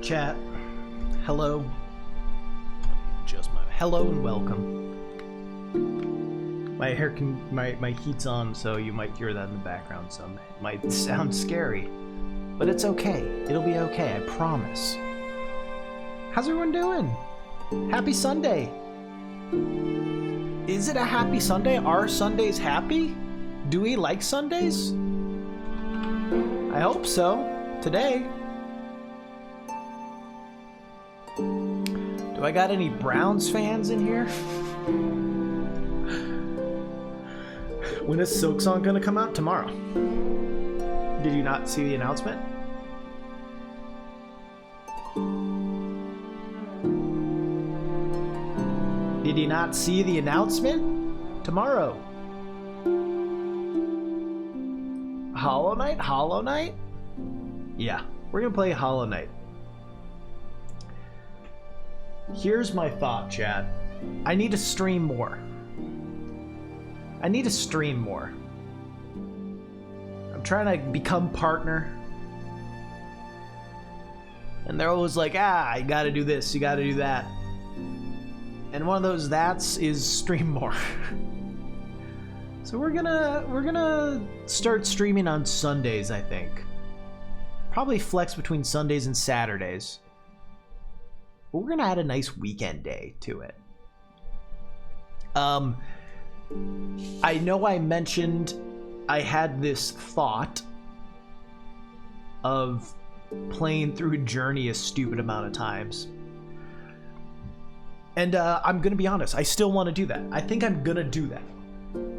Chat, hello, just my hello and welcome. My hair my heat's on, so you might hear that in the background. Some it might sound scary, but it's okay. It'll be okay, I promise. How's everyone doing? Happy Sunday. Is it a happy Sunday? Are Sundays happy? Do we like Sundays? I hope so. Today. Do I got any Browns fans in here? When is Silk Song gonna come out? Tomorrow. Did you not see the announcement? Did you not see the announcement? Tomorrow. Hollow Knight? Hollow Knight? Yeah, we're gonna play Hollow Knight. Here's my thought, chat. I need to stream more. I need to stream more. I'm trying to become partner. And they're always like, you gotta do this, you gotta do that. And one of those that's is stream more. So we're gonna start streaming on Sundays, I think. Probably flex between Sundays and Saturdays. But we're gonna add a nice weekend day to it. I know I mentioned I had this thought of playing through Journey a stupid amount of times. And I'm gonna be honest, I still want to do that. I think I'm gonna do that.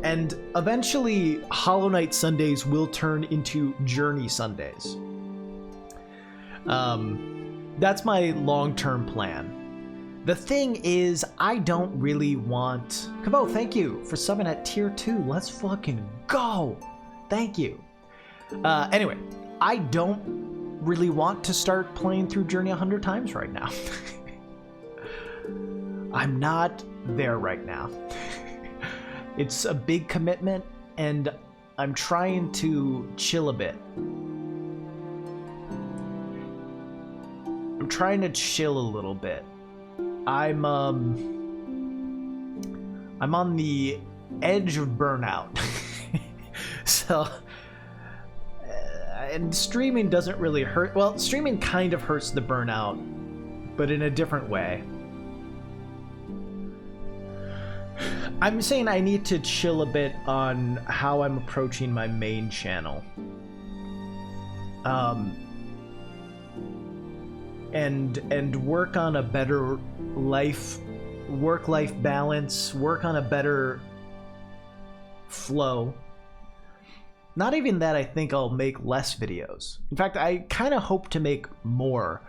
And eventually, Hollow Knight Sundays will turn into Journey Sundays. That's my long-term plan. The thing is, I don't really want... Kabo, thank you for subbing at tier 2. Let's fucking go! Thank you. Anyway, I don't really want to start playing through Journey 100 times right now. I'm not there right now. It's a big commitment, and I'm trying to chill a bit. I'm trying to chill a little bit. I'm on the edge of burnout. So, and streaming doesn't really hurt. Well, streaming kind of hurts the burnout, but in a different way. I'm saying I need to chill a bit on how I'm approaching my main channel. And work on a better work-life balance, work on a better flow. Not even that I think I'll make less videos. In fact, I kind of hope to make more.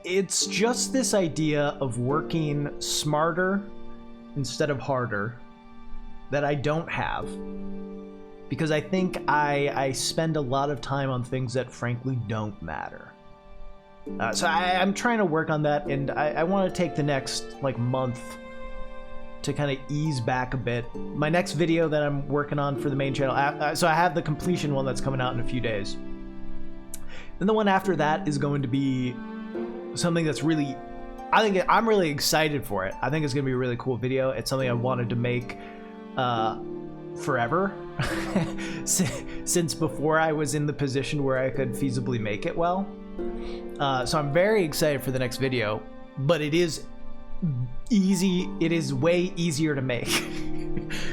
It's just this idea of working smarter instead of harder that I don't have. Because I think I spend a lot of time on things that frankly don't matter. So I'm trying to work on that, and I want to take the next month to kind of ease back a bit. My next video that I'm working on for the main channel, so I have the completion one that's coming out in a few days. Then the one after that is going to be something that's really, I'm really excited for it. I think it's going to be a really cool video. It's something I wanted to make forever since before I was in the position where I could feasibly make it well. So I'm very excited for the next video, but it is easy. It is way easier to make.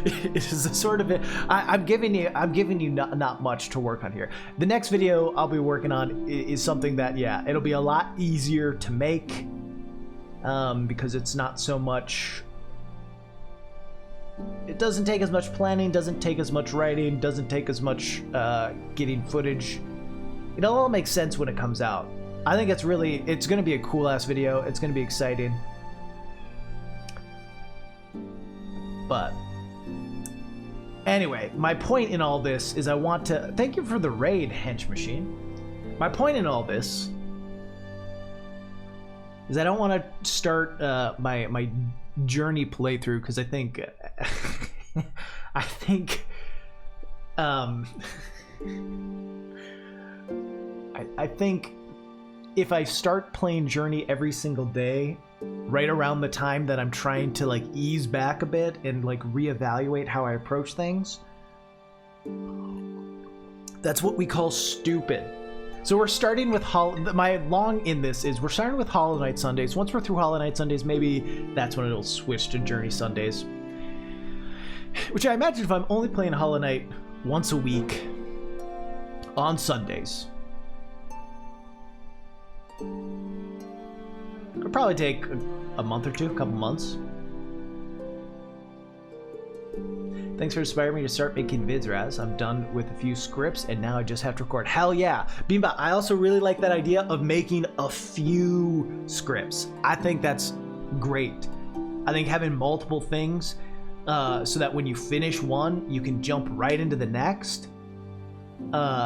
It is a sort of I'm giving you not much to work on here. The next video I'll be working on is something that, yeah, it'll be a lot easier to make because it's not so much. It doesn't take as much planning, doesn't take as much writing, doesn't take as much getting footage. It'll all make sense when it comes out. I think it's going to be a cool ass video. It's going to be exciting. But anyway, my point in all this is I want to thank you for the raid, Hench Machine. My point in all this is I don't want to start my journey playthrough because I think I think if I start playing Journey every single day, right around the time that I'm trying to like ease back a bit and like reevaluate how I approach things, that's what we call stupid. So we're starting with my long in this is we're starting with Hollow Knight Sundays. Once we're through Hollow Knight Sundays, maybe that's when it'll switch to Journey Sundays. Which I imagine if I'm only playing Hollow Knight once a week on Sundays, it'll probably take a month or two, a couple months. Thanks for inspiring me to start making vids, Raz. I'm done with a few scripts and now I just have to record. Hell yeah. Beanbot, I also really like that idea of making a few scripts. I think that's great. I think having multiple things so that when you finish one, you can jump right into the next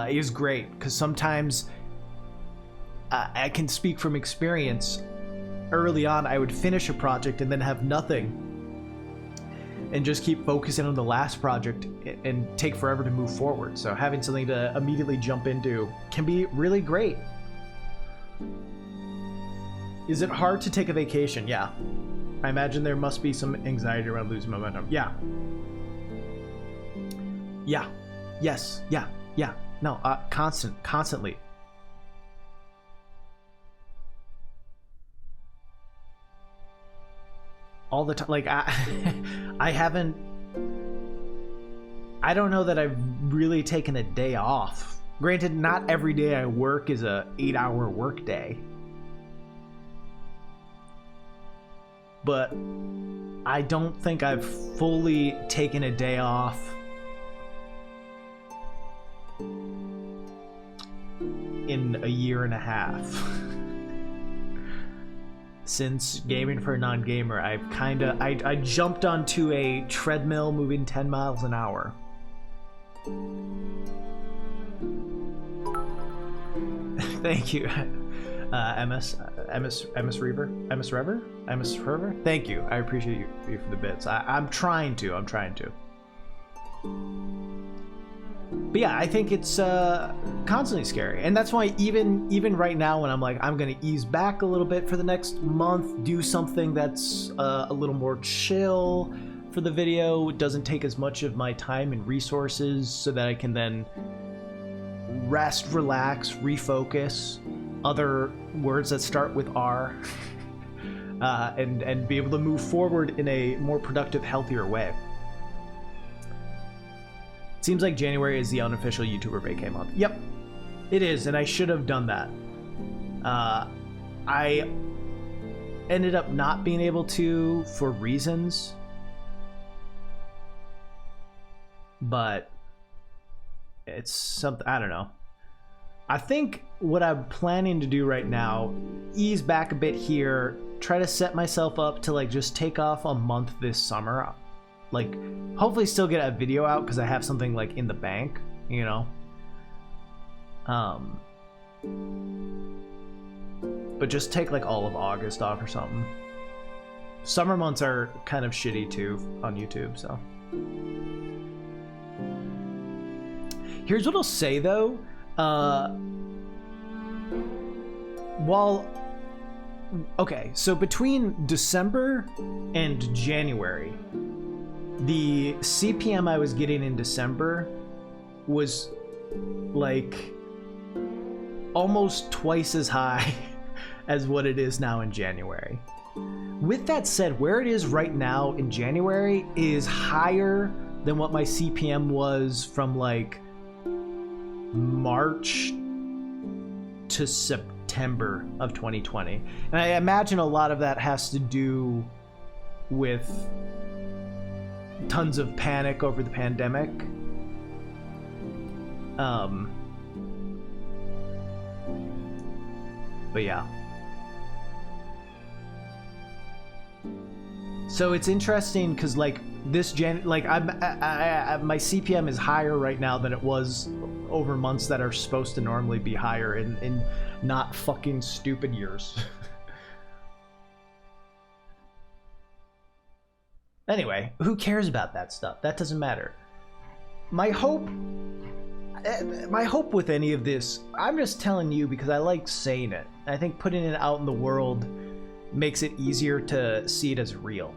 is great. Because sometimes I can speak from experience. Early on, I would finish a project and then have nothing and just keep focusing on the last project and take forever to move forward. So having something to immediately jump into can be really great. Is it hard to take a vacation? Yeah. I imagine there must be some anxiety around losing momentum. Yeah. Yeah. Yes. Yeah. Yeah. No, constantly. All the time. Like, I don't know that I've really taken a day off. Granted, not every day I work is a 8-hour work day. But I don't think I've fully taken a day off in a year and a half. Since Gaming for a Non-Gamer, I jumped onto a treadmill moving 10 miles an hour. Thank you. MS Rever. Thank you. I appreciate you for the bits. I'm trying to. But yeah, I think it's constantly scary, and that's why even right now, when I'm like, I'm gonna ease back a little bit for the next month, do something that's a little more chill for the video. It doesn't take as much of my time and resources, so that I can then rest, relax, refocus. Other words that start with R, and be able to move forward in a more productive, healthier way. Seems like January is the unofficial YouTuber vacay month. Yep, it is, and I should have done that. I ended up not being able to for reasons, but it's something, I don't know. I think what I'm planning to do right now, ease back a bit here, try to set myself up to like just take off a month this summer. Like, hopefully still get a video out because I have something like in the bank, you know. But just take like all of August off or something. Summer months are kind of shitty too on YouTube, so. Here's what I'll say though. Okay, so between December and January, the CPM I was getting in December was like almost twice as high as what it is now in January. With that said, where it is right now in January is higher than what my CPM was from like March to September of 2020. And I imagine a lot of that has to do with tons of panic over the pandemic. But yeah. So it's interesting because like this my CPM is higher right now than it was over months that are supposed to normally be higher in not fucking stupid years. Anyway, who cares about that stuff? That doesn't matter. My hope with any of this, I'm just telling you because I like saying it. I think putting it out in the world makes it easier to see it as real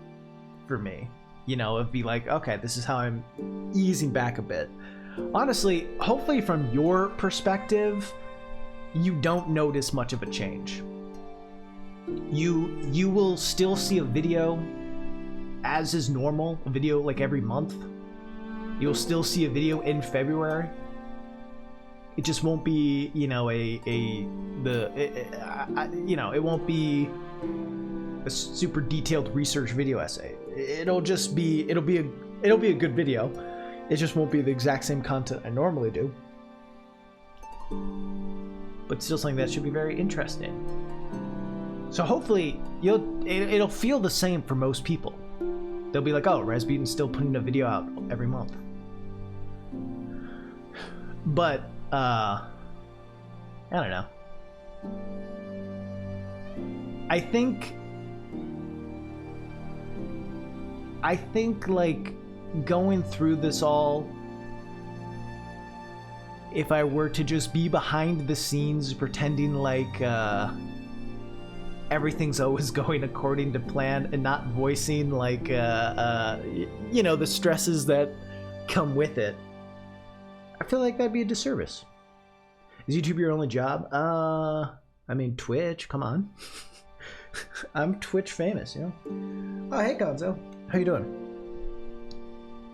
for me. You know, it'd be like, okay, this is how I'm easing back a bit. Honestly, hopefully from your perspective, you don't notice much of a change. You will still see a video as is normal, a video like every month. You'll still see a video in February. It just won't be, you know, it won't be a super detailed research video essay. It'll be a good video. It just won't be the exact same content I normally do. But still something that should be very interesting. So hopefully it'll feel the same for most people. They'll be like, oh, Resbeaton's still putting a video out every month. But I don't know. I think like going through this all, if I were to just be behind the scenes pretending like everything's always going according to plan and not voicing like you know, the stresses that come with it, I feel like that'd be a disservice. Is YouTube your only job? I mean, Twitch, come on. I'm Twitch famous, you know? Oh, hey, Gonzo. How you doing?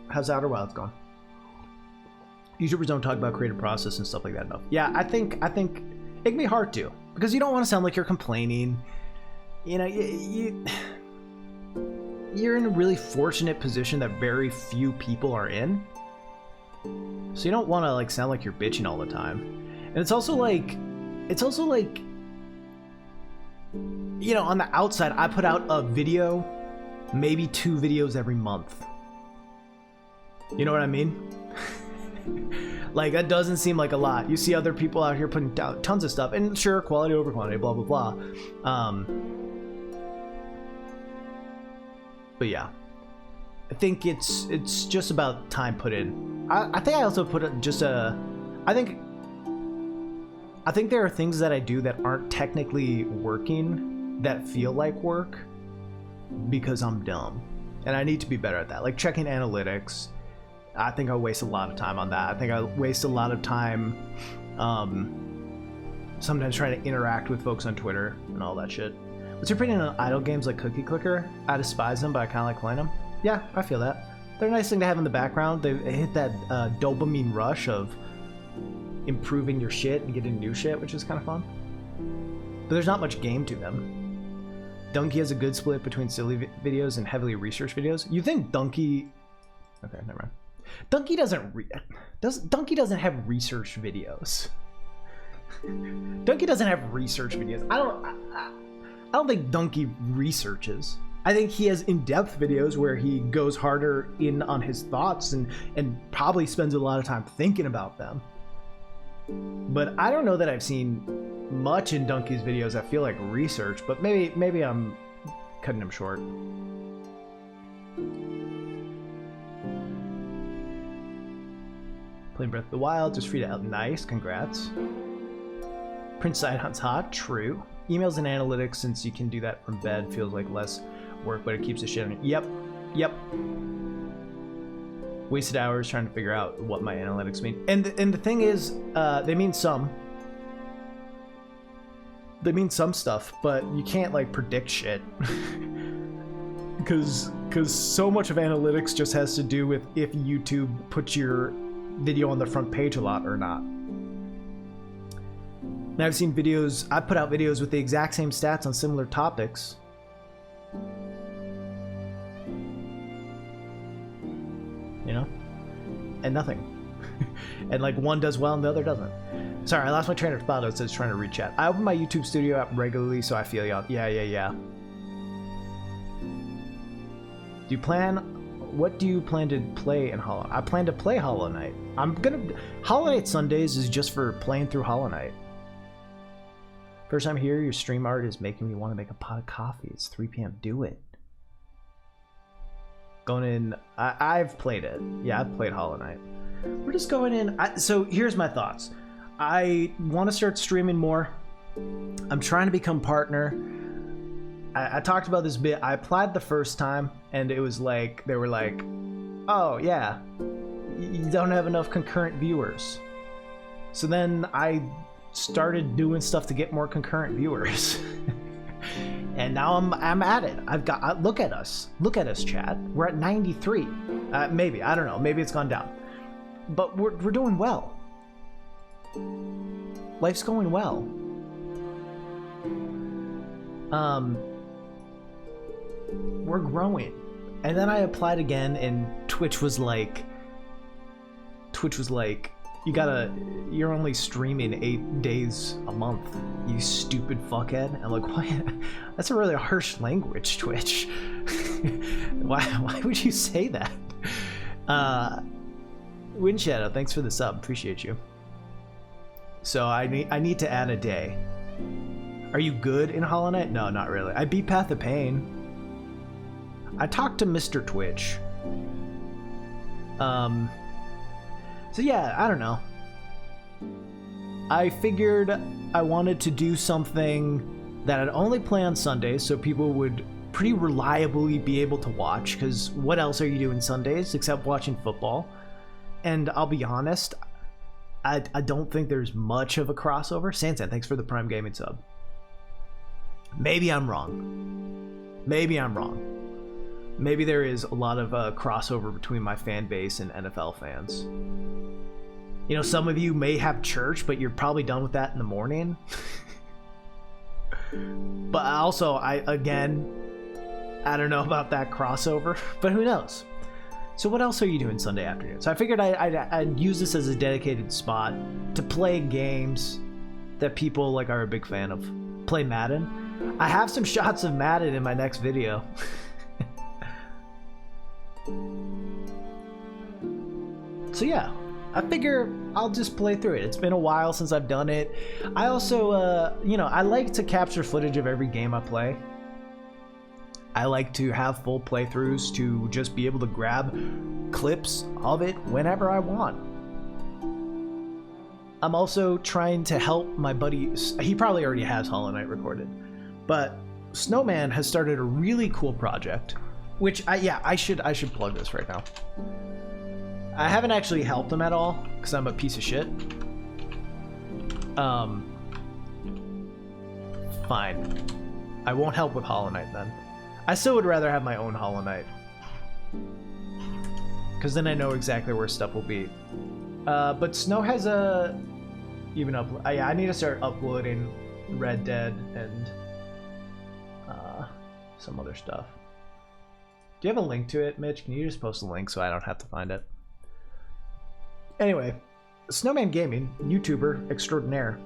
How's Outer Wilds going? YouTubers don't talk about creative process and stuff like that enough. Yeah, I think it can be hard to, because you don't want to sound like you're complaining. You know, you're in a really fortunate position that very few people are in. So you don't want to like sound like you're bitching all the time. And it's also like, you know, on the outside, I put out a video, maybe 2 videos every month. You know what I mean? Like, that doesn't seem like a lot. You see other people out here putting down tons of stuff, and sure, quality over quantity, blah, blah, blah. But yeah, I think it's just about time put in. I think I also put just I think there are things that I do that aren't technically working that feel like work because I'm dumb, and I need to be better at that. Like checking analytics, I think I waste a lot of time on that. I think I waste a lot of time sometimes trying to interact with folks on Twitter and all that shit. What's your opinion on idle games like Cookie Clicker? I despise them, but I kind of like playing them. Yeah, I feel that. They're a nice thing to have in the background. They hit that dopamine rush of improving your shit and getting new shit, which is kind of fun. But there's not much game to them. Donkey has a good split between silly videos and heavily researched videos. You think Donkey... Okay, never mind. Donkey doesn't have research videos. Donkey doesn't have research videos. I don't think Donkey researches. I think he has in-depth videos where he goes harder in on his thoughts and probably spends a lot of time thinking about them. But I don't know that I've seen much in Donkey's videos that feel like research, but maybe I'm cutting him short. Playing Breath of the Wild, just free to out. Nice, congrats. Prince Sidhunt's hot, true. Emails and analytics, since you can do that from bed, feels like less work, but it keeps the shit on it. Yep. Wasted hours trying to figure out what my analytics mean. And the thing is, they mean some. They mean some stuff, but you can't like predict shit. Because so much of analytics just has to do with if YouTube puts your video on the front page a lot or not. And I've seen videos, I put out videos with the exact same stats on similar topics. You know? And nothing. And like one does well and the other doesn't. Sorry, I lost my train of thought. It says trying to reach chat. I open my YouTube Studio app regularly, so I feel y'all. Yeah. What do you plan to play in Hollow? I plan to play Hollow Knight. Hollow Knight Sundays is just for playing through Hollow Knight. First time here, your stream art is making me want to make a pot of coffee. It's 3 p.m. Do it. Going in. I've played it. Yeah, I've played Hollow Knight. We're just going in. So here's my thoughts. I want to start streaming more. I'm trying to become partner. I talked about this bit. I applied the first time, and it was like, they were like, oh yeah, you don't have enough concurrent viewers. So then I started doing stuff to get more concurrent viewers. And now I'm at it. Look at us, chat. We're at 93. Maybe, I don't know. Maybe it's gone down. But we're doing well. Life's going well. We're growing. And then I applied again, and Twitch was like, you're only streaming 8 days a month, you stupid fuckhead. I'm like, what? That's a really harsh language, Twitch. Why would you say that? Wind Shadow, thanks for the sub, appreciate you. So I need to add a day. Are you good in Hollow Knight? No, not really. I beat Path of Pain. I talked to Mr. Twitch. So yeah, I don't know. I figured I wanted to do something that I'd only play on Sundays, so people would pretty reliably be able to watch, because what else are you doing Sundays except watching football? And I'll be honest, I don't think there's much of a crossover. Sansan, thanks for the Prime Gaming sub. Maybe I'm wrong. Maybe there is a lot of crossover between my fan base and NFL fans. You know, some of you may have church, but you're probably done with that in the morning. But also, I don't know about that crossover, but who knows? So what else are you doing Sunday afternoon? So I figured I'd use this as a dedicated spot to play games that people like are a big fan of. Play Madden. I have some shots of Madden in my next video. So yeah, I figure I'll just play through it. It's been a while since I've done it. I also, you know, I like to capture footage of every game I play. I like to have full playthroughs to just be able to grab clips of it whenever I want. I'm also trying to help my buddy. He probably already has Hollow Knight recorded, but Snowman has started a really cool project, which I should plug this right now. I haven't actually helped him at all because I'm a piece of shit. Fine. I won't help with Hollow Knight then. I still would rather have my own Hollow Knight, because then I know exactly where stuff will be. But Snow has a even up. I need to start uploading Red Dead and some other stuff. Do you have a link to it, Mitch? Can you just post a link so I don't have to find it? Anyway, Snowman Gaming, YouTuber extraordinaire,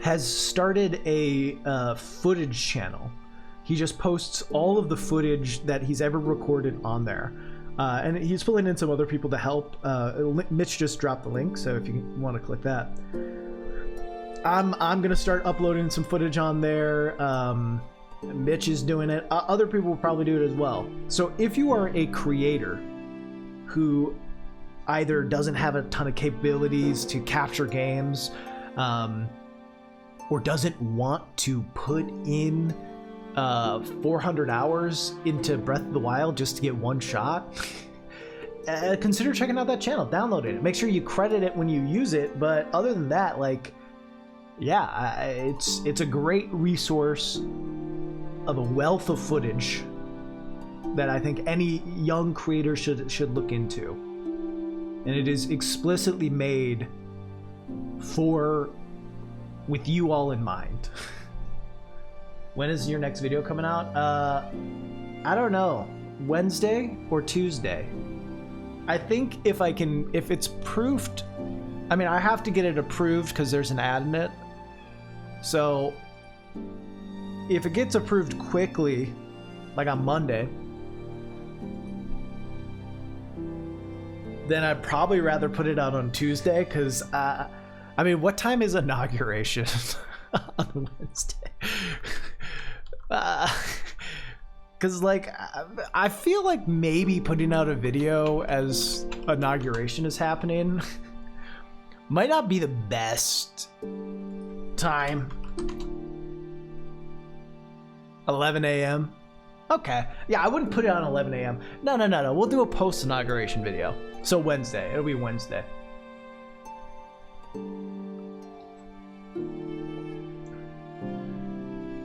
has started a footage channel. He just posts all of the footage that he's ever recorded on there. And he's pulling in some other people to help. Mitch just dropped the link, so if you want to click that. I'm gonna start uploading some footage on there. Mitch is doing it. Other people will probably do it as well. So if you are a creator who either doesn't have a ton of capabilities to capture games, or doesn't want to put in 400 hours into Breath of the Wild just to get one shot, consider checking out that channel, downloading it. Make sure you credit it when you use it, but other than that, like, yeah, it's a great resource of a wealth of footage that I think any young creator should look into. And it is explicitly made with you all in mind. When is your next video coming out? I don't know. Wednesday or Tuesday. I think if it's proofed, I mean, I have to get it approved because there's an ad in it. So if it gets approved quickly, like on Monday, then I'd probably rather put it out on Tuesday because, I mean, what time is inauguration on Wednesday? Because, like, I feel like maybe putting out a video as inauguration is happening might not be the best time. 11 a.m. Okay. Yeah, I wouldn't put it on 11 a.m. No. We'll do a post-inauguration video. So Wednesday. It'll be Wednesday.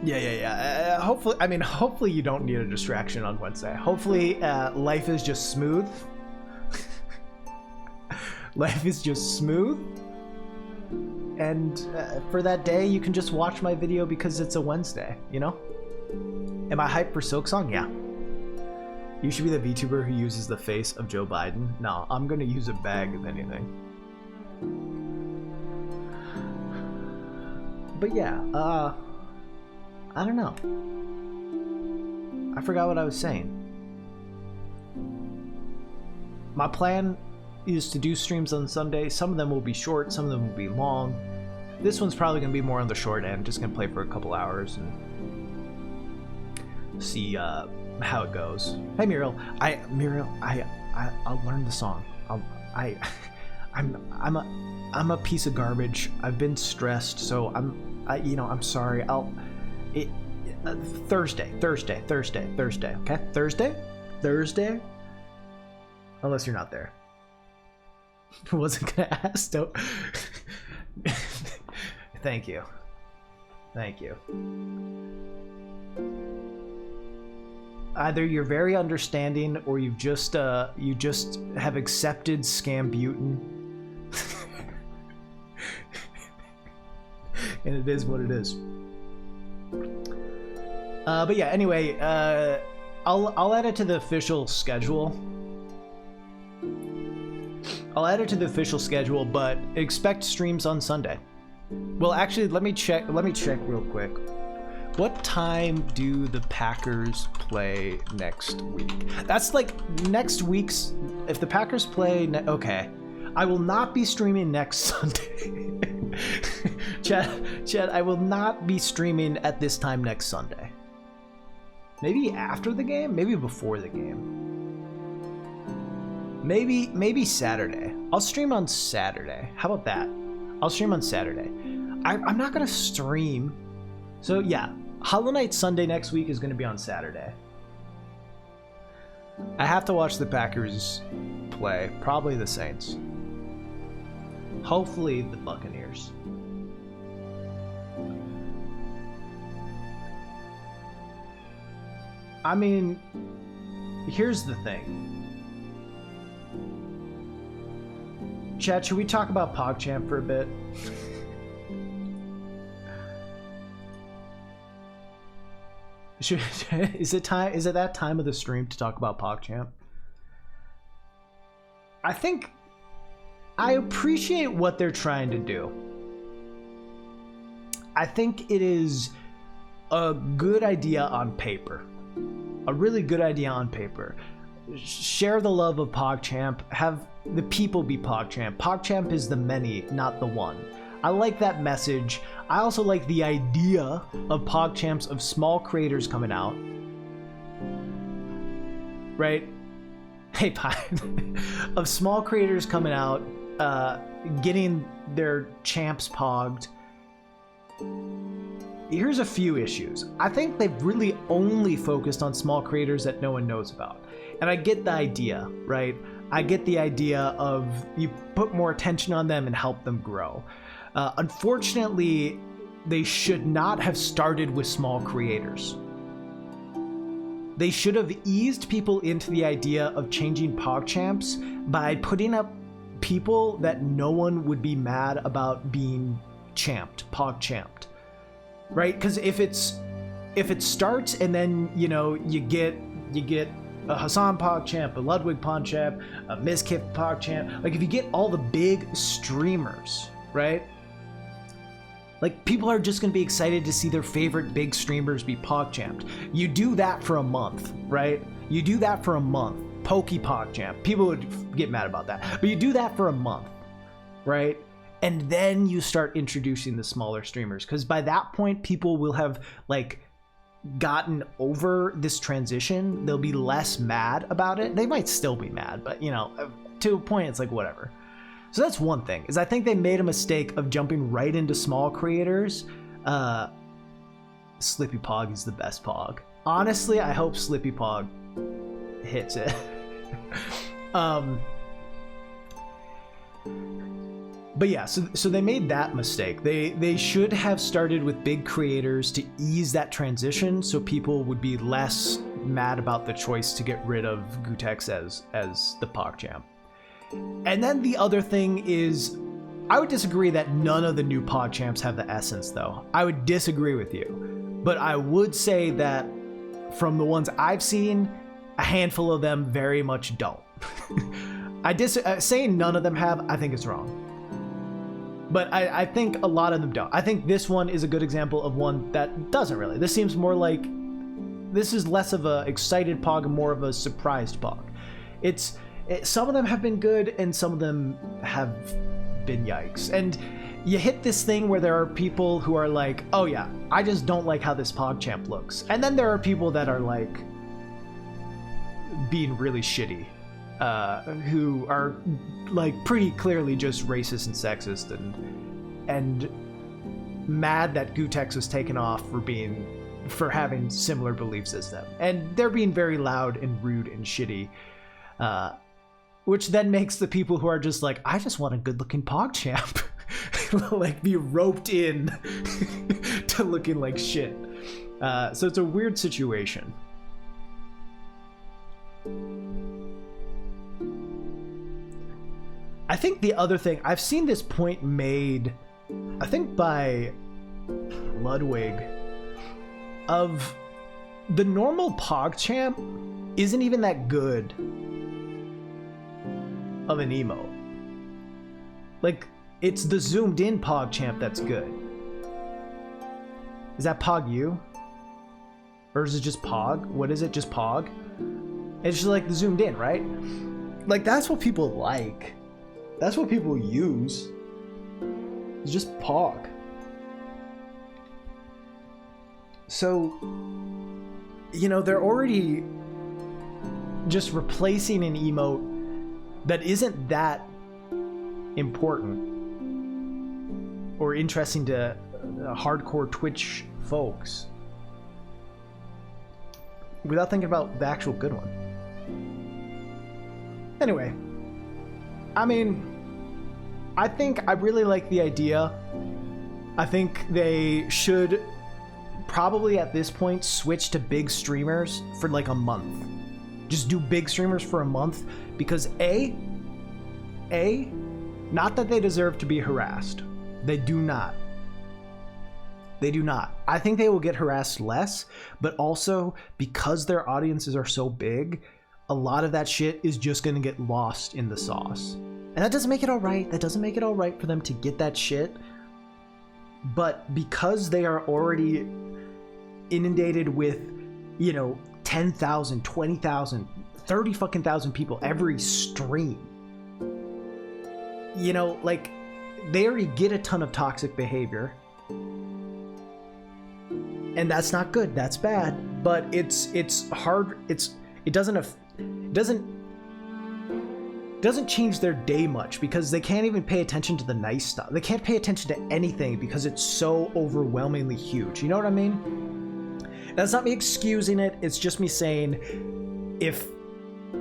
Yeah. Hopefully you don't need a distraction on Wednesday. Hopefully life is just smooth. Life is just smooth. And for that day, you can just watch my video because it's a Wednesday, you know? Am I hyped for Silksong? Yeah. You should be the VTuber who uses the face of Joe Biden. No, I'm gonna use a bag if anything. But yeah, I don't know. I forgot what I was saying. My plan is to do streams on Sunday. Some of them will be short, some of them will be long. This one's probably gonna be more on the short end. Just gonna play for a couple hours and see how it goes. Hey Muriel, I'll learn the song. I'm a piece of garbage. I've been stressed, so I'm sorry. Thursday. Okay, Thursday. Unless you're not there. I wasn't gonna ask. Don't. Thank you. Either you're very understanding or you just have accepted Scambutin. And it is what it is. But yeah, anyway, I'll add it to the official schedule. But expect streams on Sunday. Well, actually, let me check real quick. What time do the Packers play next week? That's like next week's. If the Packers play, okay, I will not be streaming next Sunday. Chad, I will not be streaming at this time next Sunday. Maybe after the game, maybe before the game. Maybe Saturday. I'll stream on Saturday. How about that? I'll stream on Saturday. I'm not gonna stream. So yeah. Hollow Knight Sunday next week is going to be on Saturday. I have to watch the Packers play. Probably the Saints. Hopefully the Buccaneers. I mean, here's the thing. Chat, should we talk about PogChamp for a bit? Is it that time of the stream to talk about PogChamp? I think I appreciate what they're trying to do. I think it is a good idea on paper. A really good idea on paper. Share the love of PogChamp. Have the people be PogChamp. PogChamp is the many, not the one. I like that message. I also like the idea of PogChamps, of small creators coming out. Right? Hey, Pine. Of small creators coming out, getting their champs pogged. Here's a few issues. I think they've really only focused on small creators that no one knows about. And I get the idea, right? I get the idea of you put more attention on them and help them grow. Unfortunately, they should not have started with small creators. They should have eased people into the idea of changing PogChamps by putting up people that no one would be mad about being PogChamped. Right? Because if it starts and then, you know, you get a Hassan PogChamp, a Ludwig PogChamp, a Mizkif PogChamp, like if you get all the big streamers, right? Like people are just going to be excited to see their favorite big streamers be PogChamped. You do that for a month, right? You do that for a month. Pokey PogChamp. People would get mad about that. But you do that for a month, right? And then you start introducing the smaller streamers, because by that point people will have like gotten over this transition. They'll be less mad about it. They might still be mad, but you know, to a point it's like whatever. So that's one thing, is I think they made a mistake of jumping right into small creators. Slippy Pog is the best Pog. Honestly, I hope Slippy Pog hits it. But yeah, so they made that mistake. They should have started with big creators to ease that transition, so people would be less mad about the choice to get rid of Gootecks as the PogChamp. And then the other thing is, I would disagree that none of the new PogChamps have the essence, though. I would disagree with you. But I would say that from the ones I've seen, a handful of them very much don't. Saying none of them have, I think it's wrong. But I think a lot of them don't. I think this one is a good example of one that doesn't really. This seems more like, this is less of a excited Pog and more of a surprised Pog. Some of them have been good and some of them have been yikes. And you hit this thing where there are people who are like, oh yeah, I just don't like how this PogChamp looks. And then there are people that are like being really shitty. Who are like pretty clearly just racist and sexist and mad that Gootecks was taken off for having similar beliefs as them, and they're being very loud and rude and shitty, which then makes the people who are just like, I just want a good-looking PogChamp, like be roped in to looking like shit. So it's a weird situation. I think the other thing, I've seen this point made, I think by Ludwig, of the normal PogChamp isn't even that good of an emote. Like, it's the zoomed in PogChamp that's good. Is that Pog you? Or is it just Pog? What is it, just Pog? It's just like the zoomed in, right? Like, that's what people like. That's what people use. It's just Pog. So, you know, they're already just replacing an emote that isn't that important or interesting to hardcore Twitch folks without thinking about the actual good one. Anyway. I mean, I think I really like the idea. I think they should probably at this point switch to big streamers for like a month. Just do big streamers for a month, because not that they deserve to be harassed. They do not. They do not. I think they will get harassed less, but also because their audiences are so big, a lot of that shit is just going to get lost in the sauce. And that doesn't make it all right. That doesn't make it all right for them to get that shit. But because they are already inundated with, you know, 10,000, 20,000, 30 fucking thousand people every stream, you know, like, they already get a ton of toxic behavior. And that's not good. That's bad. But it's hard. It doesn't change their day much because they can't even pay attention to the nice stuff. They can't pay attention to anything because it's so overwhelmingly huge. You know what I mean? That's not me excusing it. It's just me saying, if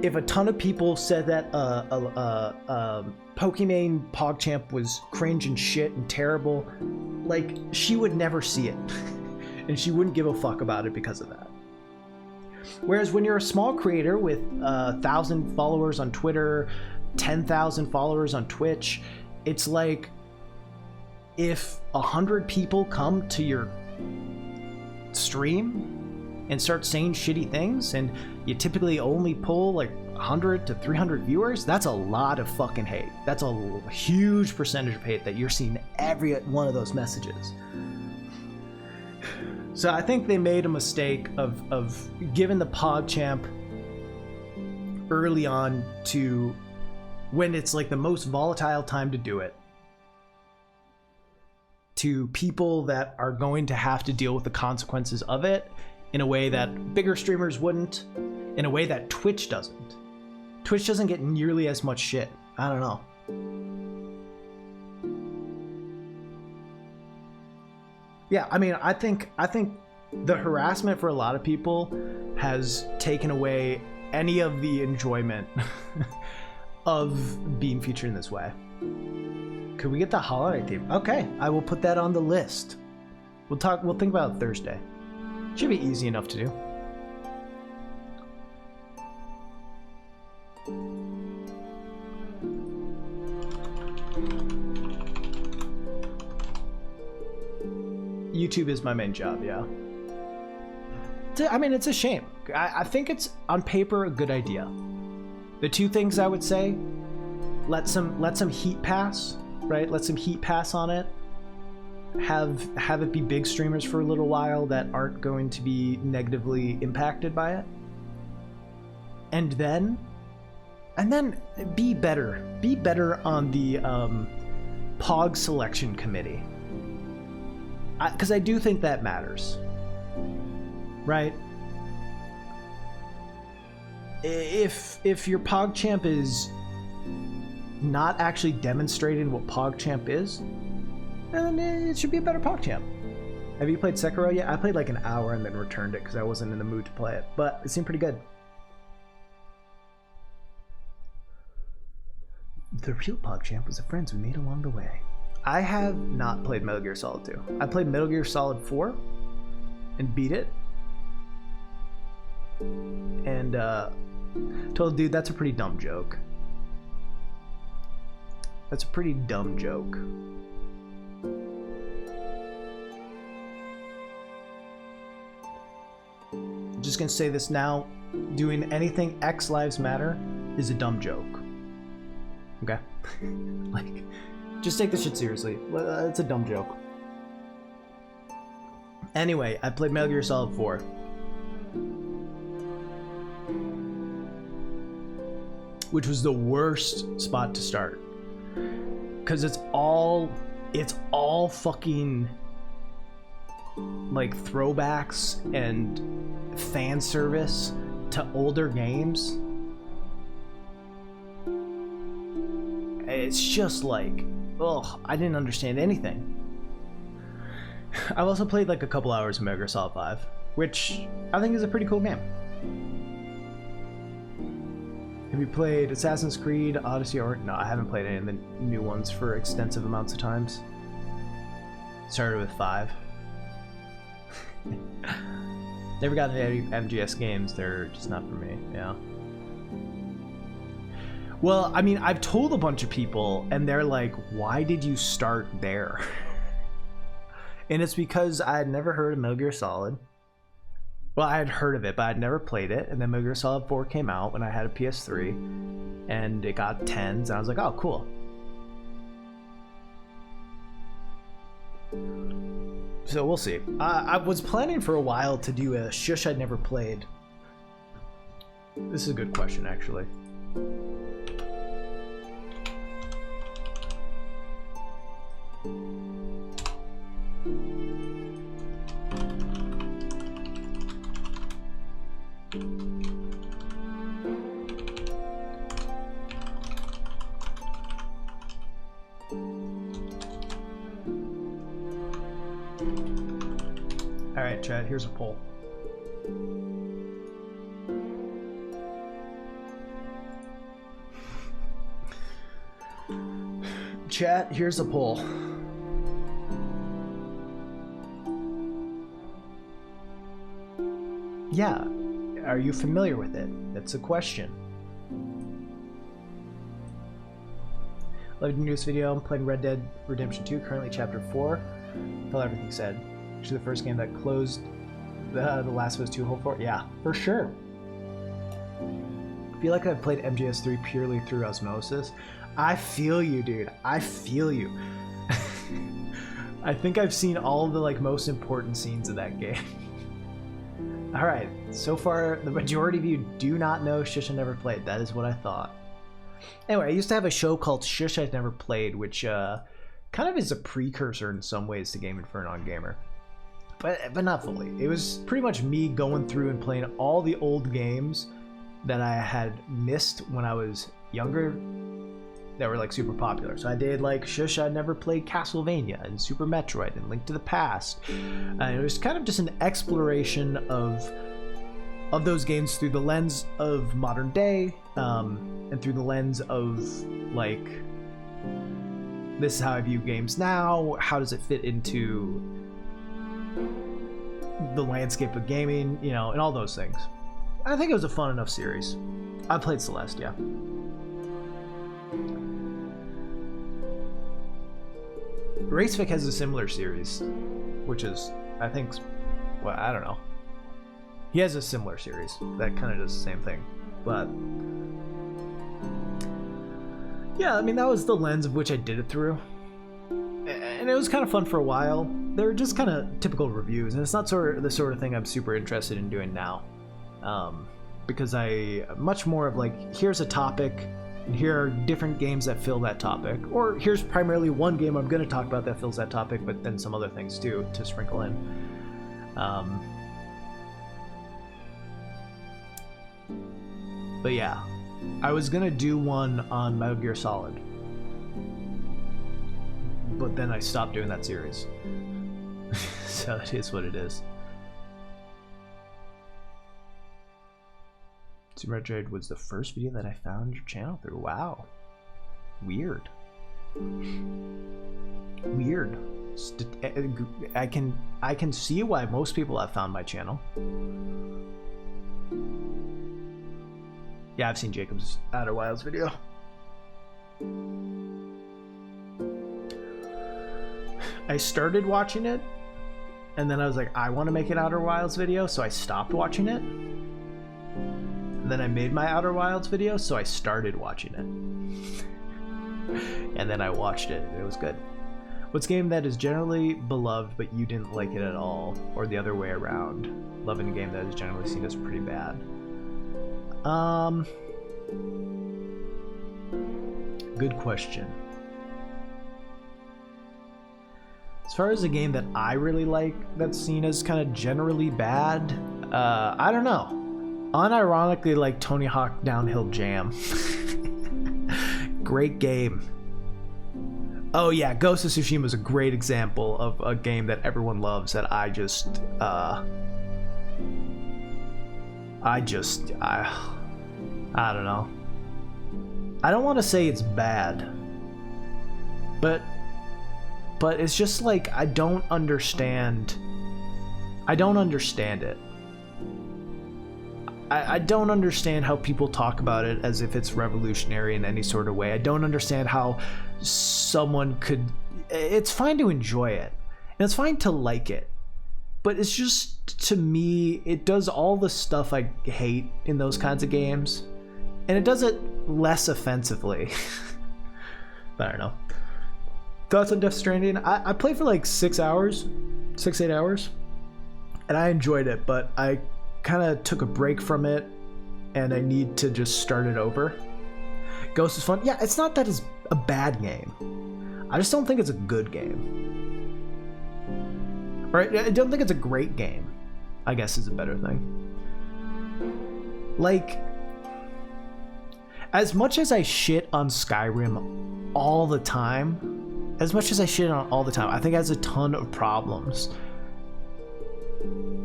a ton of people said that Pokimane PogChamp was cringe and shit and terrible, like, she would never see it. And she wouldn't give a fuck about it because of that. Whereas when you're a small creator with 1,000 followers on Twitter, 10,000 followers on Twitch, it's like if 100 people come to your stream and start saying shitty things, and you typically only pull like 100 to 300 viewers, that's a lot of fucking hate. That's a huge percentage of hate that you're seeing every one of those messages. So I think they made a mistake of giving the PogChamp early on to when it's like the most volatile time to do it, to people that are going to have to deal with the consequences of it in a way that bigger streamers wouldn't, in a way that Twitch doesn't. Twitch doesn't get nearly as much shit. I don't know. Yeah, I mean, I think the harassment for a lot of people has taken away any of the enjoyment of being featured in this way. Could we get the holiday theme? Okay, I will put that on the list. We'll think about it Thursday. Should be easy enough to do. YouTube is my main job, yeah. I mean, it's a shame. I think it's, on paper, a good idea. The two things I would say, let some heat pass, right? Let some heat pass on it. Have it be big streamers for a little while that aren't going to be negatively impacted by it. And then be better. Be better on the POG selection committee. Because I do think that matters, right? If your PogChamp is not actually demonstrating what PogChamp is, then it should be a better PogChamp. Have you played Sekiro yet? I played like an hour and then returned it because I wasn't in the mood to play it, but it seemed pretty good. The real PogChamp was the friends we made along the way. I have not played Metal Gear Solid 2. I played Metal Gear Solid 4 and beat it. And told dude, that's a pretty dumb joke. That's a pretty dumb joke. I'm just gonna say this now. Doing anything X Lives Matter is a dumb joke. Okay? Like, just take this shit seriously. It's a dumb joke. Anyway, I played Metal Gear Solid 4. Which was the worst spot to start. Because it's all fucking like throwbacks and fan service to older games. It's just like, ugh, I didn't understand anything. I've also played like a couple hours of Metal Gear Solid 5, which I think is a pretty cool game. Have you played Assassin's Creed, Odyssey, or no? I haven't played any of the new ones for extensive amounts of times. Started with 5. Never got into any MGS games. They're just not for me. Yeah. Well, I mean, I've told a bunch of people, and they're like, "Why did you start there?" And it's because I had never heard of Metal Gear Solid. Well, I had heard of it, but I'd never played it. And then Metal Gear Solid 4 came out when I had a PS3, and it got 10s, and I was like, "Oh, cool." So we'll see. I was planning for a while to do a Shush I'd Never Played. This is a good question, actually. All right, Chad, here's a poll. Chat, here's a poll. Yeah, are you familiar with it? That's a question. Loved your newest video. I'm playing Red Dead Redemption 2, currently chapter 4. Felt everything said. Actually, the first game that closed the Last of Us 2 hole for. Yeah, for sure. I feel like I've played MGS3 purely through osmosis. I feel you, dude. I feel you. I think I've seen all of the most important scenes of that game. All right, so far the majority of you do not know Shush I Never Played. That is what I thought. Anyway, I used to have a show called Shush I Never Played, which kind of is a precursor in some ways to Game Inferno on Gamer, but not fully. It was pretty much me going through and playing all the old games that I had missed when I was younger that were super popular. So I did Shush I'd Never Played Castlevania and Super Metroid and Link to the Past. It was kind of just an exploration of those games through the lens of modern day, and through the lens of this is how I view games now. How does it fit into the landscape of gaming, and all those things. I think it was a fun enough series. I played Celeste, yeah. Racefic has a similar series, which is, I think, well, I don't know. He has a similar series that kind of does the same thing, but yeah, I mean, that was the lens of which I did it through, and it was kind of fun for a while. They were just kind of typical reviews, and it's not the sort of thing I'm super interested in doing now, because I much more of here's a topic. And here are different games that fill that topic. Or here's primarily one game I'm going to talk about that fills that topic, but then some other things too to sprinkle in. But yeah, I was going to do one on Metal Gear Solid, but then I stopped doing that series. So it is what it is. Super Metroid was the first video that I found your channel through. Wow. Weird. Weird. I can see why most people have found my channel. Yeah, I've seen Jacob's Outer Wilds video. I started watching it, and then I was like, I want to make an Outer Wilds video, so I stopped watching it. And then I made my Outer Wilds video, so I started watching it. And then I watched it, and it was good. What's a game that is generally beloved, but you didn't like it at all? Or the other way around? Loving a game that is generally seen as pretty bad? Good question. As far as a game that I really like that's seen as kind of generally bad, I don't know. Unironically, like Tony Hawk Downhill Jam. Great game. Oh yeah, Ghost of Tsushima is a great example of a game that everyone loves that I don't know. I don't want to say it's bad, but it's just like I don't understand it. I don't understand how people talk about it as if it's revolutionary in any sort of way. I don't understand how someone could... It's fine to enjoy it, and it's fine to like it, but it's just, to me, it does all the stuff I hate in those kinds of games, and it does it less offensively. I don't know. Thoughts on Death Stranding? I played for like 6 hours, 6-8 hours, and I enjoyed it, but I kind of took a break from it, and I need to just start it over. Ghost is fun. Yeah, it's not that it's a bad game. I just don't think it's a good game. Or I don't think it's a great game, I guess is a better thing. Like, as much as I shit on Skyrim all the time, I think it has a ton of problems.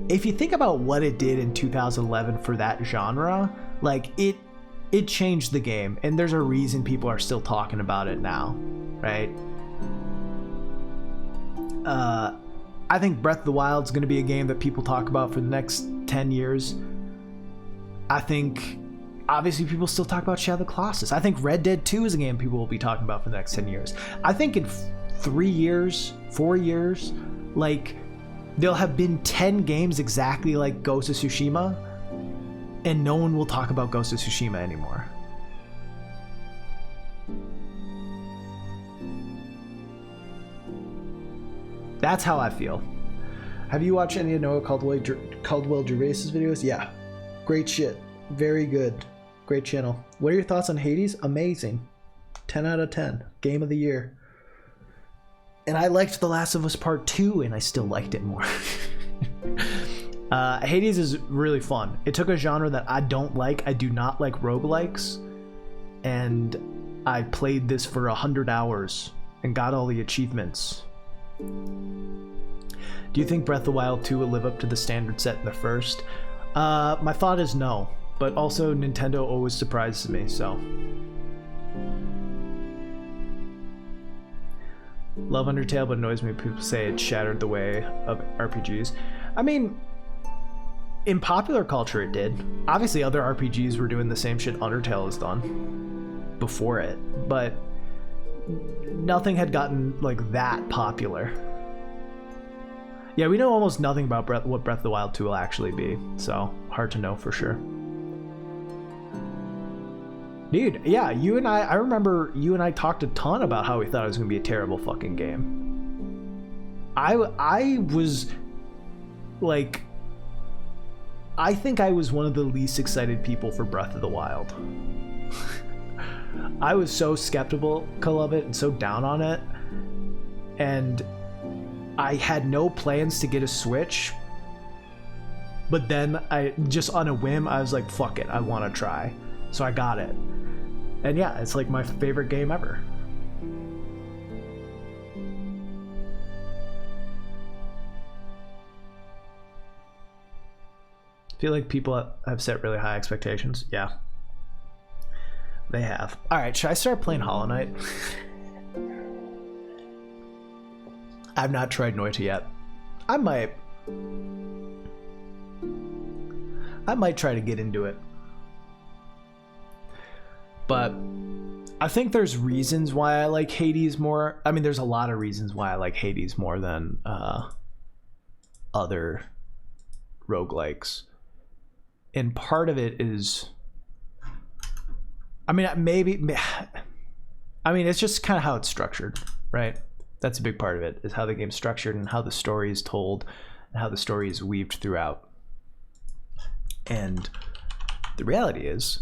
If you think about what it did in 2011 for that genre, like it changed the game, and there's a reason people are still talking about it now, right? I think Breath of the Wild is going to be a game that people talk about for the next 10 years. I think, obviously, people still talk about Shadow of the Colossus. I think Red Dead 2 is a game people will be talking about for the next 10 years. I think in 3 years, 4 years, like, there'll have been 10 games exactly like Ghost of Tsushima, and no one will talk about Ghost of Tsushima anymore. That's how I feel. Have you watched any of Noah Caldwell Gervais's videos? Yeah. Great shit. Very good. Great channel. What are your thoughts on Hades? Amazing. 10 out of 10. Game of the year. And I liked The Last of Us Part 2, and I still liked it more. Hades is really fun. It took a genre that I don't like. I do not like roguelikes. And I played this for 100 hours and got all the achievements. Do you think Breath of the Wild 2 will live up to the standard set in the first? My thought is no, but also Nintendo always surprises me, so. Love Undertale, but annoys me when people say it shattered the way of RPGs. I mean, in popular culture it did. Obviously other RPGs were doing the same shit Undertale has done before it, but nothing had gotten like that popular. Yeah, we know almost nothing about what Breath of the Wild 2 will actually be, so hard to know for sure. Dude, yeah, I remember you and I talked a ton about how we thought it was going to be a terrible fucking game. I was like, I think I was one of the least excited people for Breath of the Wild. I was so skeptical of it and so down on it, and I had no plans to get a Switch, but then I just on a whim I was like, fuck it, I want to try, so I got it. And yeah, it's like my favorite game ever. I feel like people have set really high expectations. Yeah, they have. All right, should I start playing Hollow Knight? I've not tried Noita yet. I might try to get into it. But I think there's reasons why I like Hades more. I mean, there's a lot of reasons why I like Hades more than other roguelikes. And part of it is, I mean, it's just kind of how it's structured, right? That's a big part of it, is how the game's structured and how the story is told and how the story is weaved throughout. And the reality is,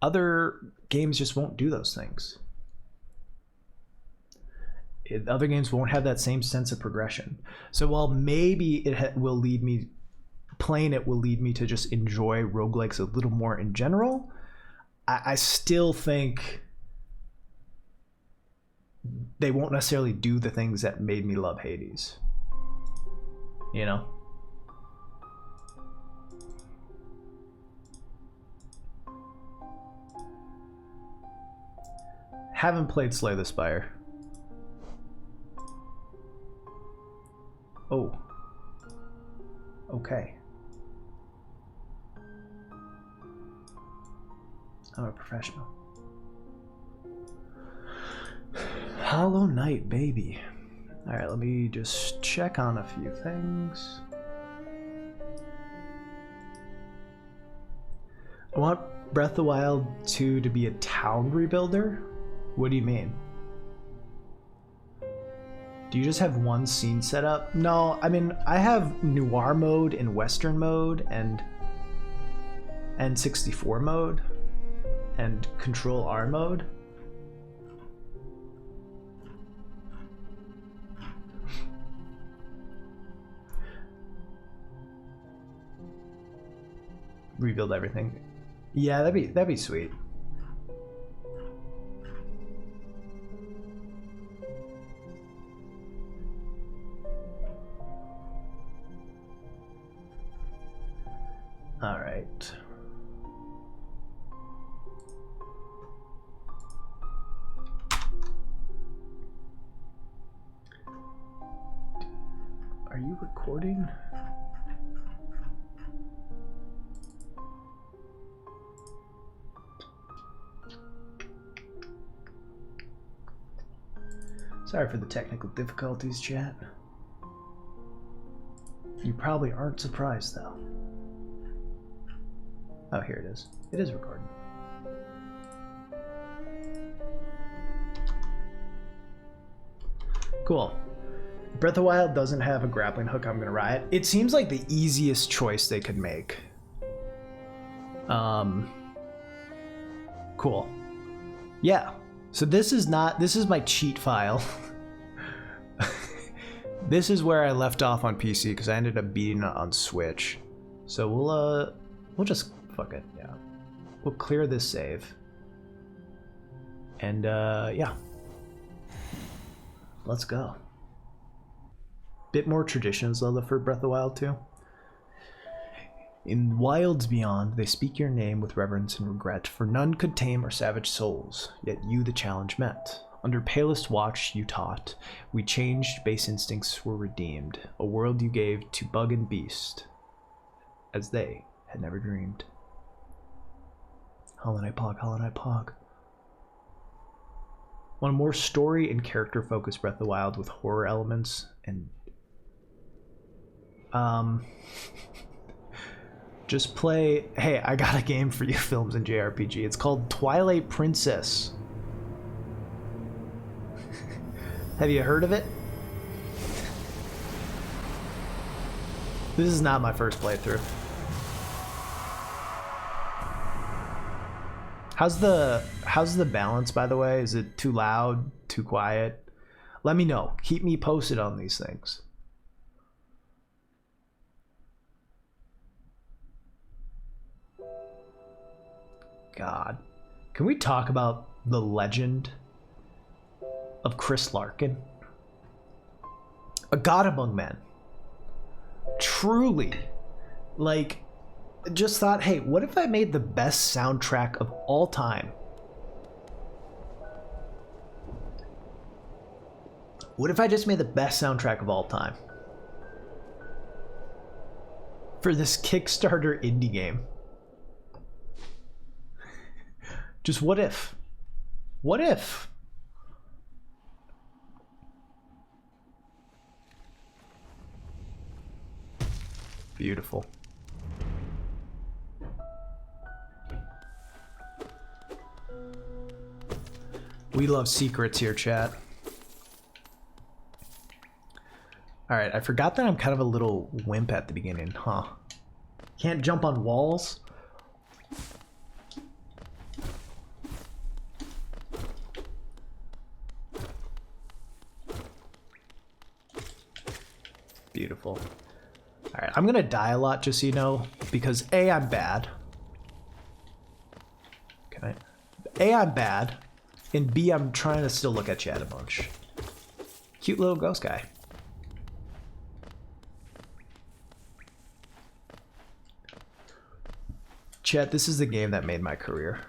other games just won't do those things. Other games won't have that same sense of progression. So while maybe will lead me to just enjoy roguelikes a little more in general, I still think they won't necessarily do the things that made me love Hades. You know? Haven't played Slay the Spire. Oh. Okay. I'm a professional. Hollow Knight, baby. Alright, let me just check on a few things. I want Breath of the Wild 2 to be a town rebuilder? What do you mean? Do you just have one scene set up? No, I mean, I have Noir mode and Western mode and N64 mode and Control R mode. rebuild everything. Yeah, that'd be sweet. All right. Are you recording? Sorry for the technical difficulties, chat. You probably aren't surprised, though. Oh, here it is. It is recording. Cool. Breath of the Wild doesn't have a grappling hook. I'm gonna riot. It seems like the easiest choice they could make. Cool. Yeah. So this is my cheat file. This is where I left off on PC because I ended up beating it on Switch. So we'll just fuck it. Yeah. We'll clear this save. And yeah. Let's go. Bit more traditions though for Breath of the Wild too. In wilds beyond, they speak your name with reverence and regret, for none could tame our savage souls, yet you the challenge met. Under palest watch you taught, we changed, base instincts were redeemed, a world you gave to bug and beast, as they had never dreamed. Hollow Knight Pog. Want a more story and character focused Breath of the Wild with horror elements and just play. Hey, I got a game for you, Films and JRPG. It's called Twilight Princess. Have you heard of it? This is not my first playthrough. How's the balance, by the way? Is it too loud, too quiet? Let me know. Keep me posted on these things. God. Can we talk about the legend of Chris Larkin? A god among men. Truly. Like, just thought, hey, what if I made the best soundtrack of all time? What if I just made the best soundtrack of all time? For this Kickstarter indie game. Just what if? What if? Beautiful. We love secrets here, chat. Alright, I forgot that I'm kind of a little wimp at the beginning, huh? Can't jump on walls? Beautiful. Alright, I'm gonna die a lot, just so you know, because A, I'm bad. Can I? A, I'm bad, and B, I'm trying to still look at chat a bunch. Cute little ghost guy. Chat, this is the game that made my career.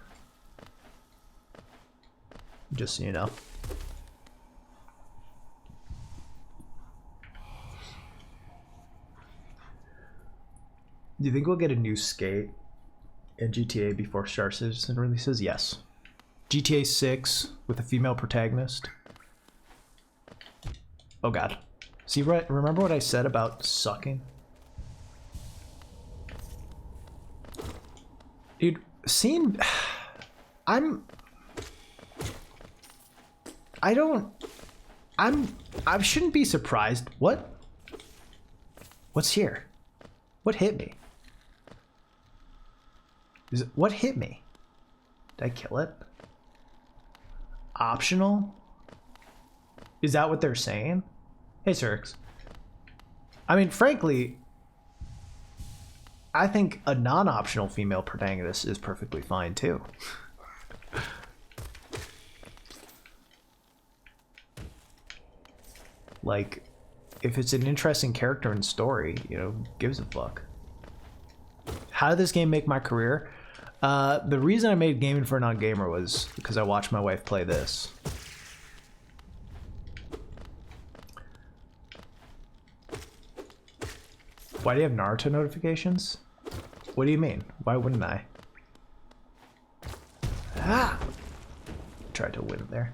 Just so you know. Do you think we'll get a new skate in GTA before Star Citizen releases? Yes. GTA 6 with a female protagonist. Oh god. See, right? Remember what I said about sucking? Dude, seeing... I shouldn't be surprised. What? What's here? What hit me? What hit me? Did I kill it? Optional? Is that what they're saying? Hey, Sirx. I mean, frankly, I think a non-optional female protagonist is perfectly fine too. Like, if it's an interesting character and story, you know, who gives a fuck? How did this game make my career? The reason I made Gaming for a Non-Gamer was because I watched my wife play this. Why do you have Naruto notifications? What do you mean? Why wouldn't I? Ah! Tried to win there.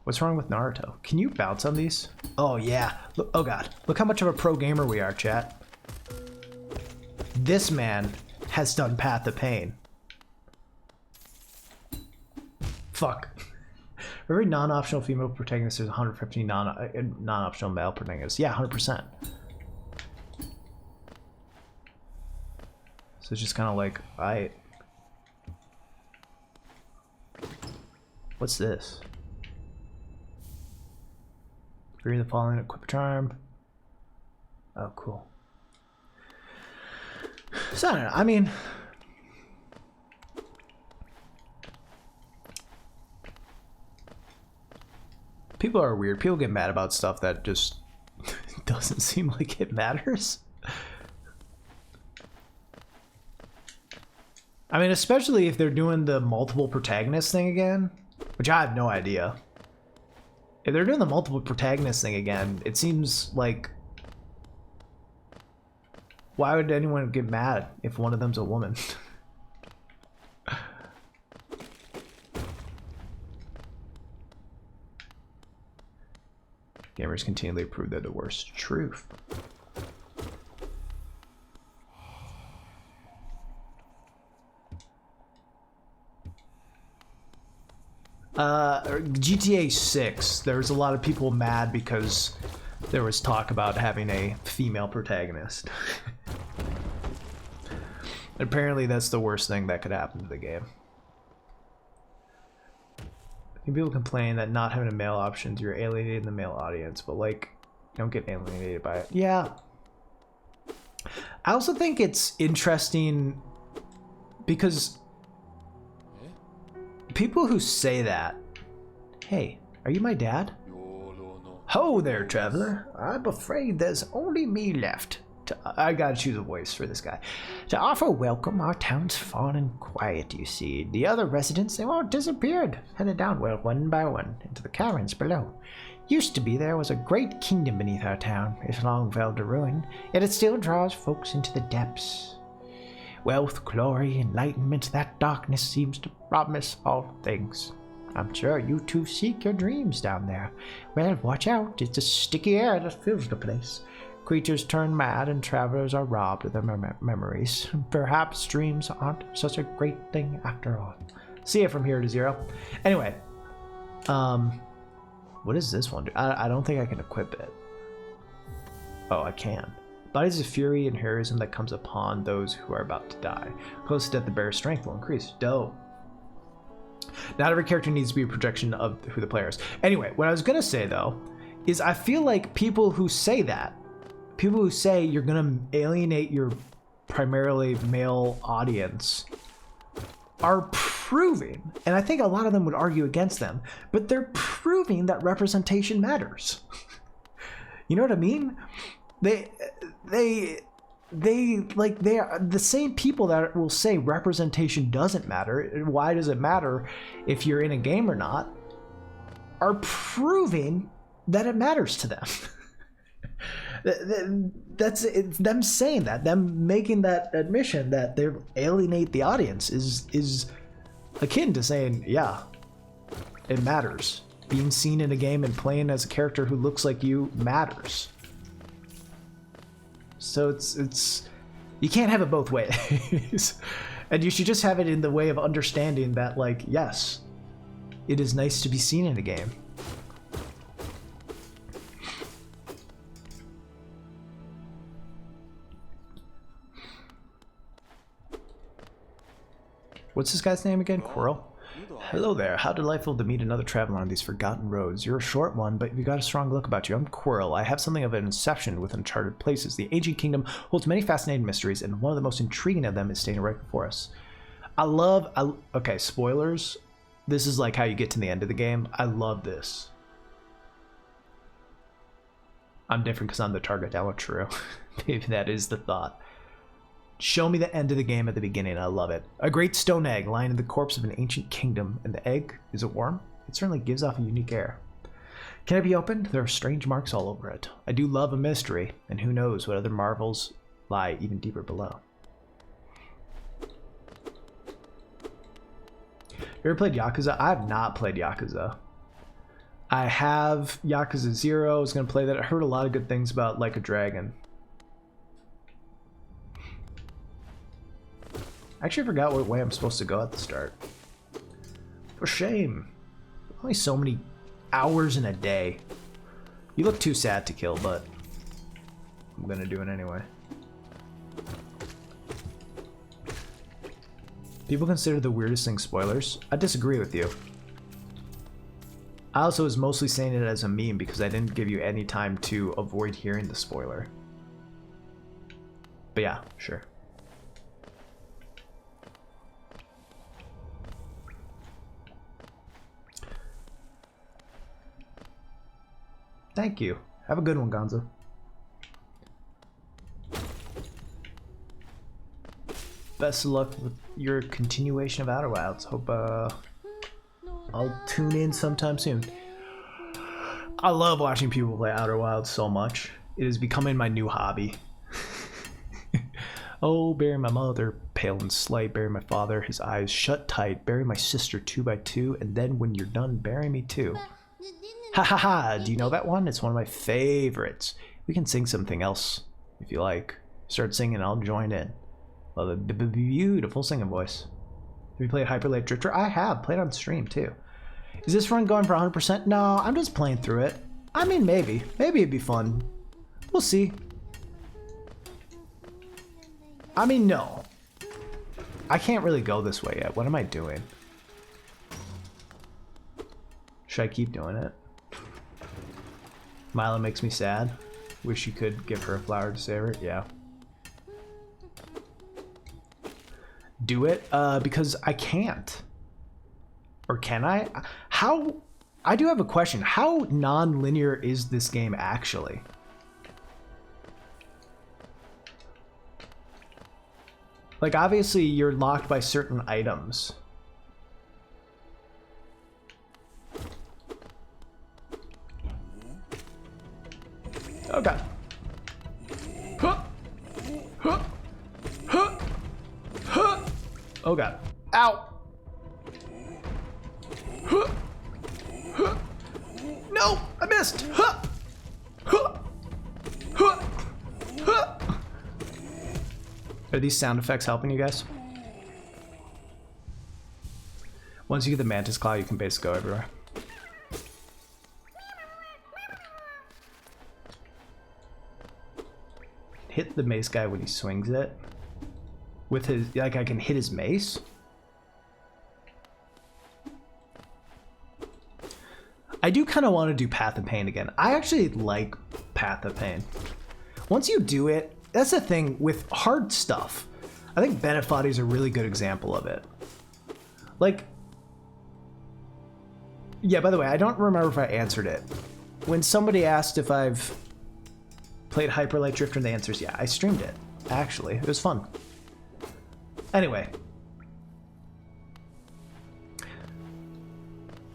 What's wrong with Naruto? Can you bounce on these? Oh yeah. Look, oh god. Look how much of a pro gamer we are, chat. This man has done Path of Pain. Fuck. For every non-optional female protagonist, there's 150 non-optional male protagonists. Yeah, 100%. So it's just kind of like, what's this? Read the following, equip a charm. Oh, cool. So I don't know. I mean, people are weird. People get mad about stuff that just doesn't seem like it matters. I mean, especially if they're doing the multiple protagonist thing again, which I have no idea. If they're doing the multiple protagonist thing again, it seems like, why would anyone get mad if one of them's a woman? Gamers continually prove they're the worst. Truth. GTA 6, there was a lot of people mad because there was talk about having a female protagonist. Apparently that's the worst thing that could happen to the game. People complain that not having a male options, you're alienating the male audience, but like, don't get alienated by it. Yeah. I also think it's interesting because people who say that, hey, are you my dad? Ho there, traveler. I'm afraid there's only me left. I gotta choose a voice for this guy. To offer welcome, our town's fun and quiet, you see. The other residents, they all disappeared, headed down, well, one by one, into the caverns below. Used to be there was a great kingdom beneath our town. It's long fell to ruin, yet it still draws folks into the depths. Wealth, glory, enlightenment, that darkness seems to promise all things. I'm sure you two seek your dreams down there. Well, watch out, it's the sticky air that fills the place. Creatures turn mad and travelers are robbed of their memories. Perhaps dreams aren't such a great thing after all. See it from here to zero. Anyway, what does this one do? I don't think I can equip it. Oh, I can. Bodies of fury and heroism that comes upon those who are about to die. Close to death, the bear's strength will increase. Dope. Not every character needs to be a projection of who the player is. Anyway, what I was gonna say though, is I feel like people who say that, people who say you're gonna alienate your primarily male audience, are proving, and I think a lot of them would argue against them, but they're proving that representation matters. You know what I mean? They are the same people that will say representation doesn't matter. Why does it matter if you're in a game or not? Are proving that it matters to them. It's them saying that, them making that admission that they alienate the audience is akin to saying, yeah, it matters. Being seen in a game and playing as a character who looks like you matters. So it's you can't have it both ways. And you should just have it in the way of understanding that, like, yes, it is nice to be seen in a game. What's this guy's name again? Coral? Hello there. How delightful to meet another traveler on these forgotten roads. You're a short one, but you've got a strong look about you. I'm Quirrell. I have something of an inception with uncharted places. The ancient kingdom holds many fascinating mysteries, and one of the most intriguing of them is standing right before us. Okay, spoilers. This is like how you get to the end of the game. I love this. I'm different because I'm the target. That was true. Maybe that is the thought. Show me the end of the game at the beginning. I love it. A great stone egg lying in the corpse of an ancient kingdom. And the egg, is it warm? It certainly gives off a unique air. Can it be opened? There are strange marks all over it. I do love a mystery, and who knows what other marvels lie even deeper below. You ever played Yakuza? I have not played Yakuza. I have Yakuza 0. I was going to play that. I heard a lot of good things about Like a Dragon. I actually forgot what way I'm supposed to go at the start. For shame. Only so many hours in a day. You look too sad to kill, but I'm gonna do it anyway. People consider the weirdest thing spoilers. I disagree with you. I also was mostly saying it as a meme because I didn't give you any time to avoid hearing the spoiler. But yeah, sure. Thank you. Have a good one, Gonzo. Best of luck with your continuation of Outer Wilds. Hope I'll tune in sometime soon. I love watching people play Outer Wilds so much. It is becoming my new hobby. Oh, bury my mother, pale and slight. Bury my father, his eyes shut tight. Bury my sister 2 by 2, and then when you're done, bury me too. Ha ha ha! Do you know that one? It's one of my favorites. We can sing something else if you like. Start singing, I'll join in. Love a beautiful singing voice. Have you played Hyper Light Drifter? I have. Played on stream too. Is this run going for 100%? No, I'm just playing through it. I mean, maybe. Maybe it'd be fun. We'll see. I mean, no. I can't really go this way yet. What am I doing? Should I keep doing it? Mila makes me sad. Wish you could give her a flower to save her. Yeah. Do it? Because I can't. Or can I? How? I do have a question. How non-linear is this game actually? Like, obviously you're locked by certain items. Oh god. Huh. Huh. Huh. Huh. Oh god. Ow. Huh. Huh. No, I missed. Huh. Huh. Huh. Huh. Are these sound effects helping you guys? Once you get the Mantis Claw, you can basically go everywhere. Hit the mace guy when he swings it. With his, like, I can hit his mace. I do kind of want to do Path of Pain again. I actually like Path of Pain. Once you do it, that's the thing with hard stuff. I think Benefati is a really good example of it. Like, yeah, by the way, I don't remember if I answered it. When somebody asked if I've played Hyper Light Drifter, and the answer is yeah. I streamed it, actually. It was fun. Anyway.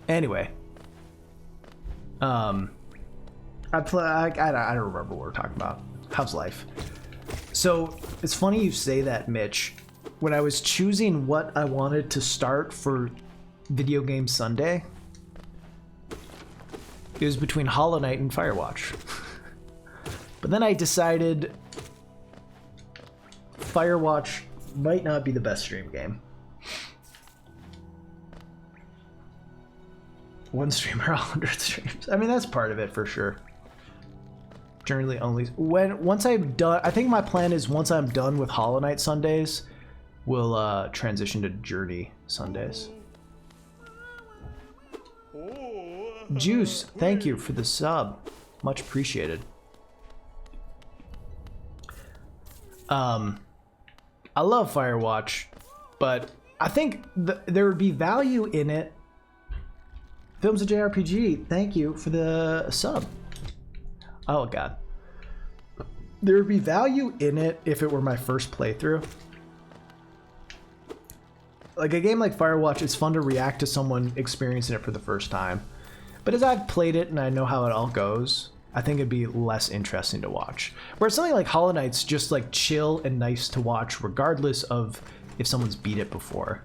I don't remember what we're talking about. How's life? So, it's funny you say that, Mitch. When I was choosing what I wanted to start for Video Game Sunday, it was between Hollow Knight and Firewatch. But then I decided Firewatch might not be the best stream game. One streamer, 100 streams. I mean, that's part of it for sure. Generally only once I'm done. I think my plan is once I'm done with Hollow Knight Sundays, we'll transition to Journey Sundays. Juice, thank you for the sub. Much appreciated. I love Firewatch, but I think there would be value in it. Films a JRPG, thank you for the sub. Oh god. There would be value in it if it were my first playthrough. Like a game like Firewatch, it's fun to react to someone experiencing it for the first time. But as I've played it and I know how it all goes, I think it'd be less interesting to watch. Whereas something like Hollow Knight's just like chill and nice to watch regardless of if someone's beat it before.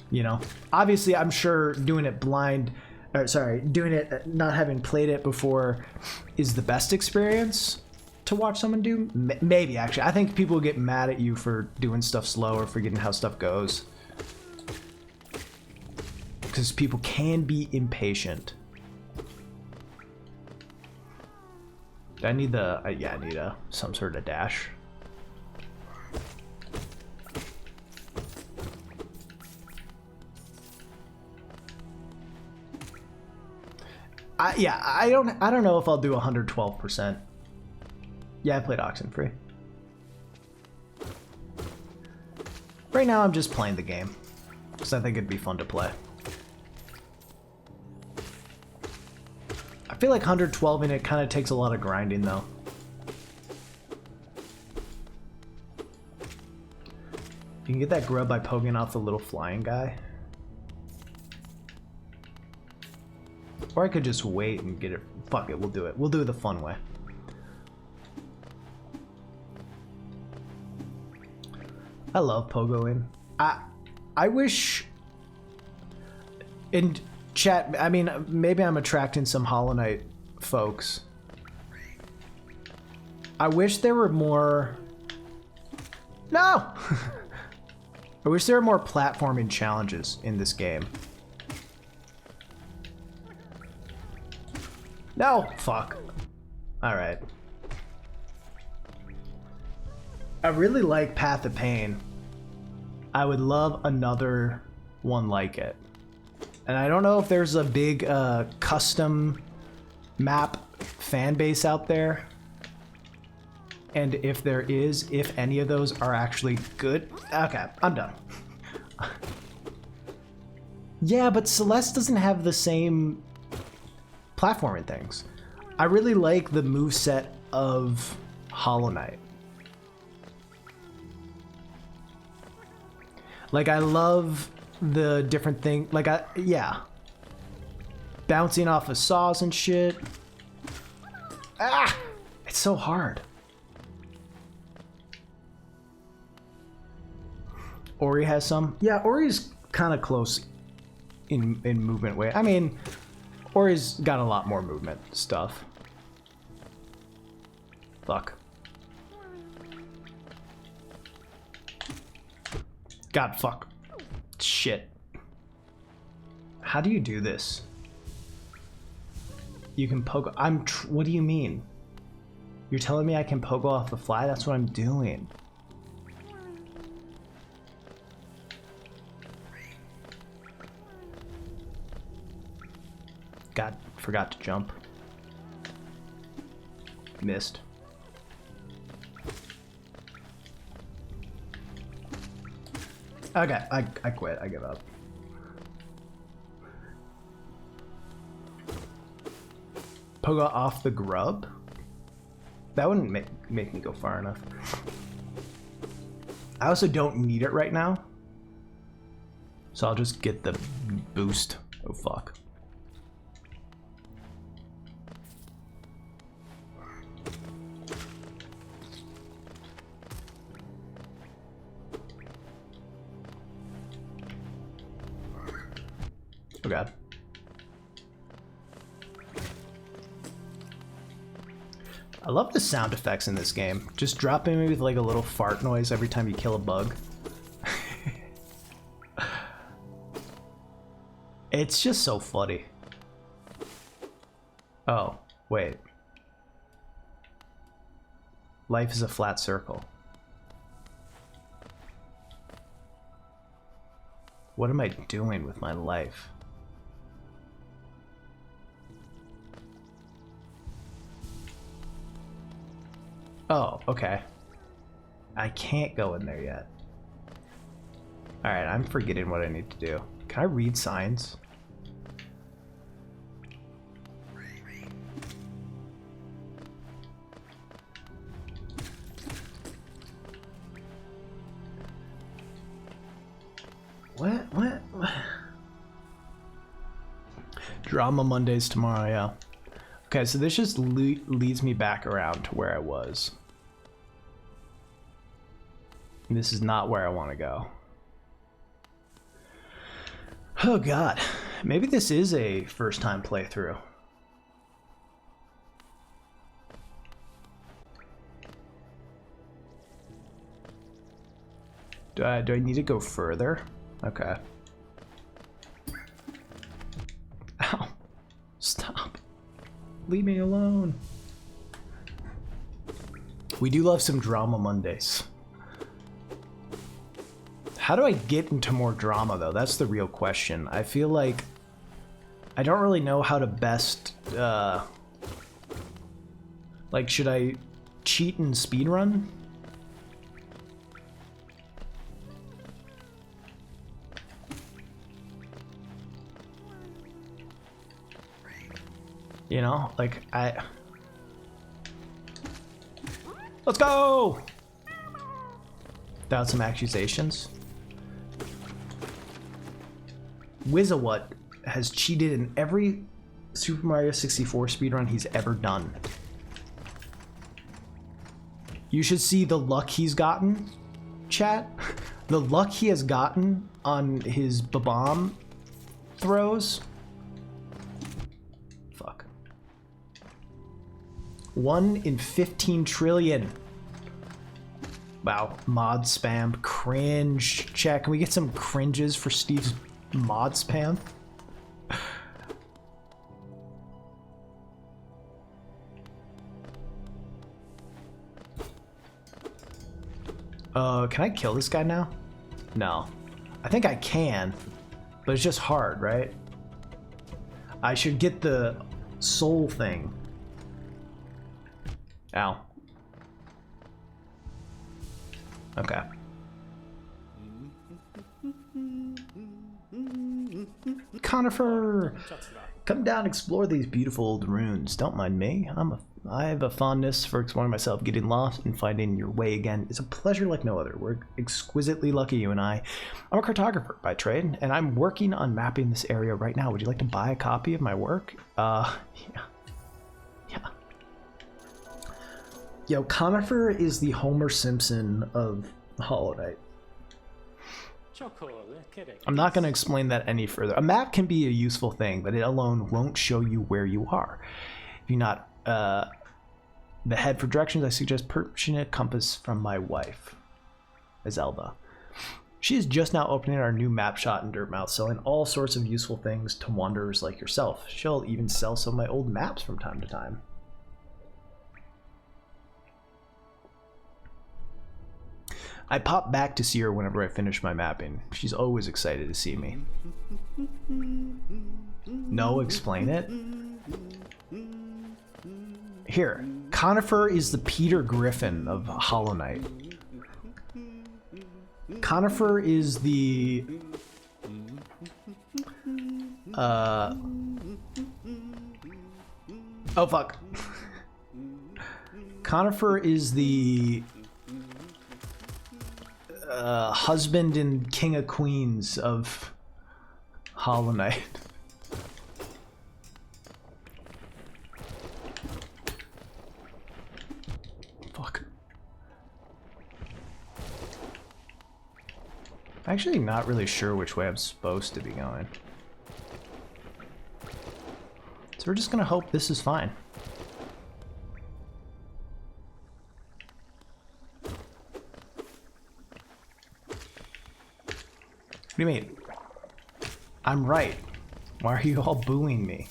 You know? Obviously, I'm sure doing it blind, or sorry, doing it not having played it before is the best experience to watch someone do. Maybe, actually. I think people get mad at you for doing stuff slow or forgetting how stuff goes. Because people can be impatient. I need the, yeah, I need some sort of dash. Yeah, I don't know if I'll do 112%. Yeah, I played Oxenfree. Right now I'm just playing the game because I think it'd be fun to play. I feel like 112 in it kind of takes a lot of grinding though. You can get that grub by poking off the little flying guy. Or I could just wait and get it. Fuck it, we'll do it. We'll do it the fun way. I love pogoing. I wish in chat, I mean, maybe I'm attracting some Hollow Knight folks. I wish there were more. No! I wish there were more platforming challenges in this game. No! Fuck. Alright. I really like Path of Pain. I would love another one like it. And I don't know if there's a big custom map fan base out there. And if there is, if any of those are actually good. Okay, I'm done. Yeah, but Celeste doesn't have the same platforming things. I really like the moveset of Hollow Knight. Like, I love the different thing. Like, yeah. Bouncing off of saws and shit. Ah! It's so hard. Ori has some. Yeah, Ori's kind of close in movement way. I mean, Ori's got a lot more movement stuff. Fuck. God, fuck. Shit. How do you do this? You can pogo. What do you mean? You're telling me I can pogo off the fly? That's what I'm doing. God, forgot to jump. Missed. Okay, I quit. I give up. Pogo off the grub? That wouldn't make me go far enough. I also don't need it right now. So I'll just get the boost. Oh, fuck. Oh god. I love the sound effects in this game. Just dropping me with like a little fart noise every time you kill a bug. It's just so funny. Oh, wait. Life is a flat circle. What am I doing with my life? Oh, okay. I can't go in there yet. Alright, I'm forgetting what I need to do. Can I read signs? What? Drama Mondays tomorrow, yeah. Okay, so this just leads me back around to where I was. And this is not where I want to go. Oh god, maybe this is a first time playthrough. Do I need to go further? Okay. Ow. Stop. Leave me alone. We do love some Drama Mondays. How do I get into more drama, though? That's the real question. I feel like I don't really know how to best, like, should I cheat and speedrun? You know, like, let's go! Without some accusations. Wizawat has cheated in every Super Mario 64 speedrun he's ever done. You should see the luck he's gotten, chat. The luck he has gotten on his bomb throws. Fuck. 1 in 15 trillion. Wow, mod spam, cringe. Chat, can we get some cringes for Steve's mod spam? Can I kill this guy now? No. I think I can, but it's just hard, right? I should get the soul thing. Ow. Okay. Conifer! Come down and explore these beautiful old ruins. Don't mind me. I have a fondness for exploring myself. Getting lost and finding your way again is a pleasure like no other. We're exquisitely lucky, you and I. I'm a cartographer by trade, and I'm working on mapping this area right now. Would you like to buy a copy of my work? Yeah. Yo, Conifer is the Homer Simpson of Hollow Knight. I'm not going to explain that any further. A map can be a useful thing, but it alone won't show you where you are. If you're not the head for directions, I suggest purchasing a compass from my wife, Zelda. She is just now opening our new map shop in Dirtmouth, selling all sorts of useful things to wanderers like yourself. She'll even sell some of my old maps from time to time. I pop back to see her whenever I finish my mapping. She's always excited to see me. No, explain it. Here, Conifer is the Peter Griffin of Hollow Knight. Conifer is the... Oh, fuck. Conifer is the... husband and king of queens of Hollow Knight. Fuck. I'm actually not really sure which way I'm supposed to be going. So we're just gonna hope this is fine. What do you mean? I'm right. Why are you all booing me?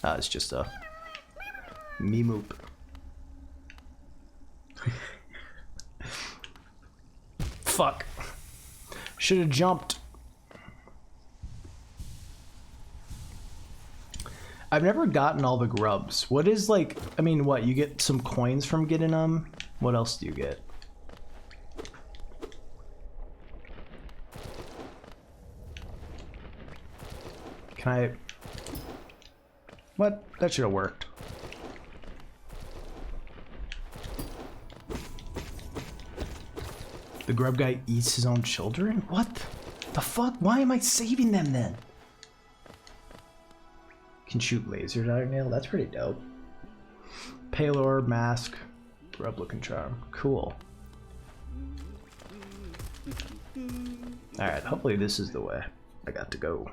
It's just a me moop. Fuck. Should have jumped. I've never gotten all the grubs. What is like, I mean, what, you get some coins from getting them? What else do you get? Can I... What? That should have worked. The grub guy eats his own children? What the fuck? Why am I saving them then? Can shoot lasers out of nail? That's pretty dope. Pale orb, mask, grub looking charm. Cool. Alright, hopefully this is the way I got to go.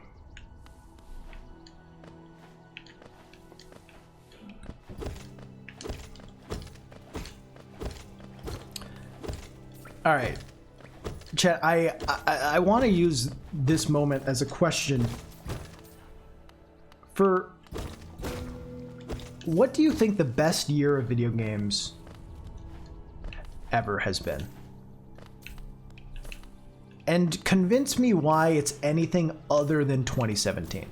All right, chat, I want to use this moment as a question. For what do you think the best year of video games ever has been? And convince me why it's anything other than 2017.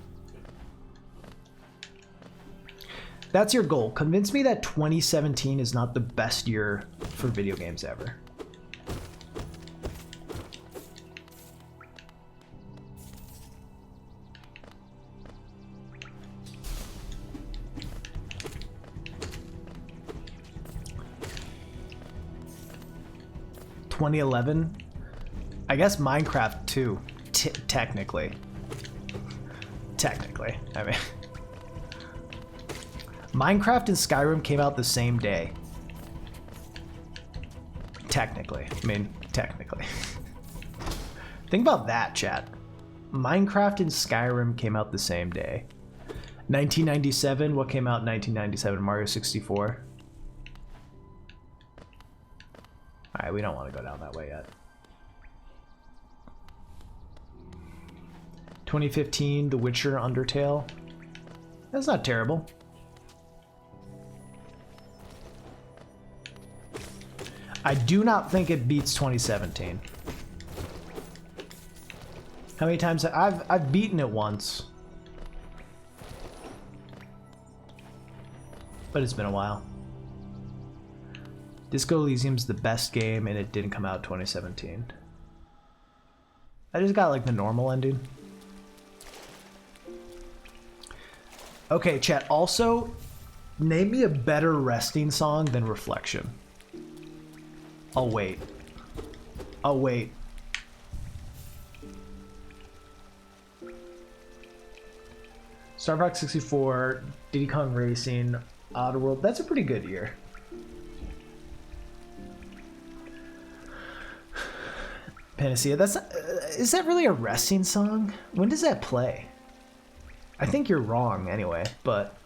That's your goal. Convince me that 2017 is not the best year for video games ever. (2011) I guess Minecraft too, technically. I mean, Minecraft and Skyrim came out the same day. Technically. Think about that, chat. Minecraft and Skyrim came out the same day. 1997, what came out in 1997? Mario 64. Alright, we don't want to go down that way yet. 2015, The Witcher, Undertale. That's not terrible. I do not think it beats 2017. How many times I've beaten it once. But it's been a while. Disco Elysium's the best game and it didn't come out 2017. I just got like the normal ending. Okay, chat, also name me a better resting song than Reflection. I'll wait. Star Fox 64, Diddy Kong Racing, Oddworld. That's a pretty good year. Panacea. That's not, is that really a resting song? When does that play? I think you're wrong anyway, but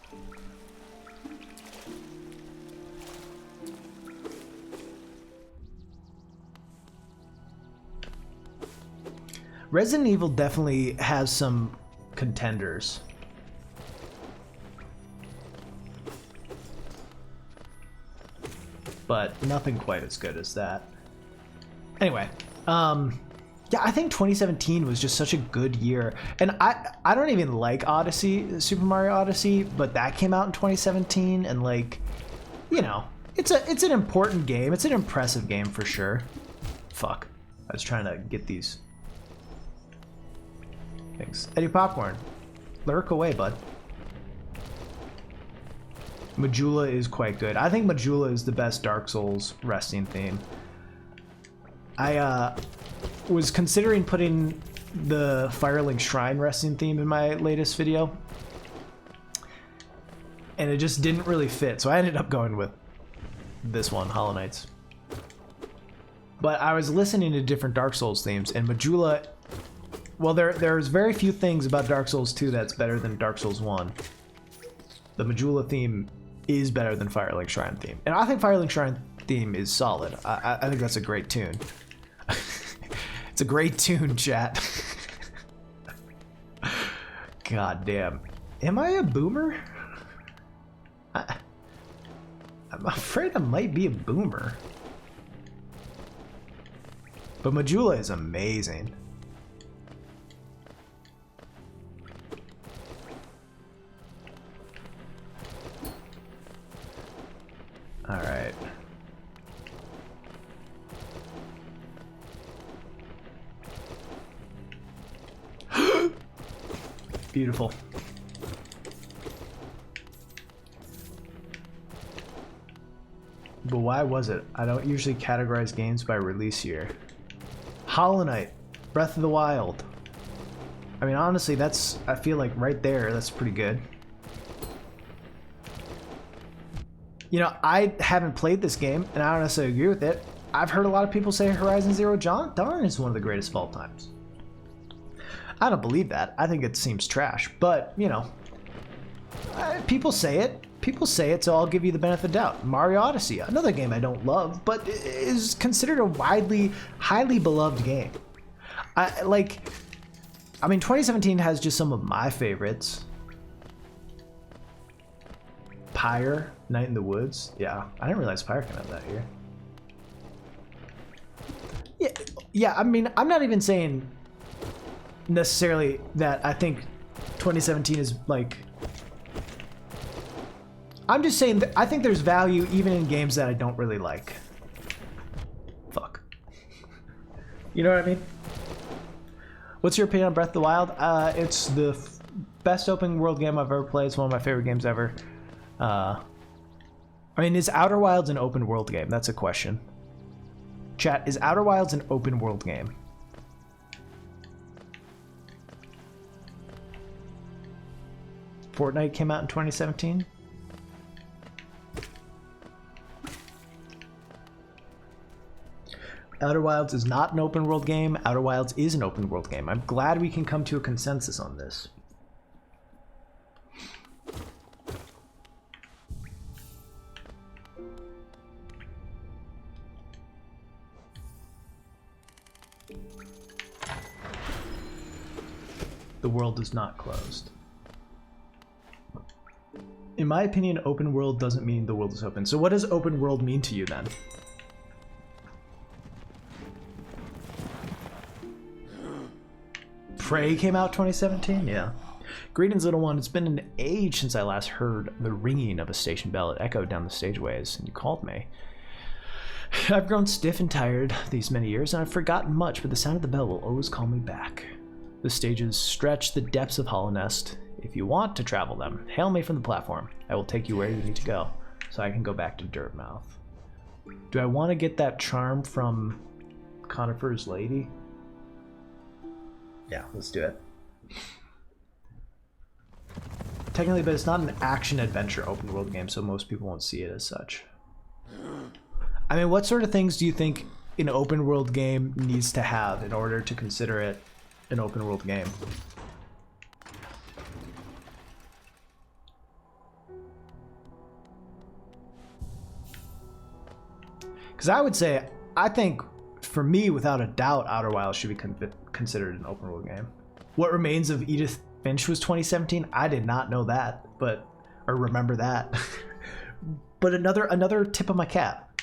Resident Evil definitely has some contenders. But nothing quite as good as that. Anyway, yeah, I think 2017 was just such a good year. And I don't even like Odyssey, Super Mario Odyssey, but that came out in 2017 and like, you know, it's an important game. It's an impressive game for sure. Fuck. I was trying to get these things. Eddie Popcorn. Lurk away, bud. Majula is quite good. I think Majula is the best Dark Souls resting theme. I was considering putting the Firelink Shrine resting theme in my latest video, and it just didn't really fit, so I ended up going with this one, Hollow Knights. But I was listening to different Dark Souls themes, and Majula, well, there's very few things about Dark Souls 2 that's better than Dark Souls 1. The Majula theme is better than Firelink Shrine theme, and I think Firelink Shrine theme is solid. I think that's a great tune. It's a great tune, chat. God damn. Am I a boomer? I'm afraid I might be a boomer. But Majula is amazing. Beautiful. But why was it? I don't usually categorize games by release year. Hollow Knight, Breath of the Wild. I mean, honestly, that's, I feel like right there, that's pretty good. You know, I haven't played this game, and I don't necessarily agree with it. I've heard a lot of people say Horizon Zero Dawn is one of the greatest of all times. I don't believe that. I think it seems trash, but, you know, people say it. People say it, so I'll give you the benefit of the doubt. Mario Odyssey, another game I don't love, but is considered a highly beloved game. I mean, 2017 has just some of my favorites. Pyre, Night in the Woods. Yeah, I didn't realize Pyre came out that year. Yeah. I mean, I'm not even saying necessarily that I think 2017 is like. I'm just saying that I think there's value even in games that I don't really like. Fuck. You know what I mean? What's your opinion on Breath of the Wild? It's the best open world game I've ever played. It's one of my favorite games ever. I mean, is Outer Wilds an open world game? That's a question. Chat, is Outer Wilds an open world game? Fortnite came out in 2017? Outer Wilds is not an open world game. Outer Wilds is an open world game. I'm glad we can come to a consensus on this. The world is not closed. In my opinion, open world doesn't mean the world is open. So what does open world mean to you then? Prey came out 2017? Yeah. Greetings, little one. It's been an age since I last heard the ringing of a station bell. It echoed down the stageways, and you called me. I've grown stiff and tired these many years, and I've forgotten much, but the sound of the bell will always call me back. The stages stretch the depths of Hollow Nest. If you want to travel them, hail me from the platform. I will take you where you need to go, so I can go back to Dirtmouth. Do I want to get that charm from Conifer's Lady? Yeah, let's do it. Technically, but it's not an action-adventure open world game, so most people won't see it as such. I mean, what sort of things do you think an open world game needs to have in order to consider it an open world game? Because I would say, I think, for me, without a doubt, Outer Wilds should be considered an open world game. What Remains of Edith Finch was 2017? I did not know that, or remember that. But another tip of my cap.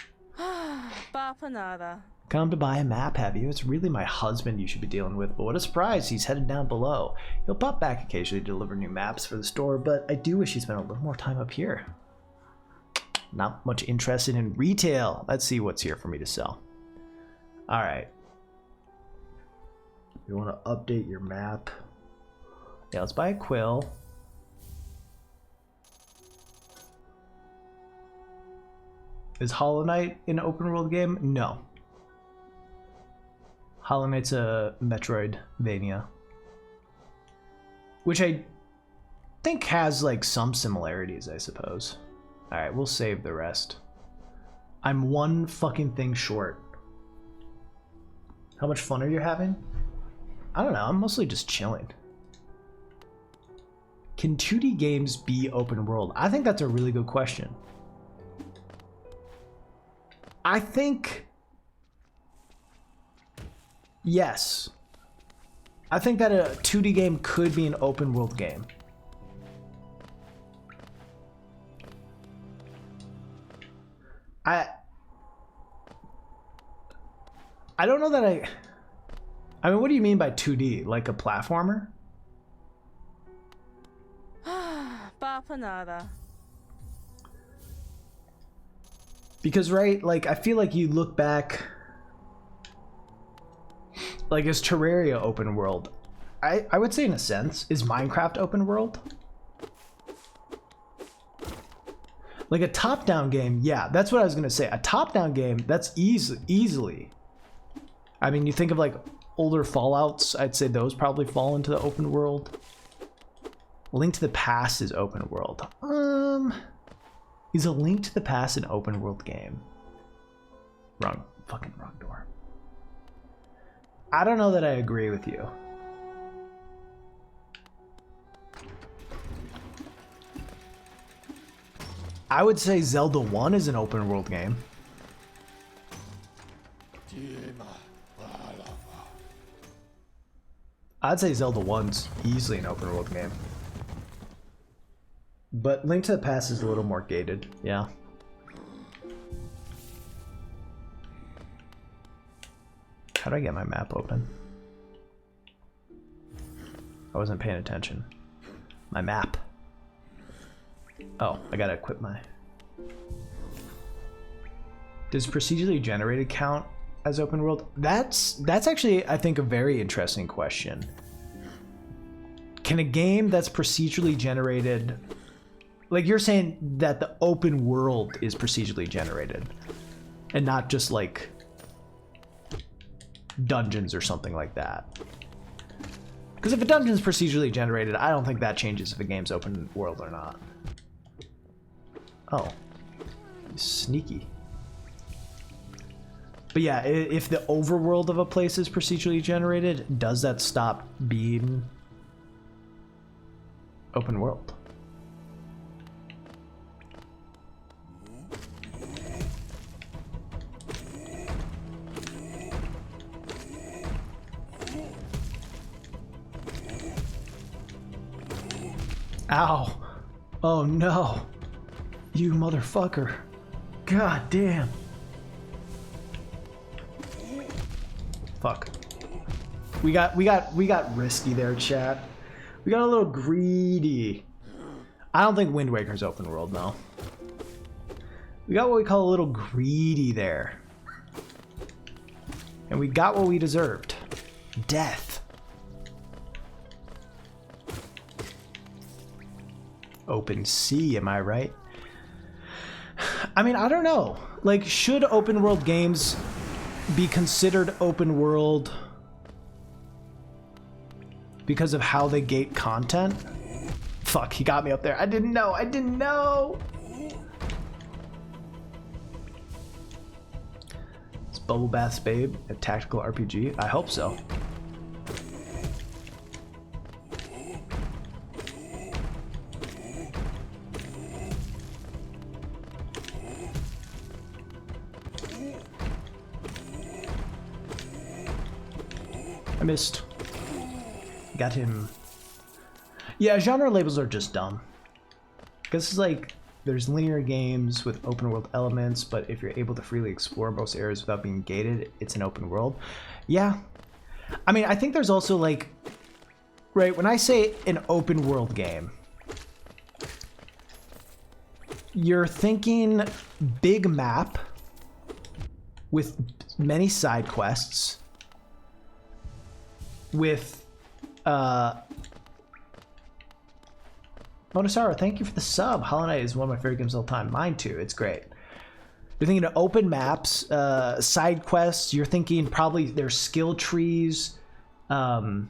Come to buy a map, have you? It's really my husband you should be dealing with, but what a surprise, he's headed down below. He'll pop back occasionally to deliver new maps for the store, but I do wish he spent a little more time up here. Not much interested in retail. Let's see what's here for me to sell. All right. You want to update your map? Yeah, let's buy a quill. Is Hollow Knight an open world game? No. Hollow Knight's a Metroidvania, which I think has like some similarities, I suppose. All right, we'll save the rest. I'm one fucking thing short. How much fun are you having? I don't know, I'm mostly just chilling. Can 2D games be open world? I think that's a really good question. I think yes. I think that a 2D game could be an open world game. I don't know that I mean, what do you mean by 2D? Like a platformer? Because, right, like, I feel like you look back, like, is Terraria open world? I would say in a sense, is Minecraft open world? Like a top-down game, yeah, that's what I was gonna say. A top-down game, that's easily. I mean, you think of like older Fallouts, I'd say those probably fall into the open world. Link to the Past is open world. Is a Link to the Past an open world game? Fucking wrong door. I don't know that I agree with you. I would say Zelda 1 is an open world game. I'd say Zelda 1's easily an open world game. But Link to the Past is a little more gated, yeah. How do I get my map open? I wasn't paying attention. My map. Oh, I gotta equip my... Does procedurally generated count as open world? That's actually, I think, a very interesting question. Can a game that's procedurally generated... Like, you're saying that the open world is procedurally generated and not just like dungeons or something like that. Because if a dungeon's procedurally generated, I don't think that changes if a game's open world or not. Oh, sneaky. But yeah, if the overworld of a place is procedurally generated, does that stop being open world? Ow. Oh no. You motherfucker. God damn. Fuck. We got risky there, chat. We got a little greedy. I don't think Wind Waker's open world, no. We got what we call a little greedy there. And we got what we deserved. Death. Open sea, am I right? I mean, I don't know. Like, should open world games be considered open world because of how they gate content? Fuck, he got me up there. I didn't know. Is Bubble Bath's Babe a tactical RPG? I hope so. I missed. Got him. Yeah, genre labels are just dumb. Because it's like, there's linear games with open world elements, but if you're able to freely explore most areas without being gated, it's an open world. Yeah. I mean, I think there's also like, right, when I say an open world game, you're thinking big map with many side quests, with Monosaro, thank you for the sub. Hollow Knight is one of my favorite games of all time. Mine too, it's great. You're thinking of open maps, side quests, you're thinking probably there's skill trees, you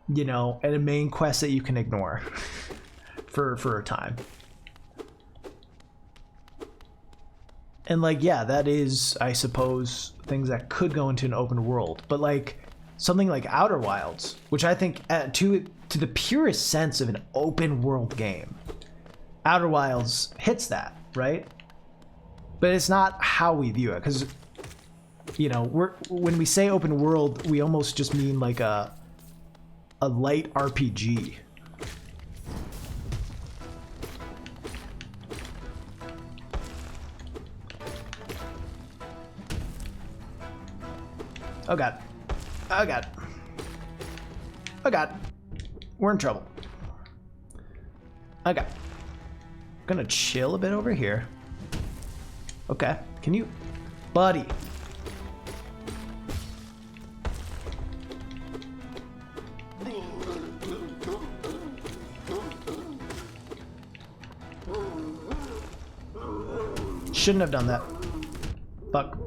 know, and a main quest that you can ignore for a time. And like, yeah, that is, I suppose, things that could go into an open world, but like something like Outer Wilds, which I think to the purest sense of an open world game, Outer Wilds hits that, right? But it's not how we view it, because, you know, when we say open world, we almost just mean like a light RPG. Oh god. Oh god. Oh god. We're in trouble. Okay. Gonna chill a bit over here. Okay. Can you... Buddy. Shouldn't have done that. Fuck.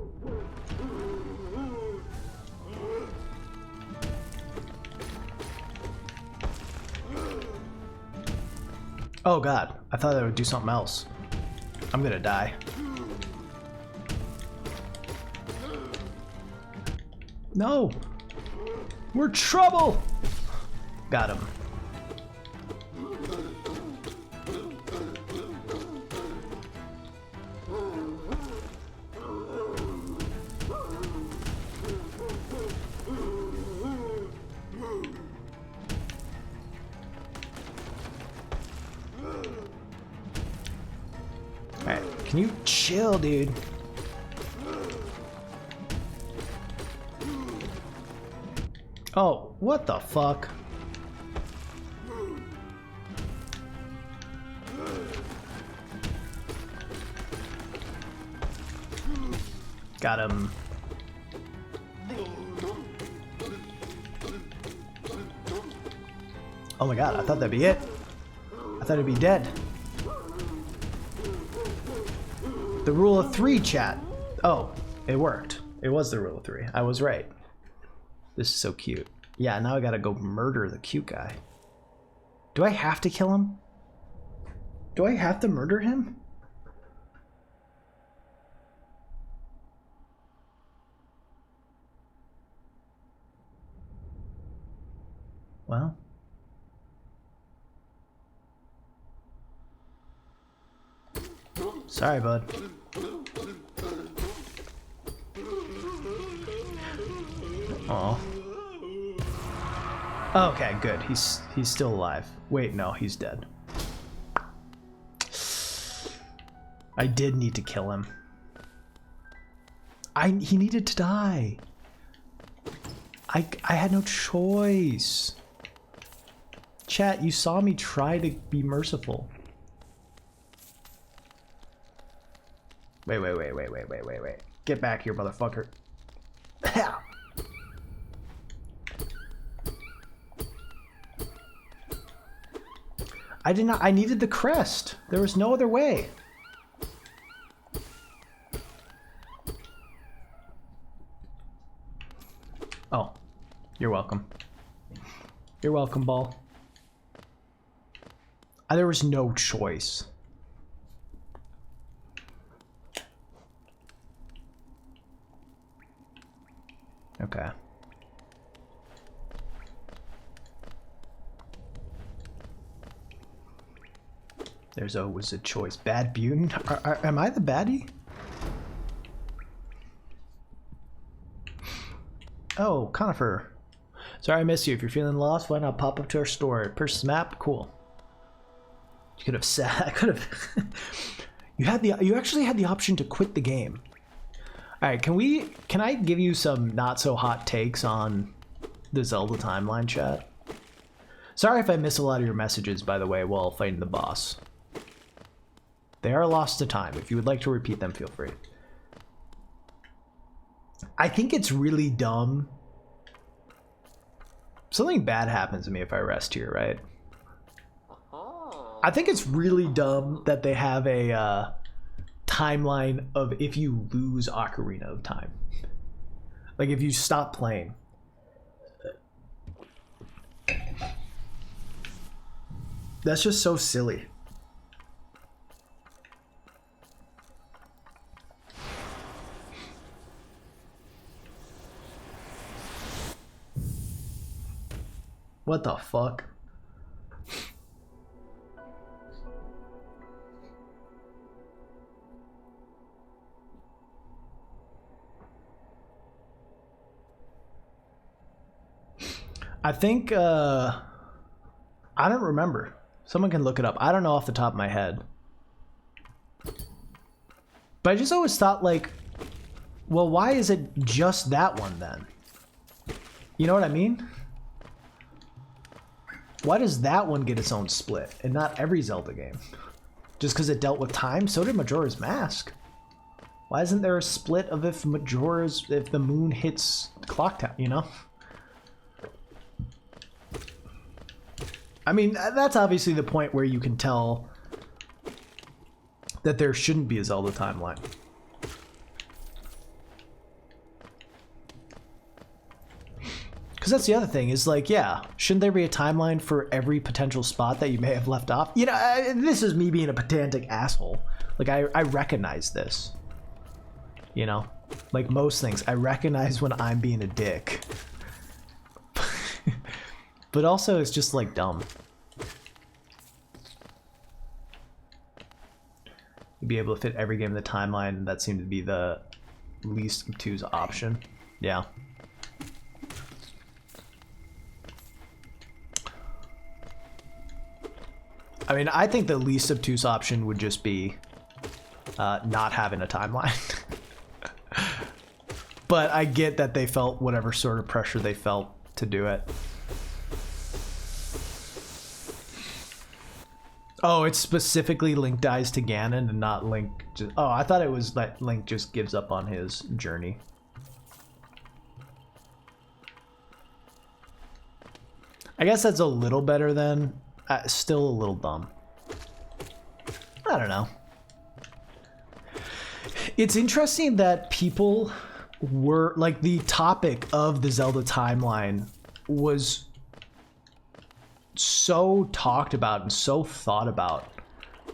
Oh god, I thought that would do something else. I'm gonna die. No! We're trouble! Got him. Alright, can you chill, dude? Oh, what the fuck? Got him. Oh my god, I thought that'd be it. I thought it'd be dead. The rule of 3, chat. Oh, it worked. It was the rule of 3. I was right. This is so cute. Yeah, now I gotta go murder the cute guy. Do I have to kill him? Do I have to murder him? Well. Sorry, bud. Oh. Okay, good. He's still alive. Wait, no, he's dead. I did need to kill him. He needed to die. I had no choice. Chat, you saw me try to be merciful. Wait. Get back here, motherfucker. I needed the crest. There was no other way. Oh, you're welcome. You're welcome, ball. There was no choice. Okay. There's always a choice. Bad Butin? Am I the baddie? Oh, Conifer. Sorry I missed you. If you're feeling lost, why not pop up to our store? Purchase map? Cool. You could have said... I could have... You actually had the option to quit the game. Alright, can I give you some not so hot takes on the Zelda timeline, chat? Sorry if I miss a lot of your messages, by the way, while fighting the boss. They are lost to time. If you would like to repeat them, feel free. I think it's really dumb. Something bad happens to me if I rest here, right? I think it's really dumb that they have a timeline of if you lose Ocarina of Time. Like if you stop playing. That's just so silly. What the fuck? I think, I don't remember. Someone can look it up. I don't know off the top of my head. But I just always thought, like, well, why is it just that one then? You know what I mean? Why does that one get its own split and not every Zelda game? Just because it dealt with time? So did Majora's Mask. Why isn't there a split of if the moon hits clock tower, you know? I mean, that's obviously the point where you can tell that there shouldn't be a Zelda timeline. Because that's the other thing is like, yeah, shouldn't there be a timeline for every potential spot that you may have left off? You know, this is me being a pedantic asshole. Like, I recognize this. You know? Like most things, I recognize when I'm being a dick. But also, it's just like dumb. You'd be able to fit every game in the timeline. That seemed to be the least obtuse option. Yeah. I mean, I think the least obtuse option would just be not having a timeline. But I get that they felt whatever sort of pressure they felt to do it. Oh, it's specifically Link dies to Ganon and not Link just... Oh, I thought it was that Link just gives up on his journey. I guess that's a little better than... still a little dumb. I don't know. It's interesting that people were... Like, the topic of the Zelda timeline was so talked about and so thought about.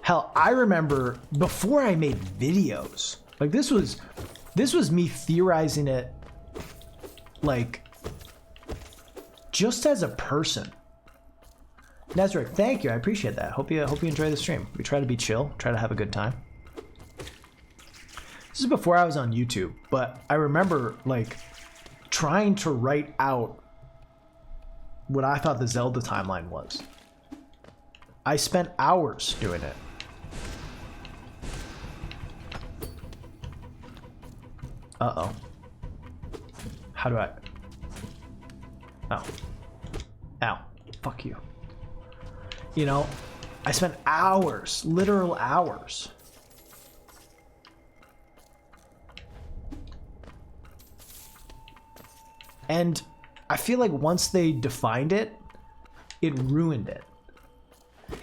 Hell, I remember before I made videos, like this was me theorizing it, like, just as a person. Nazarick, thank you, I appreciate that. Hope you enjoy the stream. We try to be chill, try to have a good time. This is before I was on YouTube, but I remember like trying to write out what I thought the Zelda timeline was. I spent hours doing it. Uh-oh. How do I... Oh. Ow. Fuck you. You know, I spent hours, literal hours. And I feel like once they defined it, it ruined it.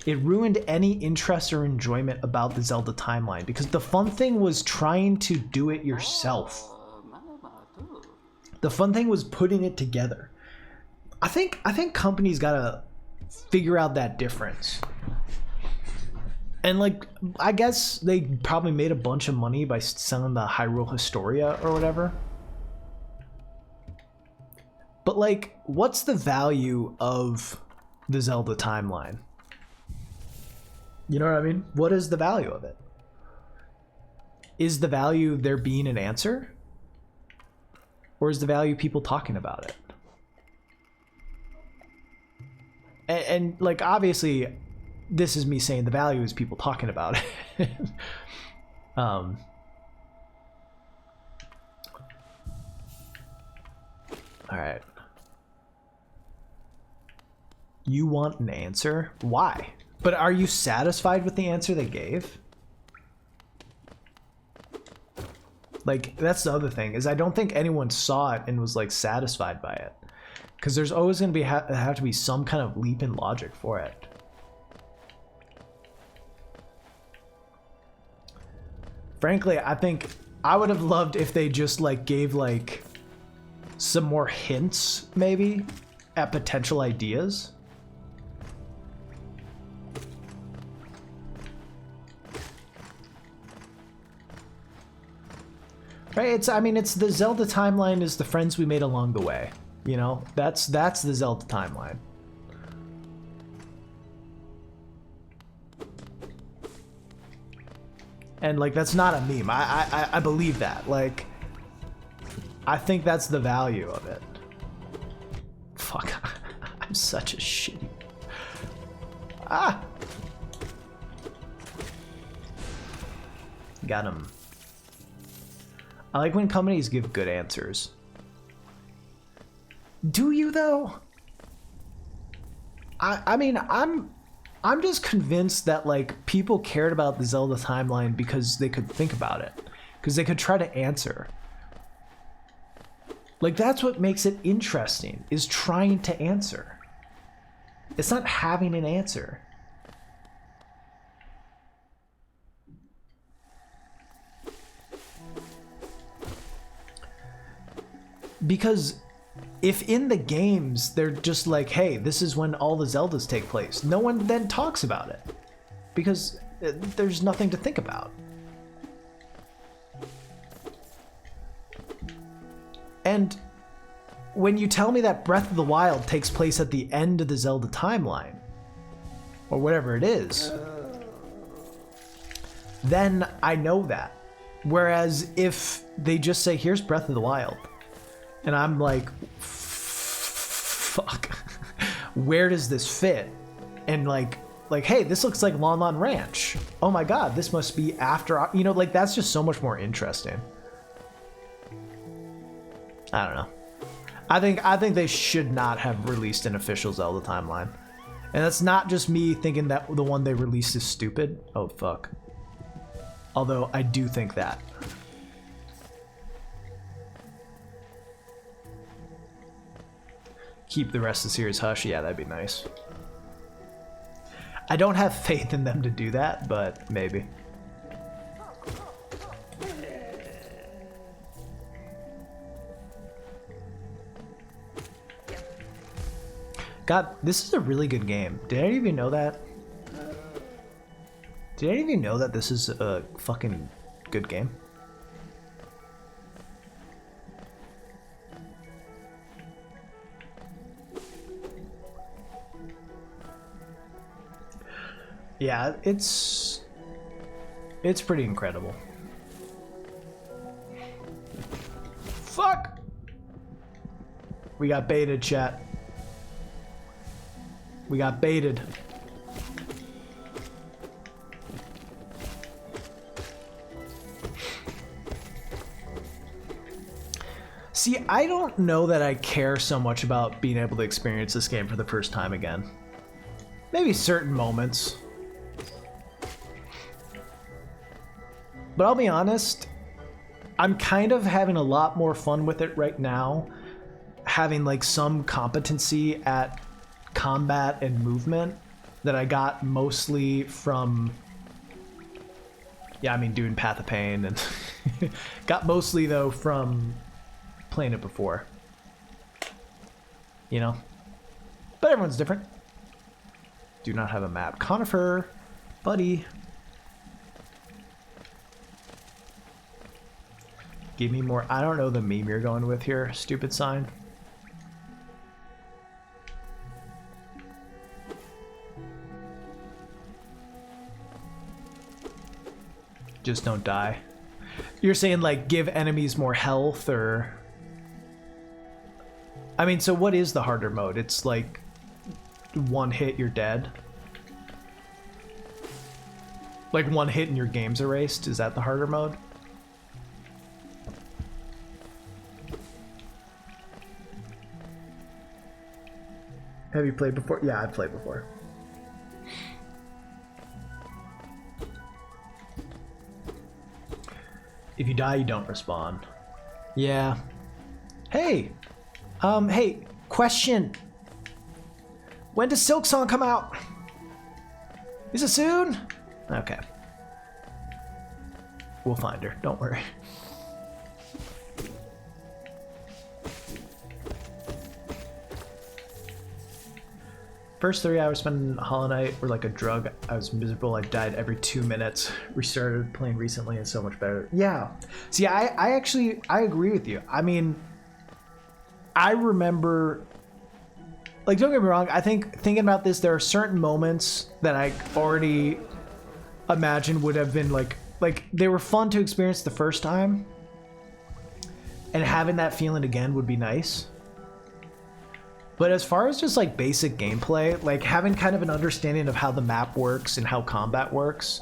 It ruined any interest or enjoyment about the Zelda timeline because the fun thing was trying to do it yourself. The fun thing was putting it together. I think companies gotta figure out that difference. And like, I guess they probably made a bunch of money by selling the Hyrule Historia or whatever. But like, what's the value of the Zelda timeline? You know what I mean? What is the value of it? Is the value there being an answer? Or is the value people talking about it? And like, obviously, this is me saying the value is people talking about it. All right. You want an answer? Why? But are you satisfied with the answer they gave? Like, that's the other thing, is I don't think anyone saw it and was like satisfied by it. Because there's always going to be have to be some kind of leap in logic for it. Frankly, I think I would have loved if they just like gave like some more hints maybe at potential ideas. Right? I mean, it's the Zelda timeline is the friends we made along the way. You know, that's the Zelda timeline. And like, that's not a meme. I believe that. Like, I think that's the value of it. Fuck. I'm such a shitty... Ah! Got him. I like when companies give good answers. Do you though? I mean, I'm just convinced that like people cared about the Zelda timeline because they could think about it, because they could try to answer. Like, that's what makes it interesting, is trying to answer. It's not having an answer. Because if in the games they're just like, hey, this is when all the Zeldas take place, no one then talks about it because there's nothing to think about. And when you tell me that Breath of the Wild takes place at the end of the Zelda timeline, or whatever it is, then I know that. Whereas if they just say, here's Breath of the Wild, and I'm like, fuck, where does this fit? And like, hey, this looks like Lon Lon Ranch. Oh my god, this must be after, you know, like that's just so much more interesting. I don't know. I think they should not have released an official Zelda timeline. And that's not just me thinking that the one they released is stupid. Oh fuck. Although I do think that. Keep the rest of the series hush. Yeah, that'd be nice. I don't have faith in them to do that, but maybe. God, this is a really good game. Did any of you know that? Did any of you know that this is a fucking good game? Yeah, it's pretty incredible. Fuck! We got baited, chat. We got baited. See, I don't know that I care so much about being able to experience this game for the first time again. Maybe certain moments. But I'll be honest, I'm kind of having a lot more fun with it right now, having like some competency at combat and movement that I got mostly from, yeah, I mean doing Path of Pain, and got mostly though from playing it before, you know, but everyone's different. Do not have a map. Conifer, buddy. Give me more. I don't know the meme you're going with here, stupid sign. Just don't die. You're saying like give enemies more health, or I mean, so what is the harder mode? It's like one hit you're dead. Like one hit and your game's erased. Is that the harder mode? Have you played before? Yeah, I've played before. If you die, you don't respawn. Yeah. Hey! Hey, question. When does Silk Song come out? Is it soon? Okay. We'll find her, don't worry. First 3 hours spent in Hollow Knight were like a drug. I was miserable. I died every 2 minutes. Restarted playing recently and so much better. Yeah. See, I actually agree with you. I mean, I remember, like, don't get me wrong. I think thinking about this, there are certain moments that I already imagined would have been like they were fun to experience the first time, and having that feeling again would be nice. But as far as just like basic gameplay, like having kind of an understanding of how the map works and how combat works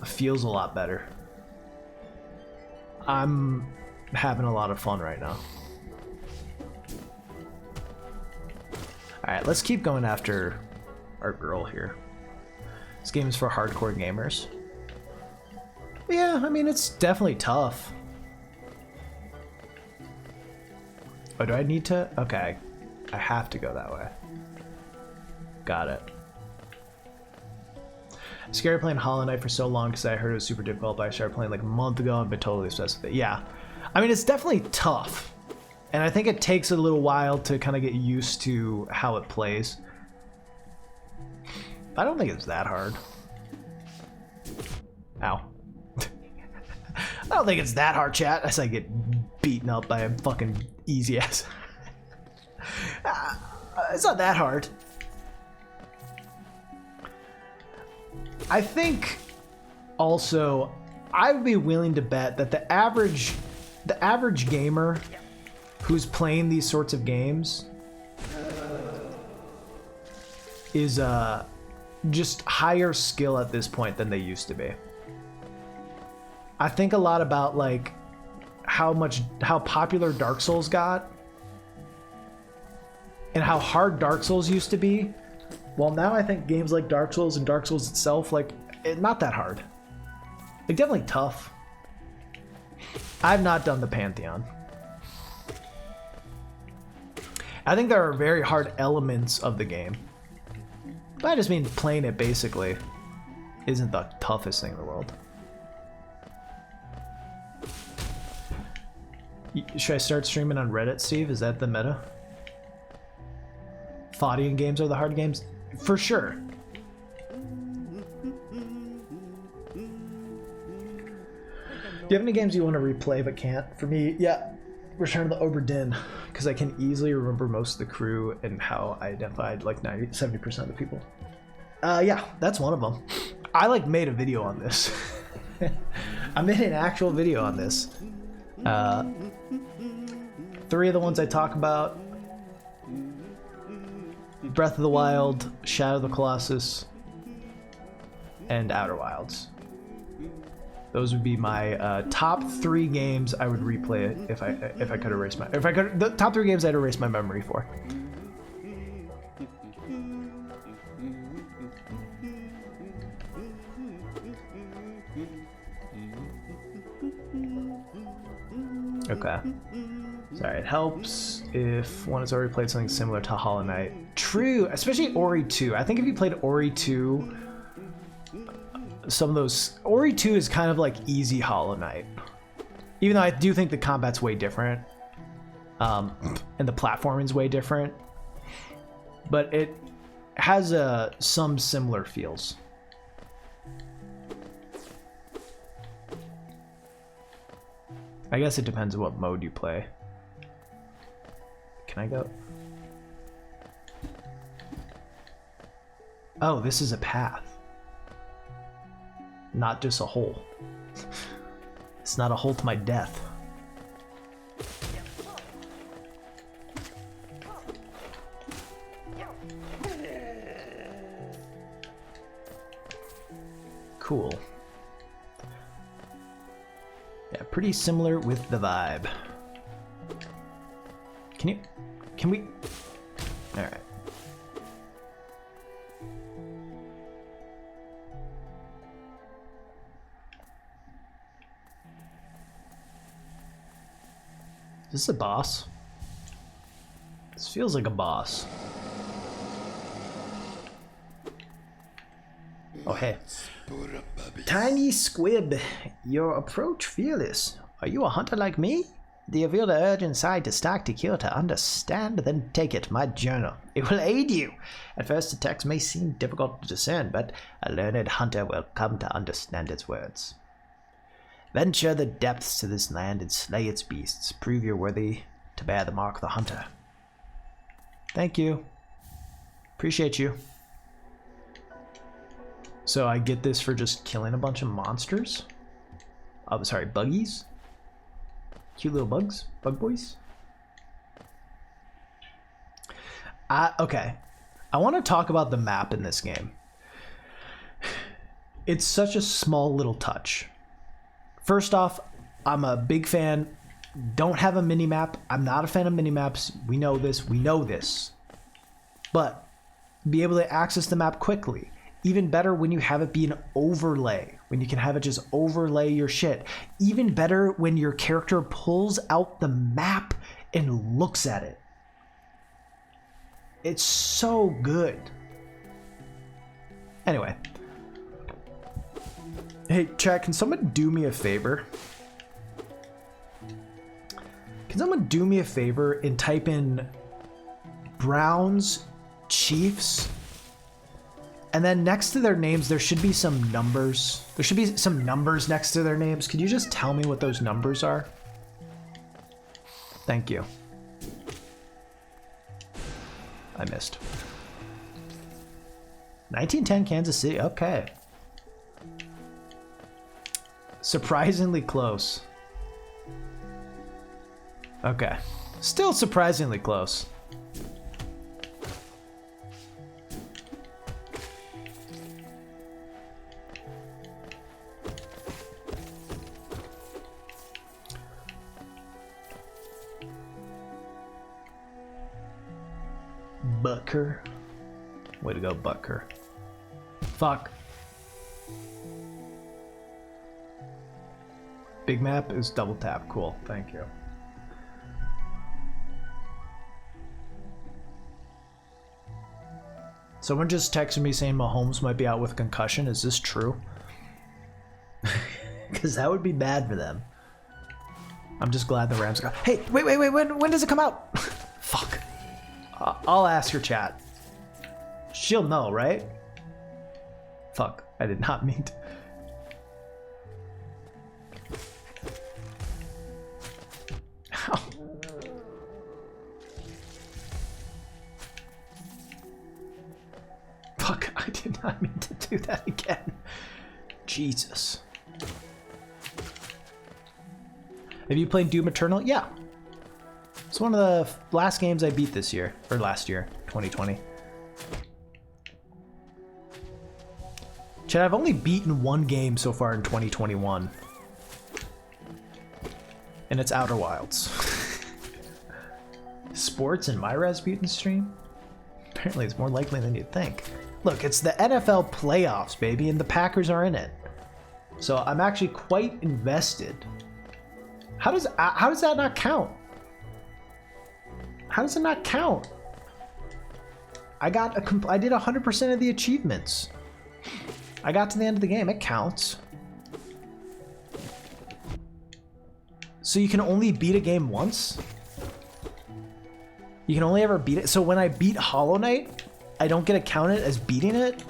feels a lot better. I'm having a lot of fun right now. Alright, let's keep going after our girl here. This game is for hardcore gamers. Yeah, I mean, it's definitely tough. Oh, do I need to? Okay. I have to go that way. Got it. Scared playing Hollow Knight for so long because I heard it was super difficult, but I started playing like a month ago and been totally obsessed with it. Yeah. I mean, it's definitely tough. And I think it takes a little while to kind of get used to how it plays. I don't think it's that hard. Ow. I don't think it's that hard, chat, as I get beaten up by a fucking easy ass. It's not that hard. I think also I would be willing to bet that the average gamer who's playing these sorts of games is just higher skill at this point than they used to be. I think a lot about like how popular Dark Souls got and how hard Dark Souls used to be. Well, now I think games like Dark Souls and Dark Souls itself, like, not that hard. Like, definitely tough. I've not done the Pantheon. I think there are very hard elements of the game. But I just mean playing it basically isn't the toughest thing in the world. Should I start streaming on Reddit, Steve? Is that the meta? Fighting games are the hard games? For sure. Do you have any games you want to replay but can't? For me, yeah, Return of the Obra Dinn, because I can easily remember most of the crew and how I identified like 70% of the people. Yeah, that's one of them. I like made a video on this. I made an actual video on this. 3 of the ones I talk about: Breath of the Wild, Shadow of the Colossus, and Outer Wilds. Those would be my top 3 games I would replay it if I could erase my the top 3 games I'd erase my memory for. Okay. Sorry, it helps if one has already played something similar to Hollow Knight. True, especially Ori 2. I think if you played Ori 2, some of those... Ori 2 is kind of like easy Hollow Knight. Even though I do think the combat's way different. And the platforming's way different. But it has some similar feels. I guess it depends on what mode you play. Can I go? Oh, this is a path. Not just a hole. It's not a hole to my death. Cool. Yeah, pretty similar with the vibe. Can we? All right. Is this a boss? This feels like a boss. Oh, hey. Tiny squid, your approach fearless. Are you a hunter like me? Do you feel the urge inside to stalk to kill to understand? Then take it, my journal. It will aid you. At first the text may seem difficult to discern, but a learned hunter will come to understand its words. Venture the depths to this land and slay its beasts. Prove you're worthy to bear the mark of the hunter. Thank you. Appreciate you. So I get this for just killing a bunch of monsters? Oh, sorry, buggies? Cute little bugs? Bug boys? Okay. I want to talk about the map in this game. It's such a small little touch. First off, I'm a big fan. Don't have a mini-map. I'm not a fan of mini-maps. We know this. We know this. But be able to access the map quickly. Even better when you have it be an overlay, when you can have it just overlay your shit. Even better when your character pulls out the map and looks at it. It's so good. Anyway. Hey, chat, can someone do me a favor? Can someone do me a favor and type in Browns, Chiefs, and then next to their names, there should be some numbers. There should be some numbers next to their names. Could you just tell me what those numbers are? Thank you. I missed. 1910 Kansas City. Okay. Surprisingly close. Okay. Still surprisingly close. Butker. Way to go, Butker. Fuck. Big map is double tap. Cool. Thank you. Someone just texted me saying Mahomes might be out with concussion. Is this true? Because that would be bad for them. I'm just glad the Rams got... Hey, wait. When does it come out? Fuck. I'll ask her chat. She'll know, right? Fuck. I did not mean to... Ow. Fuck, I did not mean to do that again. Jesus. Have you played Doom Eternal? Yeah. It's one of the last games I beat this year, or last year, 2020. Chad, I've only beaten one game so far in 2021. And it's Outer Wilds. Sports in my Rasputin stream? Apparently it's more likely than you'd think. Look, it's the NFL playoffs, baby, and the Packers are in it. So I'm actually quite invested. How does that not count? How does it not count? I did 100% of the achievements. I got to the end of the game. It counts. So you can only beat a game once? You can only ever beat it? So when I beat Hollow Knight, I don't get to count it as beating it?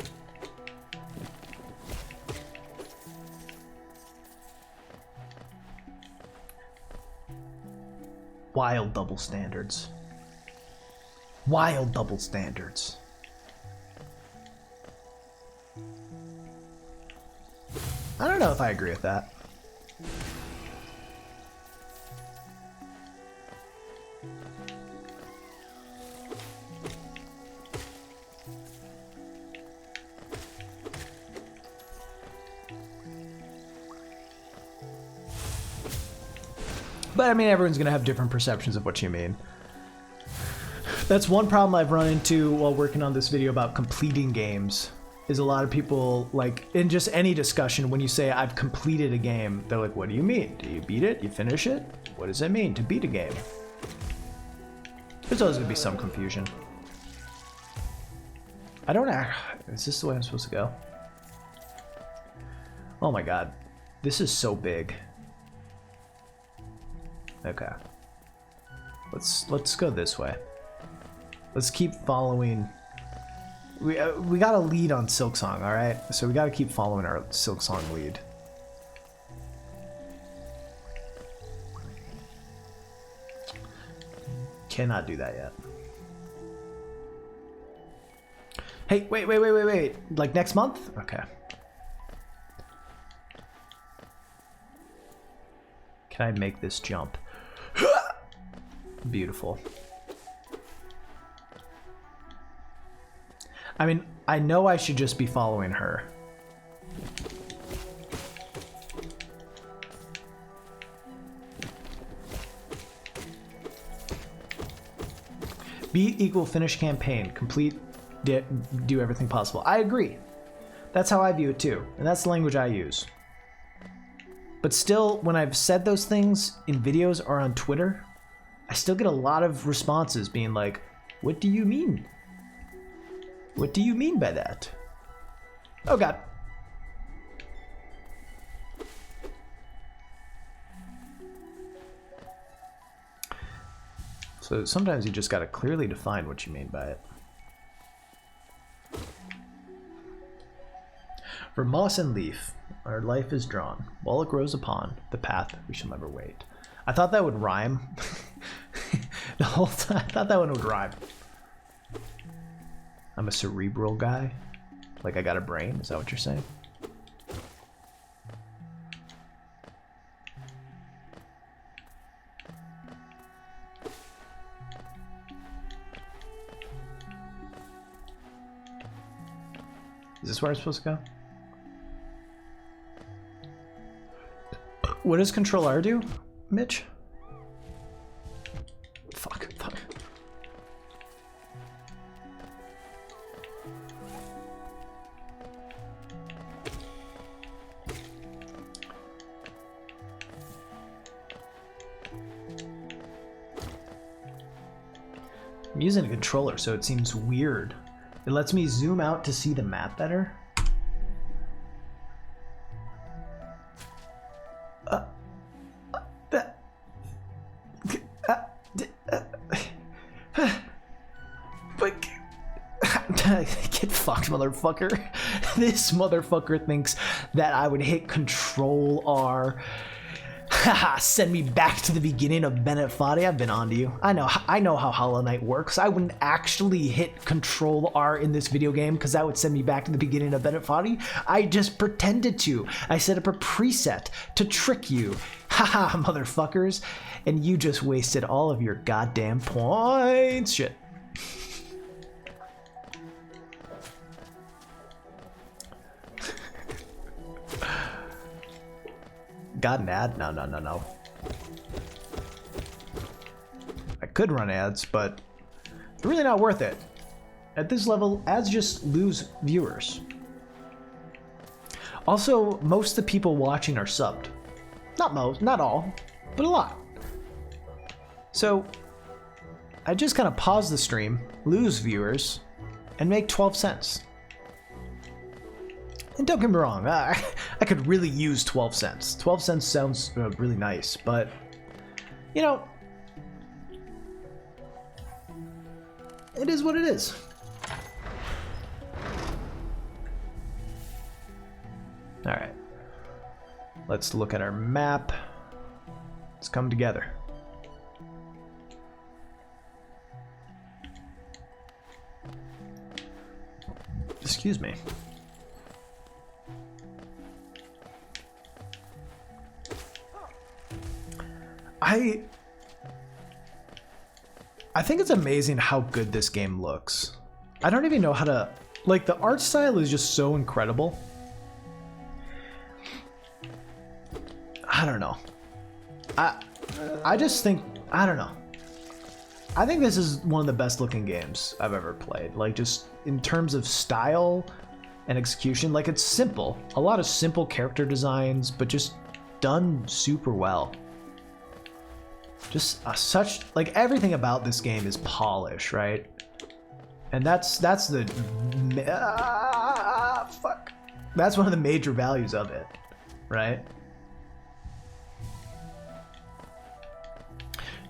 Wild double standards. Wild double standards. I don't know if I agree with that. But I mean, everyone's gonna have different perceptions of what you mean. That's one problem I've run into while working on this video about completing games, is a lot of people, like, in just any discussion, when you say I've completed a game, they're like, what do you mean? Do you beat it? You finish it? What does it mean to beat a game? There's always gonna be some confusion. I don't know. Is this the way I'm supposed to go? Oh my god. This is so big. Okay. Let's go this way. Let's keep following. We got a lead on Silksong, all right? So we got to keep following our Silksong lead. Cannot do that yet. Hey, wait. Like next month? Okay. Can I make this jump? Beautiful. I mean, I know I should just be following her. Beat equal finish campaign. Complete, do everything possible. I agree. That's how I view it too. And that's the language I use. But still, when I've said those things in videos or on Twitter, I still get a lot of responses being like, what do you mean? What do you mean by that? Oh god. So sometimes you just gotta clearly define what you mean by it. For moss and leaf, our life is drawn. While it grows upon the path, we shall never wait. I thought that would rhyme. The whole time, I thought that one would rhyme. I'm a cerebral guy. Like I got a brain, is that what you're saying? Is this where I'm supposed to go? What does Control R do, Mitch? Fuck. I'm using a controller, so it seems weird. It lets me zoom out to see the map better. Get fucked, motherfucker. This motherfucker thinks that I would hit Control R. Haha, send me back to the beginning of Bennett Foddy. I've been on to you. I know how Hollow Knight works. I wouldn't actually hit Control R in this video game because that would send me back to the beginning of Bennett Foddy. I just pretended to. I set up a preset to trick you. Haha, motherfuckers. And you just wasted all of your goddamn points. Shit. Got an ad? No. I could run ads, but they're really not worth it. At this level, ads just lose viewers. Also, most of the people watching are subbed. Not most, not all, but a lot. So, I just kind of pause the stream, lose viewers, and make 12 cents. And don't get me wrong, I could really use 12 cents. 12 cents sounds really nice, but, you know, it is what it is. All right, let's look at our map. Let's come together. Excuse me. I think it's amazing how good this game looks. I don't even know how to, like, the art style is just so incredible. I don't know. I just think, I don't know. I think this is one of the best looking games I've ever played. Like, just in terms of style and execution, like, it's simple. A lot of simple character designs, but just done super well. Just such, like, everything about this game is polish, right? And that's the fuck. That's one of the major values of it, right?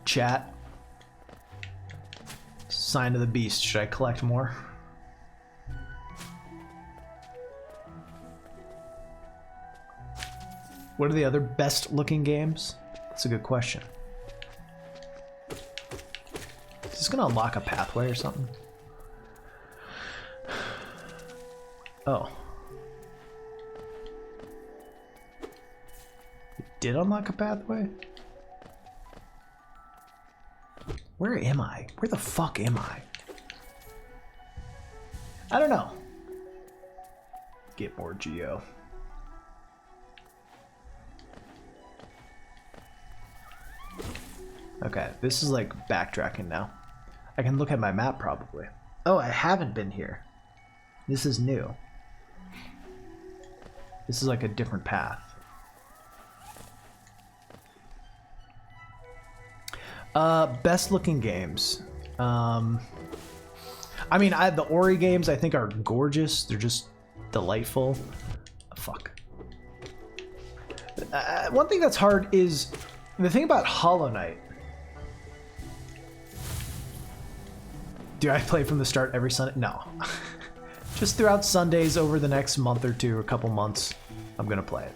Chat. Sign of the Beast. Should I collect more? What are the other best looking games? That's a good question. Is this gonna unlock a pathway or something? Oh. It did unlock a pathway? Where am I? Where the fuck am I? I don't know. Get more geo. Okay, this is like backtracking now. I can look at my map probably. Oh, I haven't been here. This is new. This is like a different path. Best looking games. I mean, the Ori games I think are gorgeous. They're just delightful. Fuck. One thing that's hard is the thing about Hollow Knight Do I play from the start every Sunday? No. Just throughout Sundays over the next month or two, a couple months, I'm gonna play it.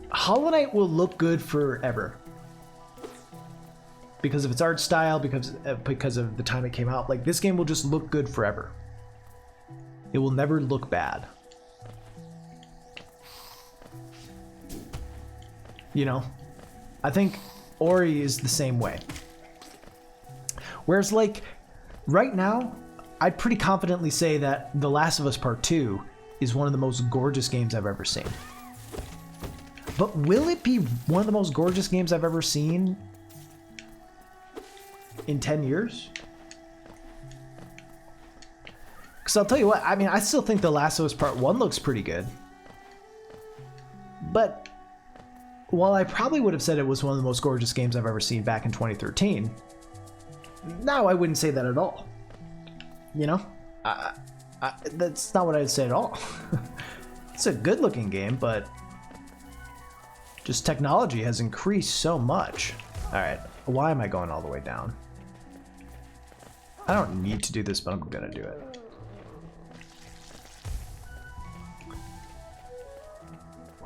Hollow Knight will look good forever. Because of its art style, because of the time it came out. Like, this game will just look good forever. It will never look bad. You know? I think Ori is the same way. Whereas, like, right now, I'd pretty confidently say that The Last of Us Part 2 is one of the most gorgeous games I've ever seen. But will it be one of the most gorgeous games I've ever seen in 10 years? Because I'll tell you what, I mean, I still think The Last of Us Part 1 looks pretty good. But while I probably would have said it was one of the most gorgeous games I've ever seen back in 2013, now I wouldn't say that at all. You know? That's not what I'd say at all. It's a good looking game, but just technology has increased so much. Alright, why am I going all the way down? I don't need to do this, but I'm gonna do it.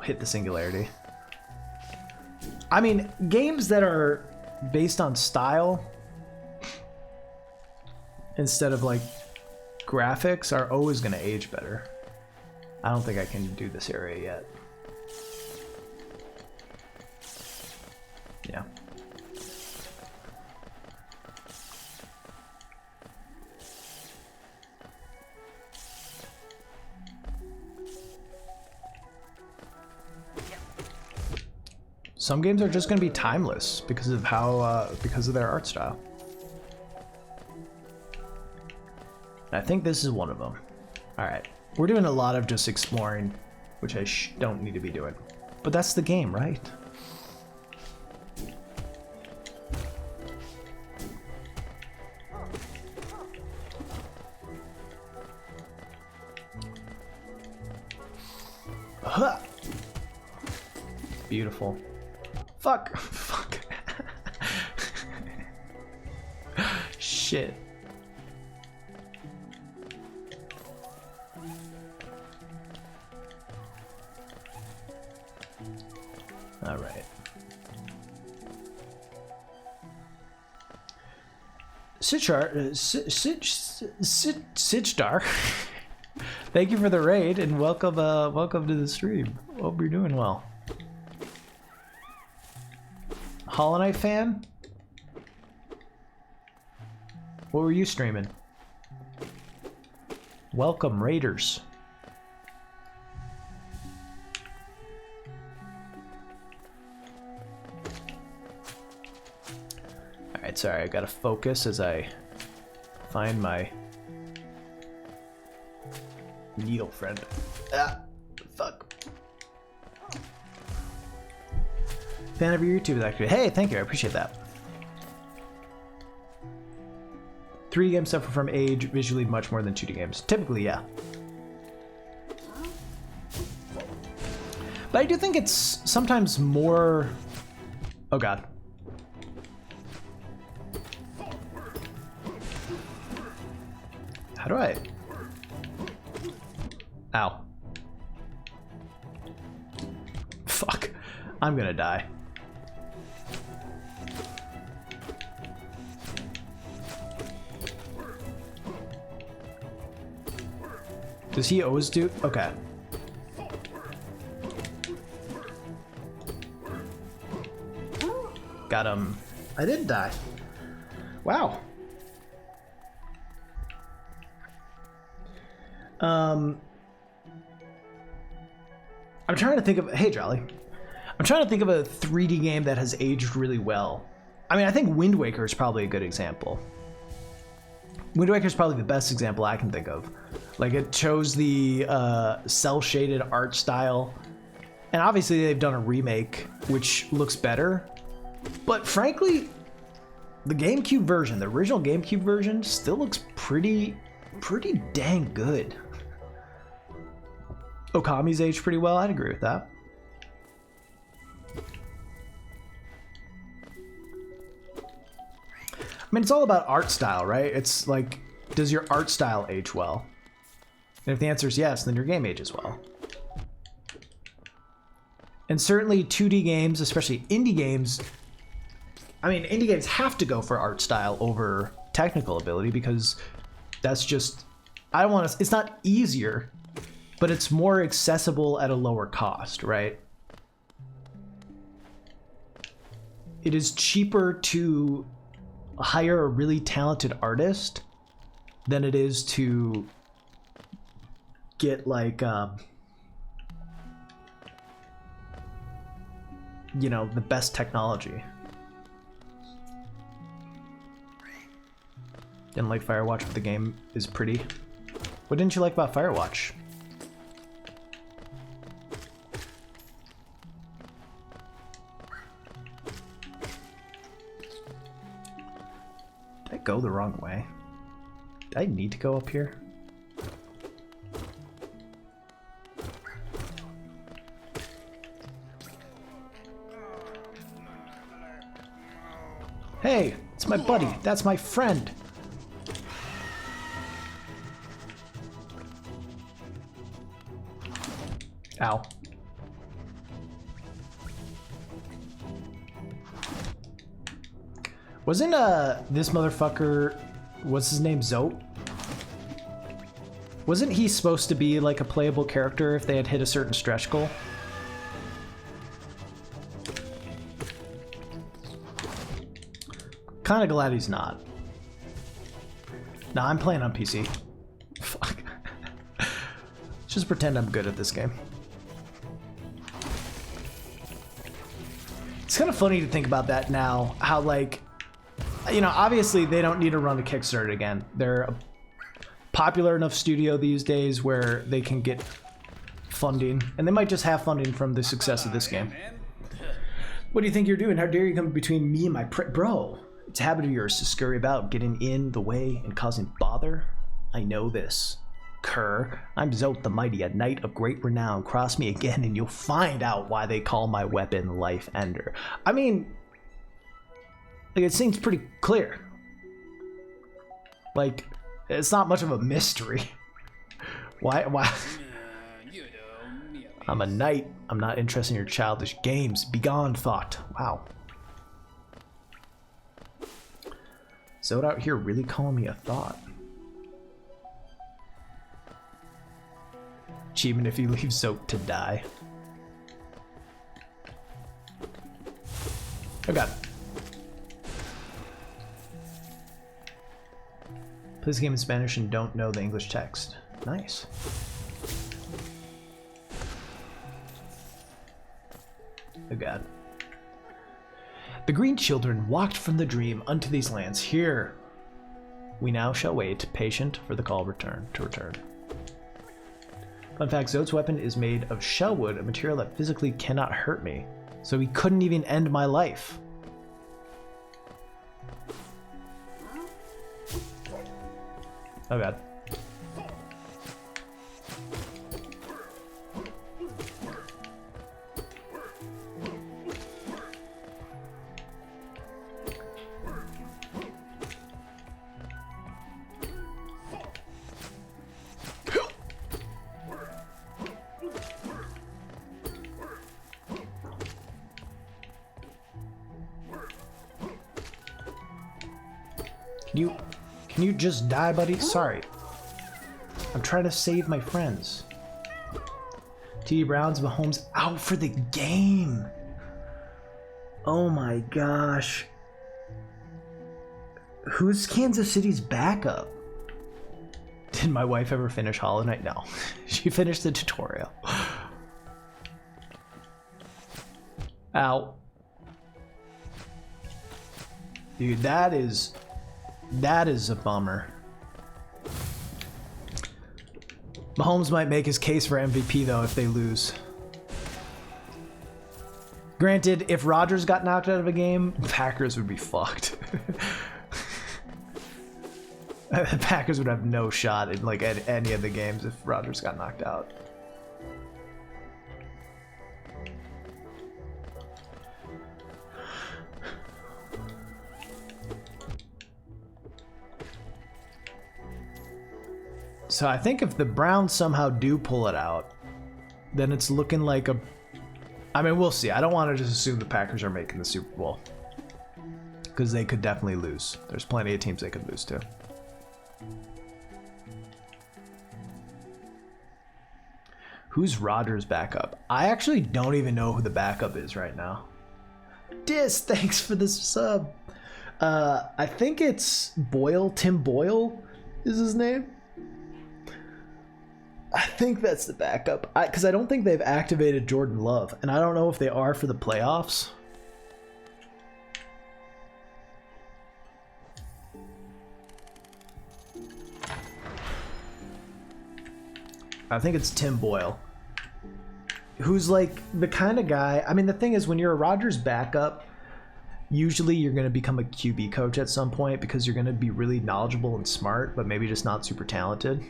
Hit the singularity. I mean, games that are based on style instead of like graphics are always gonna age better. I don't think I can do this area yet. Yeah. Some games are just going to be timeless because of how, because of their art style. I think this is one of them. All right, we're doing a lot of just exploring, which I don't need to be doing, but that's the game, right? Huh. Beautiful. Fuck. Fuck. Shit. All right. Sitchstar. Thank you for the raid and welcome welcome to the stream. Hope you're doing well. Hollow Knight fan? What were you streaming? Welcome, Raiders. Alright, sorry, I gotta focus as I find my needle friend. Ah, fuck. Fan of your YouTube, actually. Hey, thank you. I appreciate that. 3D games suffer from age visually much more than 2D games. Typically, yeah. But I do think it's sometimes more... Oh, God. How do I... Ow. Fuck. I'm gonna die. Does he always do? Okay. Got him. I didn't die. Wow. I'm trying to think of, hey Jolly. I'm trying to think of a 3D game that has aged really well. I mean, I think Wind Waker is probably a good example. Wind Waker is probably the best example I can think of. Like, it chose the cel-shaded art style. And obviously they've done a remake, which looks better. But frankly, the GameCube version, the original GameCube version, still looks pretty dang good. Okami's aged pretty well, I'd agree with that. mean, it's all about art style, right? It's like, does your art style age well? And if the answer is yes, then your game ages well. And certainly 2D games, especially indie games, I mean, indie games have to go for art style over technical ability because that's just, I don't want to, it's not easier, but it's more accessible at a lower cost, right? It is cheaper to hire a really talented artist than it is to get like, you know, the best technology. Didn't like Firewatch, but the game is pretty. What didn't you like about Firewatch? Did I go the wrong way? Did I need to go up here? Hey, it's my buddy. That's my friend. Ow. Wasn't this motherfucker, what's his name, Zope? Wasn't he supposed to be like a playable character if they had hit a certain stretch goal? Kind of glad he's not. Nah, I'm playing on PC. Fuck. Just pretend I'm good at this game. It's kind of funny to think about that now, how like, you know, obviously they don't need to run a Kickstarter again. They're a popular enough studio these days where they can get funding, and they might just have funding from the success of this game. What do you think you're doing? How dare you come between me and my bro? It's a habit of yours to scurry about, getting in the way and causing bother. I know this. Cur, I'm Zote the Mighty, a knight of great renown. Cross me again and you'll find out why they call my weapon Life Ender. I mean, like, it seems pretty clear. Like, it's not much of a mystery. Why? I'm a knight. I'm not interested in your childish games. Begone, thought. Wow. Zote out here really calling me a thought. Achievement if you leave Zote to die. Oh god. Play this game in Spanish and don't know the English text. Nice. Oh god. The green children walked from the dream unto these lands. Here we now shall wait, patient for the call to return. Fun fact, Zote's weapon is made of shellwood, a material that physically cannot hurt me. So he couldn't even end my life. Oh god. Can you just die, buddy? Sorry. I'm trying to save my friends. T.D. Brown's Mahomes out for the game. Oh my gosh. Who's Kansas City's backup? Did my wife ever finish Hollow Knight? No. She finished the tutorial. Ow. Dude, that is a bummer. Mahomes might make his case for MVP though if they lose. Granted, if Rodgers got knocked out of a game, the Packers would be fucked. The Packers would have no shot in like any of the games if Rodgers got knocked out. So I think if the Browns somehow do pull it out, then it's looking like a... I mean, we'll see. I don't want to just assume the Packers are making the Super Bowl, because they could definitely lose. There's plenty of teams they could lose to. Who's Rodgers' backup? I actually don't even know who the backup is right now. Dis, thanks for the sub. I think it's Boyle. Tim Boyle is his name. I think that's the backup. Because I don't think they've activated Jordan Love. And I don't know if they are for the playoffs. I think it's Tim Boyle. Who's like the kind of guy... I mean, the thing is, when you're a Rodgers backup, usually you're going to become a QB coach at some point because you're going to be really knowledgeable and smart, but maybe just not super talented.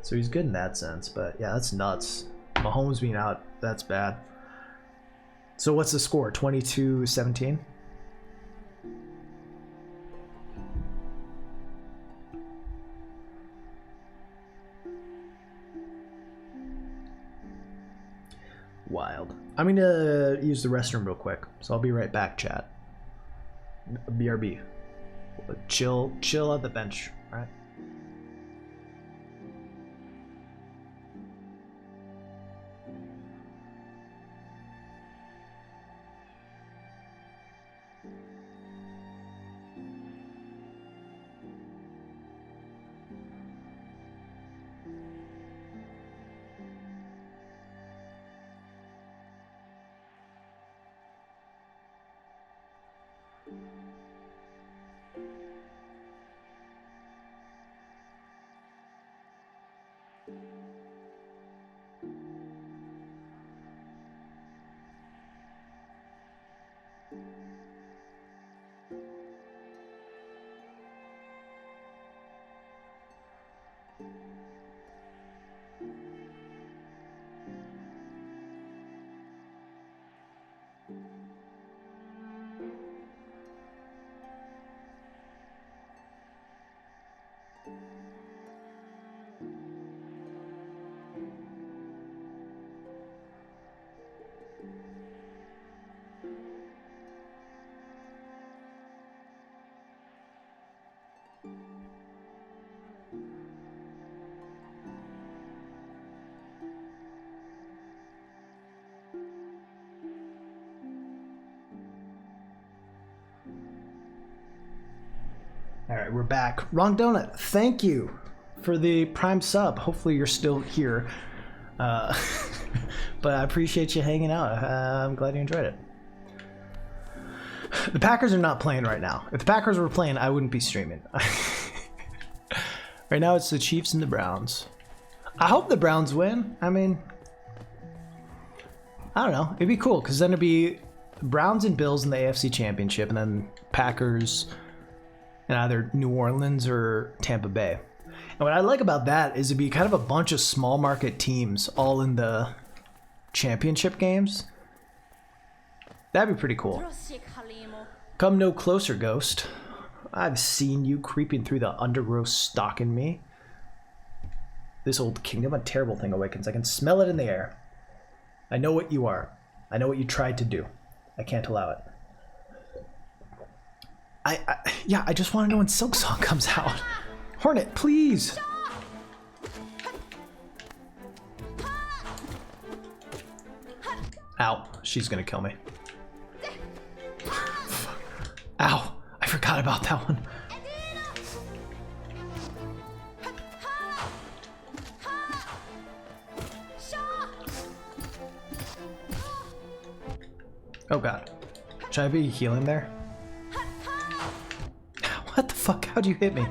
So he's good in that sense, but yeah, that's nuts. Mahomes being out, that's bad. So what's the score? 22-17? Wild. I'm gonna use the restroom real quick, so I'll be right back, chat. BRB. Chill at the bench, all right? All right, we're back. Wrong Donut, thank you for the Prime sub. Hopefully you're still here. But I appreciate you hanging out. I'm glad you enjoyed it. The Packers are not playing right now. If the Packers were playing, I wouldn't be streaming. Right now it's the Chiefs and the Browns. I hope the Browns win. I mean, I don't know. It'd be cool because then it'd be Browns and Bills in the AFC Championship, and then Packers in either New Orleans or Tampa Bay. And what I like about that is it'd be kind of a bunch of small market teams all in the championship games. That'd be pretty cool. Come no closer, Ghost. I've seen you creeping through the undergrowth stalking me. This old kingdom, a terrible thing awakens. I can smell it in the air. I know what you are. I know what you tried to do. I can't allow it. I just want to know when Silk Song comes out. Hornet, please. Ow, she's gonna kill me. Ow, I forgot about that one. Oh god. Should I be healing there? What the fuck? How'd you hit me?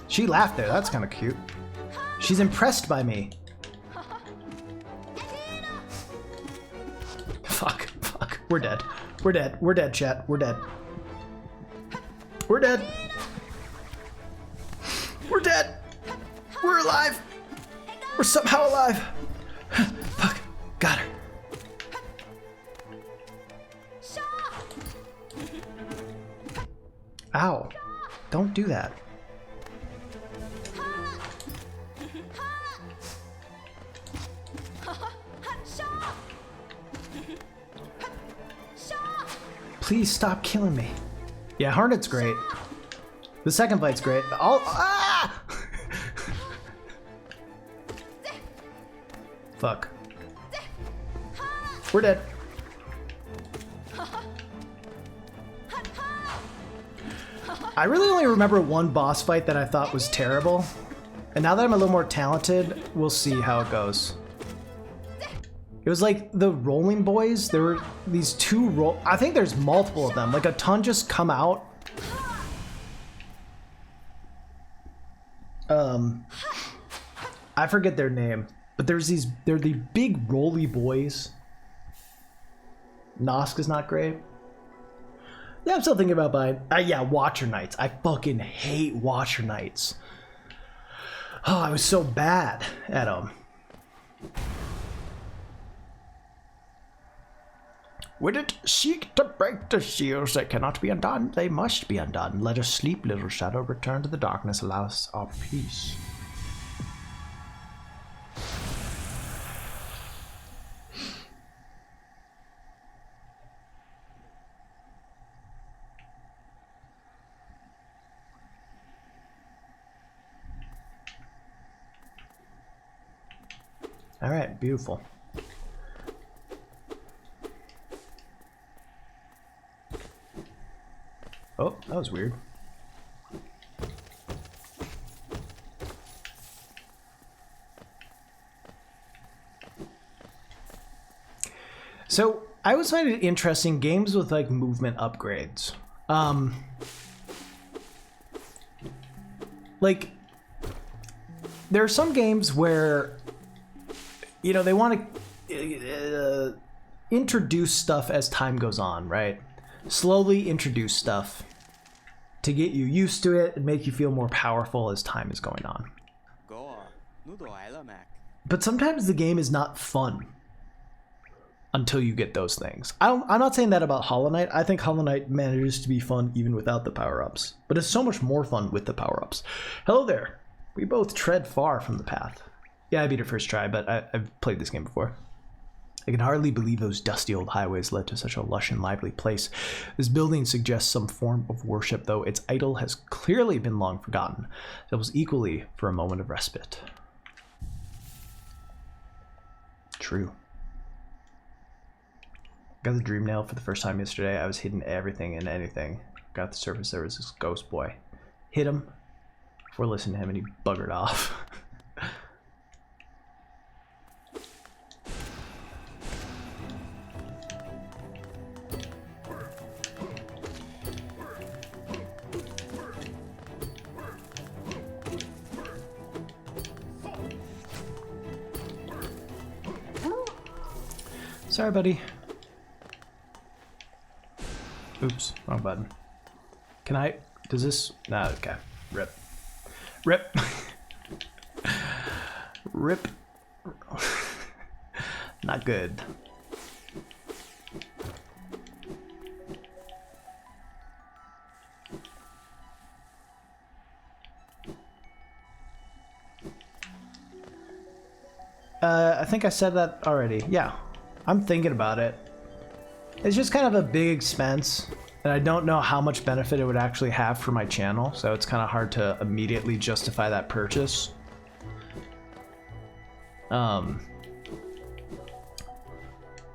She laughed there. That's kind of cute. She's impressed by me. Fuck. We're dead. We're dead, chat. We're dead. We're dead. We're dead. We're alive. We're somehow alive. Fuck. Got her. Ow. Don't do that. Please stop killing me. Yeah, Hornet's great. The second fight's great. Ah! Fuck. We're dead. I really only remember one boss fight that I thought was terrible. And now that I'm a little more talented, we'll see how it goes. It was like the rolling boys. There were these two I think there's multiple of them. Like a ton just come out. I forget their name, but they're the big rolly boys. Nosk is not great. Yeah, I'm still thinking about buying. Yeah, Watcher Knights. I fucking hate Watcher Knights. Oh, I was so bad at them. Would it seek to break the seals that cannot be undone? They must be undone. Let us sleep, little shadow. Return to the darkness. Allow us our peace. All right, beautiful. Oh, that was weird. So I always find it interesting, games with like movement upgrades. Like there are some games where, you know, they want to introduce stuff as time goes on, right? Slowly introduce stuff to get you used to it and make you feel more powerful as time is going on. But sometimes the game is not fun until you get those things. I'm not saying that about Hollow Knight. I think Hollow Knight manages to be fun even without the power-ups. But it's so much more fun with the power-ups. Hello there. We both tread far from the path. Yeah, I beat it first try, but I've played this game before. I can hardly believe those dusty old highways led to such a lush and lively place. This building suggests some form of worship, though its idol has clearly been long forgotten. It was equally for a moment of respite. True. Got the dream nail for the first time yesterday. I was hitting everything and anything. Got the surface, there was this ghost boy. Hit him before listening to him and he buggered off. Sorry, buddy. Oops, wrong button. Can I? Does this? Nah, okay. Rip. Rip. Rip. Not good. I think I said that already. Yeah. I'm thinking about it. It's just kind of a big expense, and I don't know how much benefit it would actually have for my channel, so it's kind of hard to immediately justify that purchase. And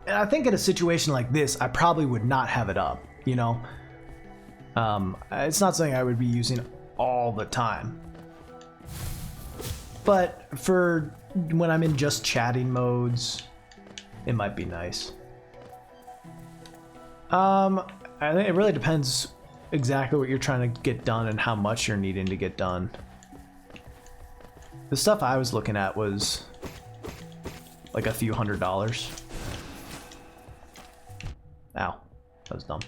I think in a situation like this, I probably would not have it up, you know? It's not something I would be using all the time. But for when I'm in just chatting modes, it might be nice. I think it really depends exactly what you're trying to get done and how much you're needing to get done. The stuff I was looking at was like a few $100s. Ow, that was dumb.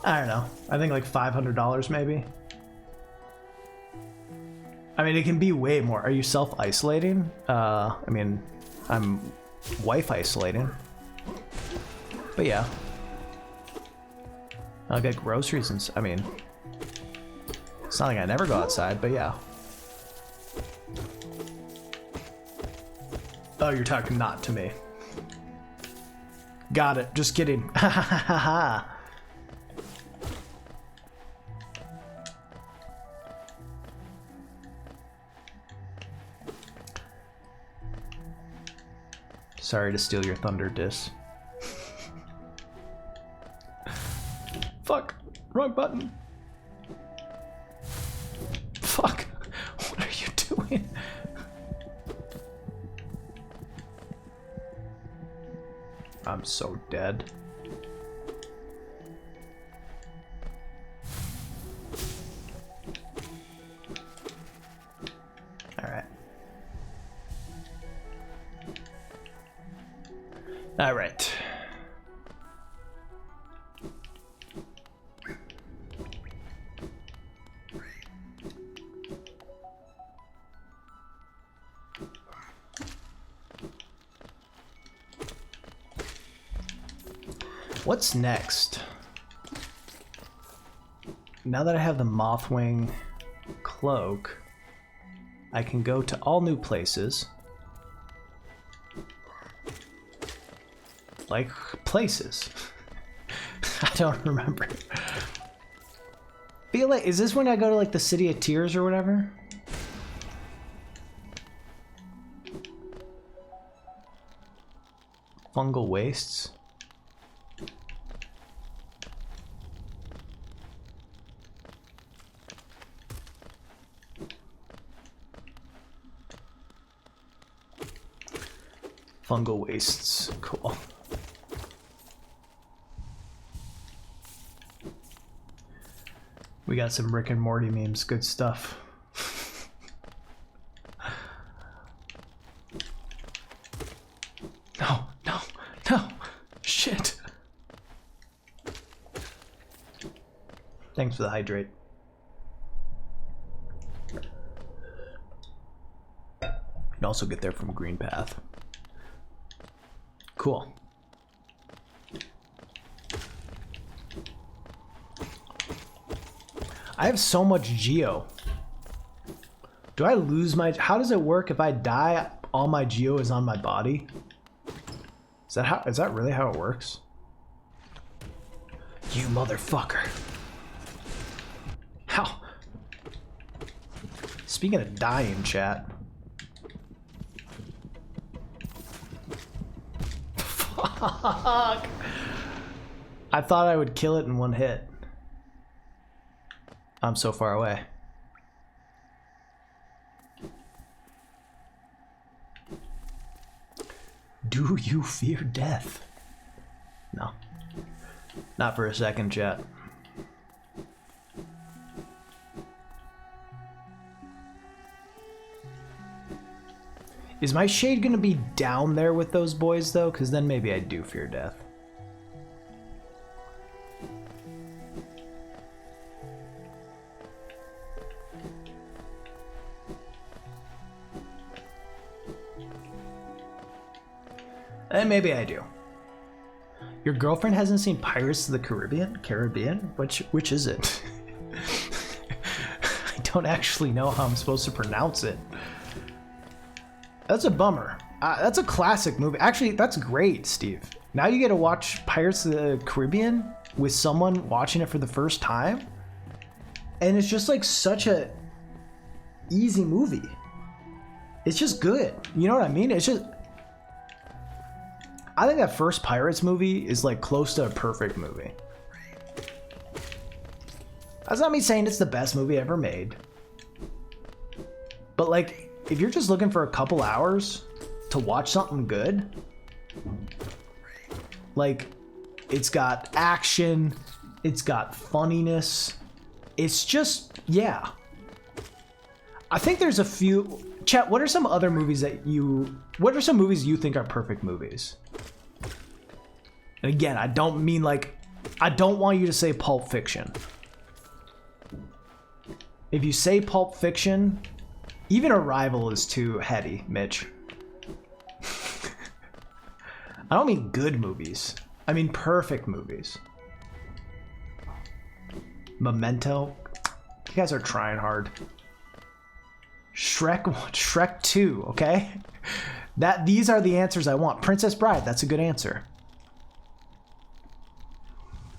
I don't know. I think like $500 maybe. I mean, it can be way more. Are you self-isolating? I mean, I'm wife isolating. But yeah. I'll get groceries and I mean, it's not like I never go outside, but yeah. Oh, you're talking not to me. Got it. Just kidding. Ha ha ha ha. Sorry to steal your thunder, Dis. Fuck. Wrong button. Fuck. What are you doing? I'm so dead. Alright. Alright. What's next? Now that I have the Mothwing cloak, I can go to all new places. Like places. I don't remember. Feel like, is this when I go to like the City of Tears or whatever? Fungal Wastes. Fungal Wastes, cool. We got some Rick and Morty memes, good stuff. No, no, no, shit. Thanks for the hydrate. You can also get there from Green Path. Cool. I have so much Geo. Do I lose my... How does it work if I die, all my Geo is on my body? Is that really how it works? You motherfucker. How? Speaking of dying, chat. Fuck. I thought I would kill it in one hit. I'm so far away. Do you fear death? No. Not for a second, chat. Is my shade gonna be down there with those boys though? Because then maybe I do fear death. And maybe I do. Your girlfriend hasn't seen Pirates of the Caribbean? Which is it? I don't actually know how I'm supposed to pronounce it. That's a bummer. That's a classic movie. Actually, that's great, Steve. Now you get to watch Pirates of the Caribbean with someone watching it for the first time. And it's just like such a easy movie. It's just good. You know what I mean? It's just... I think that first Pirates movie is like close to a perfect movie. That's not me saying it's the best movie ever made. But like, if you're just looking for a couple hours to watch something good, like, it's got action, it's got funniness, it's just, yeah. I think there's a few... Chat, what are some other movies that what are some movies you think are perfect movies? And again, I don't mean like, I don't want you to say Pulp Fiction. If you say Pulp Fiction, Even Arrival is too heady, Mitch. I don't mean good movies. I mean perfect movies. Memento. You guys are trying hard. Shrek 2, okay? These are the answers I want. Princess Bride, that's a good answer.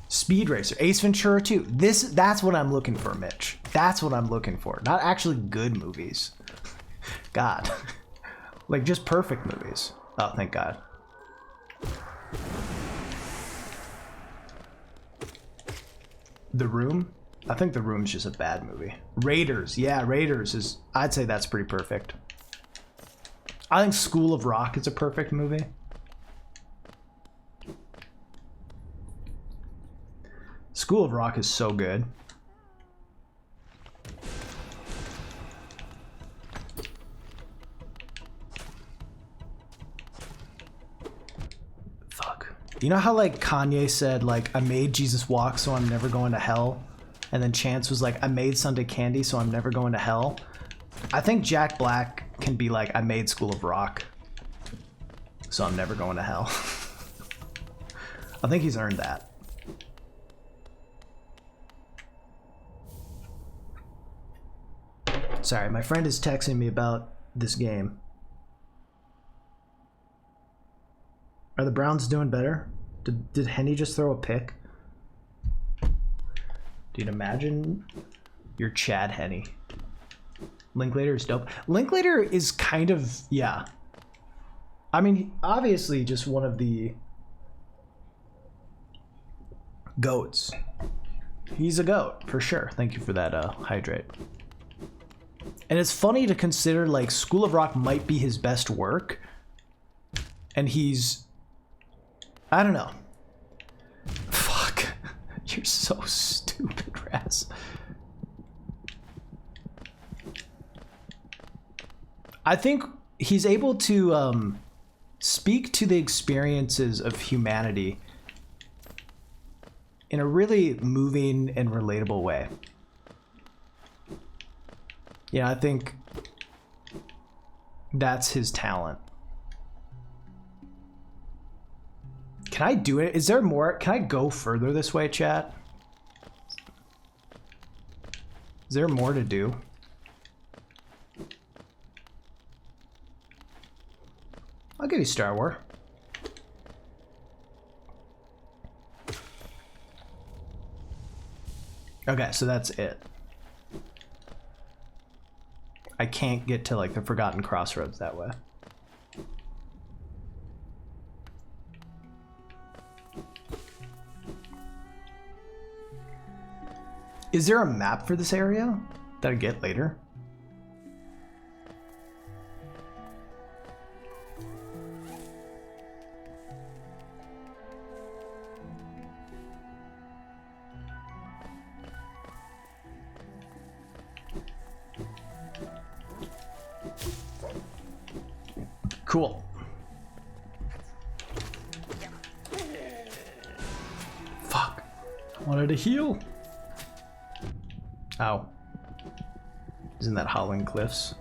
Speed Racer, Ace Ventura 2. That's what I'm looking for, Mitch. That's what I'm looking for. Not actually good movies. God. Like just perfect movies. Oh, thank God. The Room? I think The Room's just a bad movie. Raiders. Yeah, Raiders is... I'd say that's pretty perfect. I think School of Rock is a perfect movie. School of Rock is so good. Fuck. You know how like Kanye said like I made Jesus walk so I'm never going to hell? And then Chance was like I made Sunday candy so I'm never going to hell? I think Jack Black can be like I made School of Rock so I'm never going to hell. I think he's earned that. Sorry, my friend is texting me about this game. Are the Browns doing better? Did Henny just throw a pick? Dude, imagine you're Chad Henny. Linklater is dope. Linklater is kind of, yeah. I mean, obviously just one of the goats. He's a goat, for sure. Thank you for that, hydrate. And it's funny to consider like School of Rock might be his best work. And he's... I don't know. Fuck. You're so stupid, Raz. I think he's able to speak to the experiences of humanity in a really moving and relatable way. Yeah, I think that's his talent. Can I do it? Is there more? Can I go further this way, chat? Is there more to do? I'll give you Star Wars. Okay, so that's it. I can't get to like the Forgotten Crossroads that way. Is there a map for this area that I get later? Cool. Fuck. I wanted to heal. Ow. Isn't that Howling Cliffs?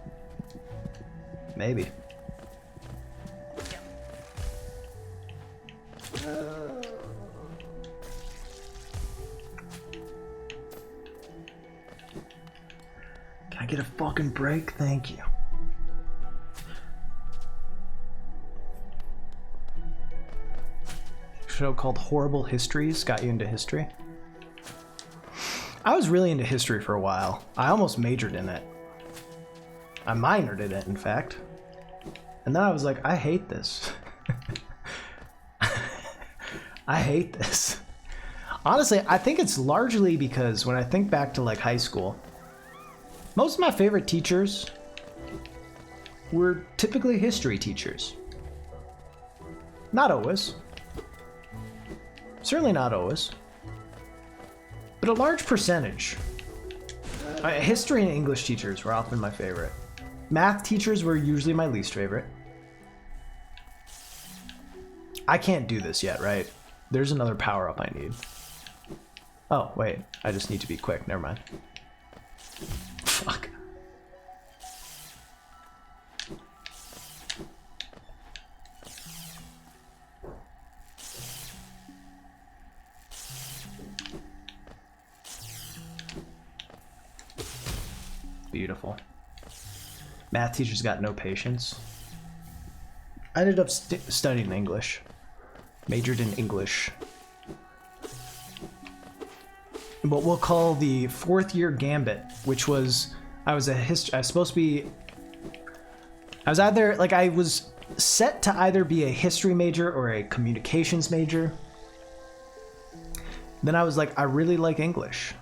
Maybe. Can I get a fucking break? Thank you. Show called Horrible Histories got you into history? I was really into history for a while. I almost majored in it. I minored in it, in fact. And then I was like, I hate this. I hate this. Honestly, I think it's largely because when I think back to like high school, most of my favorite teachers were typically history teachers. Not always. Certainly not always. But a large percentage. History and English teachers were often my favorite. Math teachers were usually my least favorite. I can't do this yet, right? There's another power-up I need. Oh, wait. I just need to be quick. Never mind. Fuck. Beautiful. Math teachers got no patience. I ended up studying English. Majored in English. What we'll call the 4th year gambit, which was, I was supposed to be, I was either, like, I was set to either be a history major or a communications major. Then I was like, I really like English.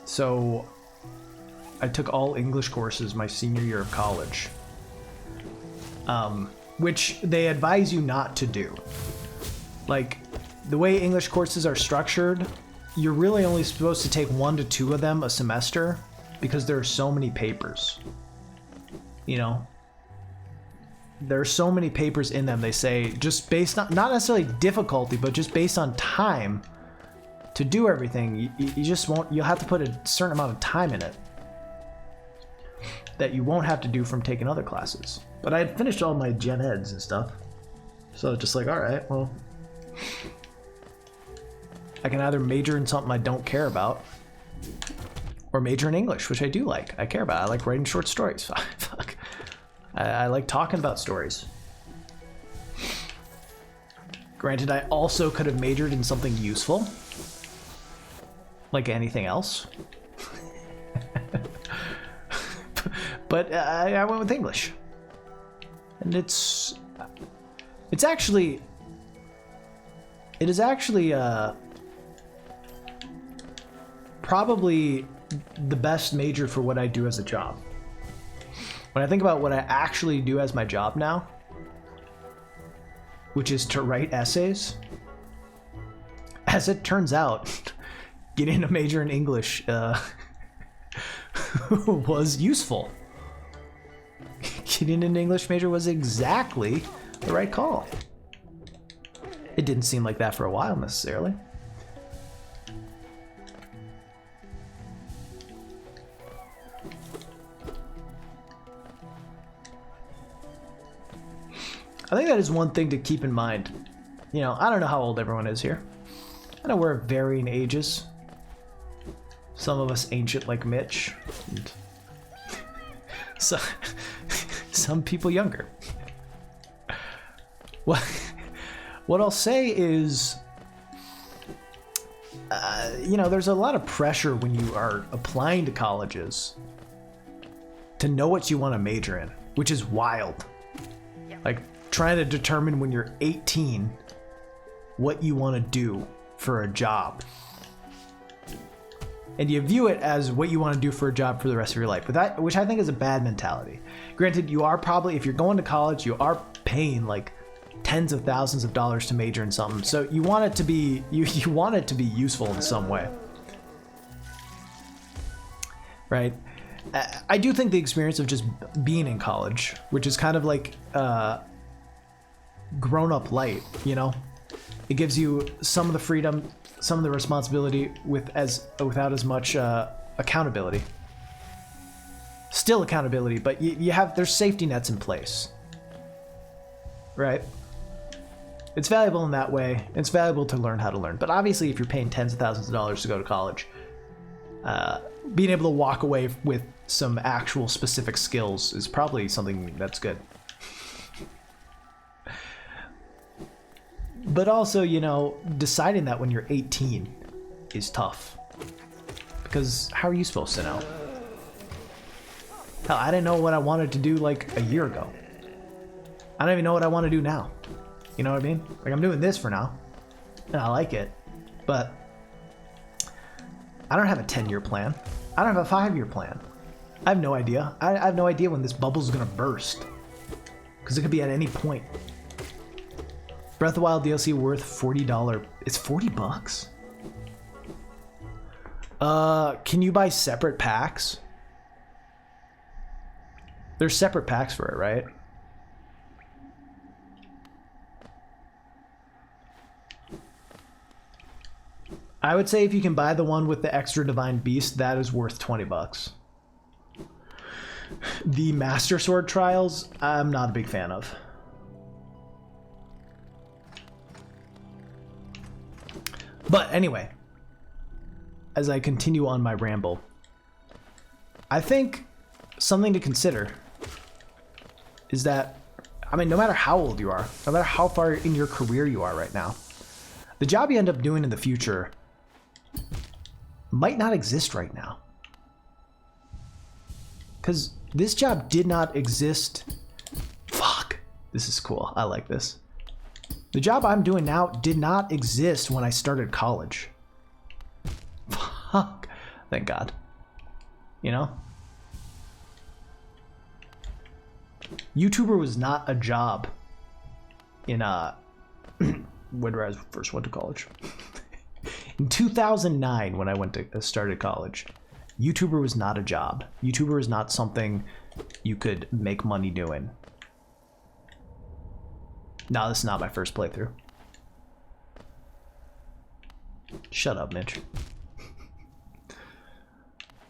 So I took all English courses my senior year of college, which they advise you not to do. Like, the way English courses are structured, you're really only supposed to take 1 to 2 of them a semester because there are so many papers. You know? There are so many papers in them, they say, just based on, not necessarily difficulty, but just based on time to do everything, you just won't, you'll have to put a certain amount of time in it that you won't have to do from taking other classes. But I had finished all my gen eds and stuff. So just like, all right, well, I can either major in something I don't care about or major in English, which I do like. I care about it. I like writing short stories. Fuck. I like talking about stories. Granted, I also could have majored in something useful, like anything else. But I went with English. And it is actually probably the best major for what I do as a job. When I think about what I actually do as my job now, which is to write essays, as it turns out, getting a major in English was useful. Getting an English major was exactly the right call. It didn't seem like that for a while necessarily. I think that is one thing to keep in mind. You know, I don't know how old everyone is here. I know we're of varying ages. Some of us ancient like Mitch. And so, some people younger. What I'll say is, you know, there's a lot of pressure when you are applying to colleges to know what you want to major in, which is wild. Like, trying to determine when you're 18 what you want to do for a job. And you view it as what you want to do for a job for the rest of your life, but that, which I think is a bad mentality. Granted, you are probably, if you're going to college, you are paying like tens of thousands of dollars to major in something, so you want it to be, you want it to be useful in some way, right? I do think the experience of just being in college, which is kind of like grown-up light, you know, it gives you some of the freedom, some of the responsibility without as much accountability. Still accountability, but there's safety nets in place, right? It's valuable in that way. It's valuable to learn how to learn. But obviously, if you're paying tens of thousands of dollars to go to college, being able to walk away with some actual specific skills is probably something that's good. But also, you know, deciding that when you're 18 is tough. Because how are you supposed to know? Hell, I didn't know what I wanted to do like a year ago. I don't even know what I want to do now. You know what I mean? Like, I'm doing this for now, and I like it, but I don't have a 10-year plan. I don't have a 5-year plan. I have no idea. I have no idea when this bubble's gonna burst, because it could be at any point. Breath of the Wild DLC worth $40. It's $40? Can you buy separate packs? There's separate packs for it, right? I would say if you can buy the one with the extra Divine Beast, that is worth $20. The Master Sword Trials, I'm not a big fan of. But anyway, as I continue on my ramble, I think something to consider is that, I mean, no matter how old you are, no matter how far in your career you are right now, the job you end up doing in the future might not exist right now. Because this job did not exist. Fuck. This is cool. I like this. The job I'm doing now did not exist when I started college. Fuck. Thank God. You know? YouTuber was not a job in when I first went to college. In 2009, when I started college, YouTuber was not a job. YouTuber is not something you could make money doing. No, this is not my first playthrough. Shut up, Mitch.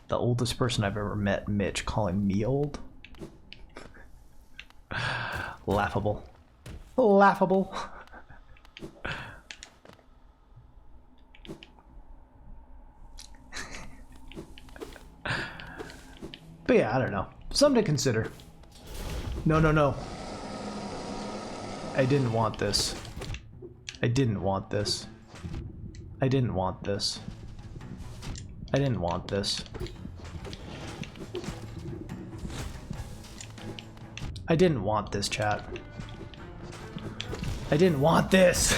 The oldest person I've ever met, Mitch, calling me old? Laughable. Laughable. But yeah, I don't know. Something to consider. No, no, no. I didn't want this. I didn't want this. I didn't want this. I didn't want this. I didn't want this, chat. I didn't want this.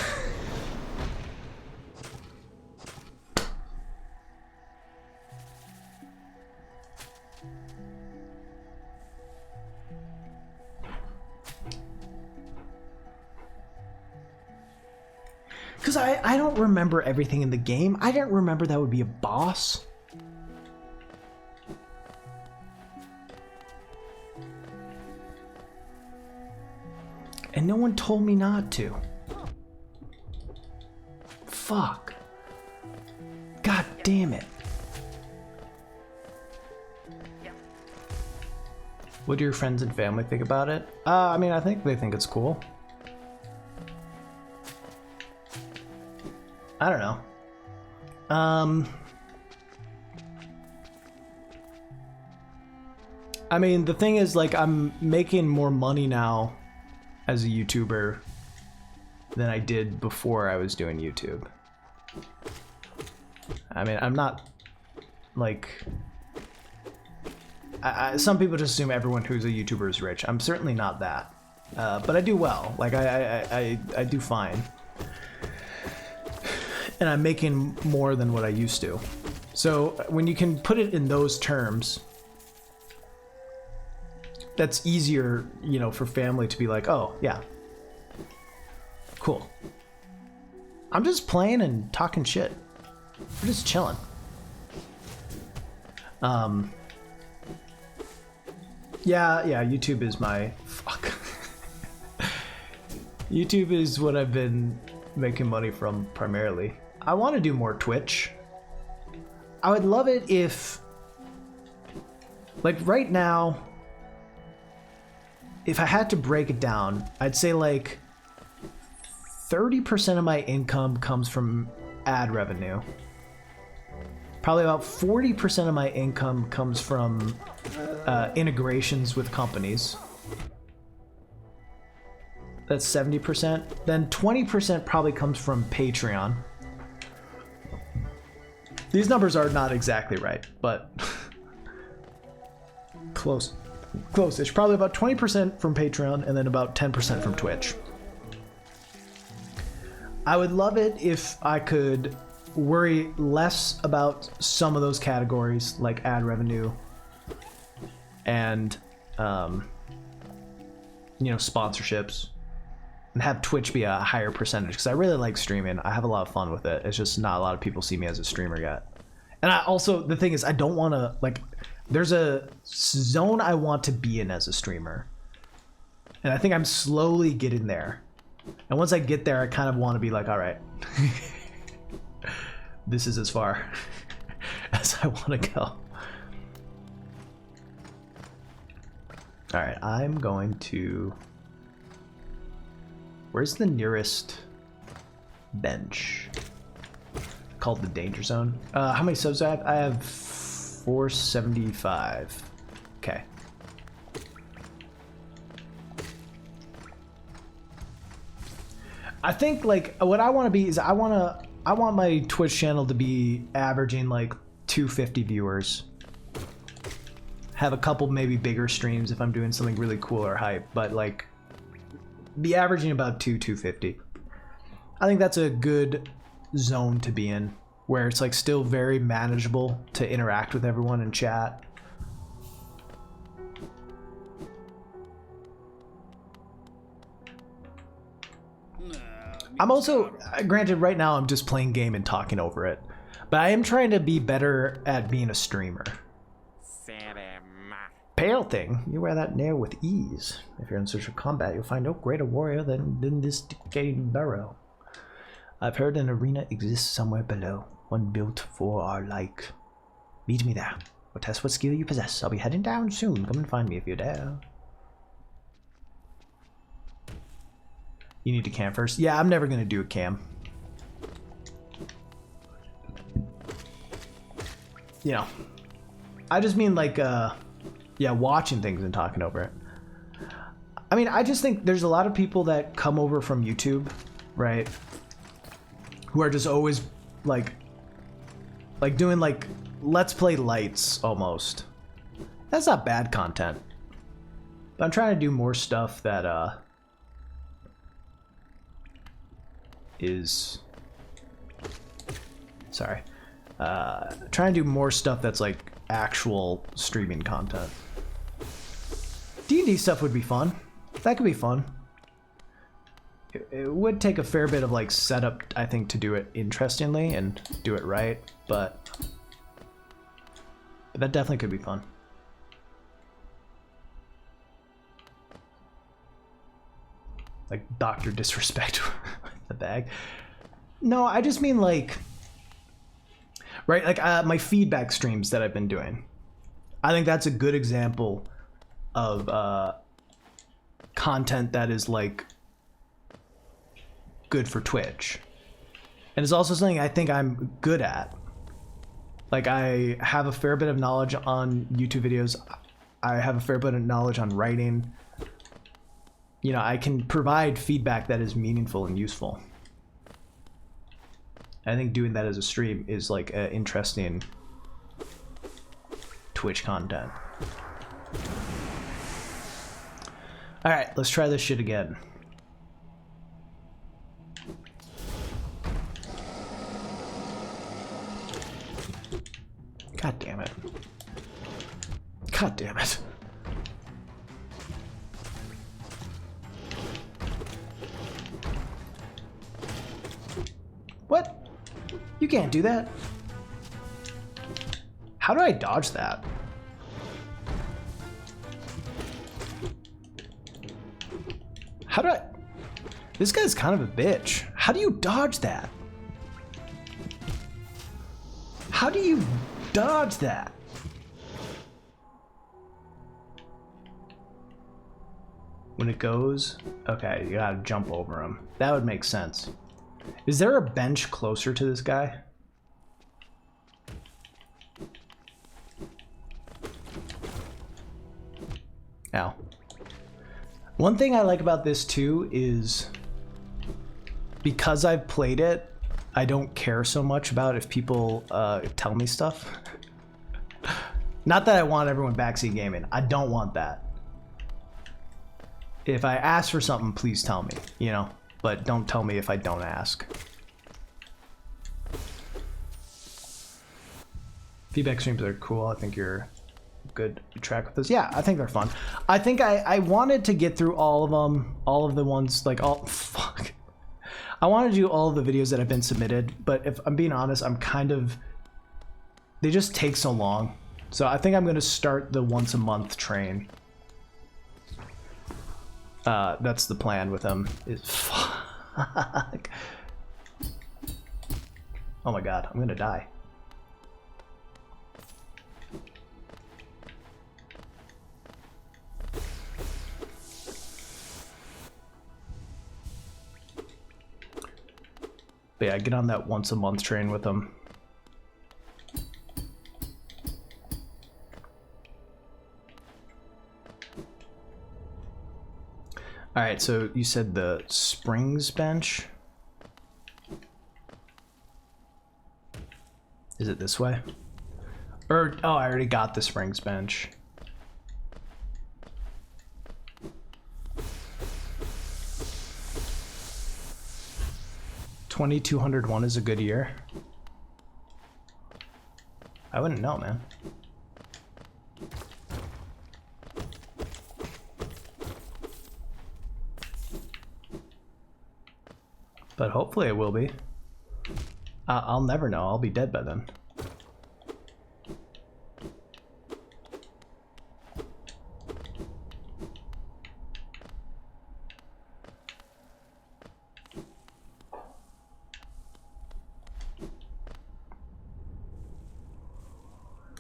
Because I don't remember everything in the game. I didn't remember that would be a boss. And no one told me not to. Fuck. God damn it. What do your friends and family think about it? I mean, I think they think it's cool. I don't know. I mean, the thing is, like, I'm making more money now as a YouTuber than I did before I was doing YouTube. I mean, I'm not, like... some people just assume everyone who's a YouTuber is rich. I'm certainly not that. But I do well. Like, I do fine. And I'm making more than what I used to. So when you can put it in those terms, that's easier, you know, for family to be like, oh, yeah. Cool. I'm just playing and talking shit. We're just chilling. Yeah, YouTube is my... Fuck. YouTube is what I've been making money from primarily. I want to do more Twitch. I would love it if... Like, right now, if I had to break it down, I'd say, like, 30% of my income comes from ad revenue. Probably about 40% of my income comes from integrations with companies. That's 70%. Then 20% probably comes from Patreon. These numbers are not exactly right, but close-ish. Probably about 20% from Patreon and then about 10% from Twitch. I would love it if I could worry less about some of those categories, like ad revenue and, you know, sponsorships, and have Twitch be a higher percentage, because I really like streaming. I have a lot of fun with it. It's just not a lot of people see me as a streamer yet. And I also, the thing is, I don't want to, like, there's a zone I want to be in as a streamer. And I think I'm slowly getting there. And once I get there, I kind of want to be like, all right, this is as far as I want to go. All right, I'm going to... Where's the nearest bench? called the Danger Zone. How many subs do I have? I have 475. Okay. I think like what I want to be is I want my Twitch channel to be averaging like 250 viewers. Have a couple maybe bigger streams if I'm doing something really cool or hype, but like be averaging about 250. I think that's a good zone to be in, where it's like still very manageable to interact with everyone in chat. I'm also, granted right now I'm just playing game and talking over it, but I am trying to be better at being a streamer. Pale thing, you wear that nail with ease. If you're in search of combat, you'll find no greater warrior than this decaying burrow. I've heard an arena exists somewhere below, one built for our like. Meet me there. We'll test what skill you possess. I'll be heading down soon. Come and find me if you dare. You need to camp first. Yeah, I'm never gonna do a cam. You know, I just mean like, yeah, watching things and talking over it. I mean, I just think there's a lot of people that come over from YouTube, right? Who are just always like doing like let's play lights almost. That's not bad content. But I'm trying to do more stuff that is sorry. Trying to do more stuff that's like actual streaming content. D&D stuff would be fun. That could be fun. It would take a fair bit of like setup, I think, to do it interestingly and do it right, but that definitely could be fun. Like Dr. Disrespect with the bag. No, I just mean like, right, like my feedback streams that I've been doing. I think that's a good example of content that is like good for Twitch. And it's also something I think I'm good at. Like I have a fair bit of knowledge on YouTube videos. I have a fair bit of knowledge on writing. You know, I can provide feedback that is meaningful and useful. I think doing that as a stream is like interesting Twitch content. All right, let's try this shit again. God damn it. God damn it. What? You can't do that. How do I dodge that? How do I... This guy's kind of a bitch. How do you dodge that? How do you dodge that? When it goes... Okay, you gotta jump over him. That would make sense. Is there a bench closer to this guy? Ow. One thing I like about this too is because I've played it, I don't care so much about if people tell me stuff. Not that I want everyone backseat gaming. I don't want that. If I ask for something, please tell me, you know? But don't tell me if I don't ask. Feedback streams are cool. I think you're good track with this. Yeah, I think they're fun. I think I wanted to get through all of them, all of the ones, like all, fuck. I want to do all of the videos that have been submitted, but if I'm being honest, I'm kind of, they just take so long. So I think I'm going to start the once a month train. That's the plan with them. Is fuck. Oh my god, I'm gonna die. But yeah, get on that once a month train with them. Alright, so you said the springs bench? Is it this way? Or, oh, I already got the springs bench. $2,201 is a good year. I wouldn't know, man. But hopefully it will be. I'll never know. I'll be dead by then.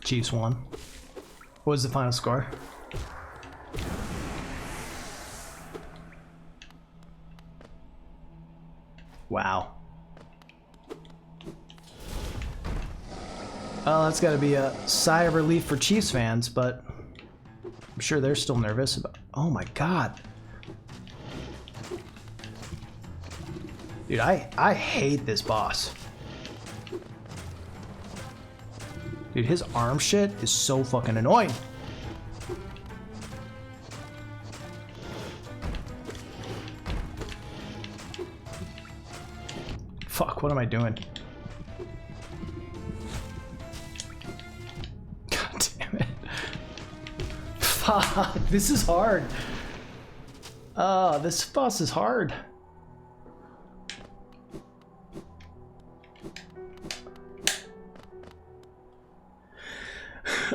Chiefs won. What was the final score? Wow. Well, that's got to be a sigh of relief for Chiefs fans, but I'm sure they're still nervous about. Oh my God. Dude, I hate this boss. Dude, his arm shit is so fucking annoying. Fuck, what am I doing? God damn it. Fuck, this is hard. This boss is hard.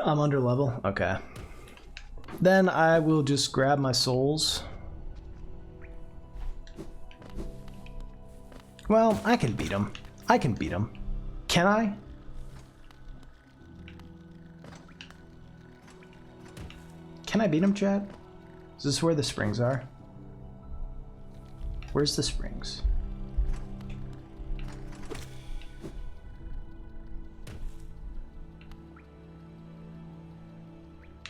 I'm under level? Okay. Then I will just grab my souls. Well, I can beat him. I can beat him. Can I? Can I beat him, Chad? Is this where the springs are? Where's the springs?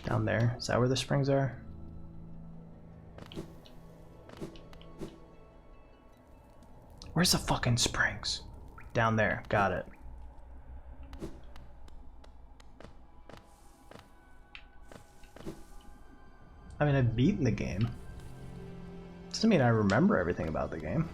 Down there. Is that where the springs are? Where's the fucking springs? Down there. Got it. I mean, I've beaten the game. Doesn't mean I remember everything about the game.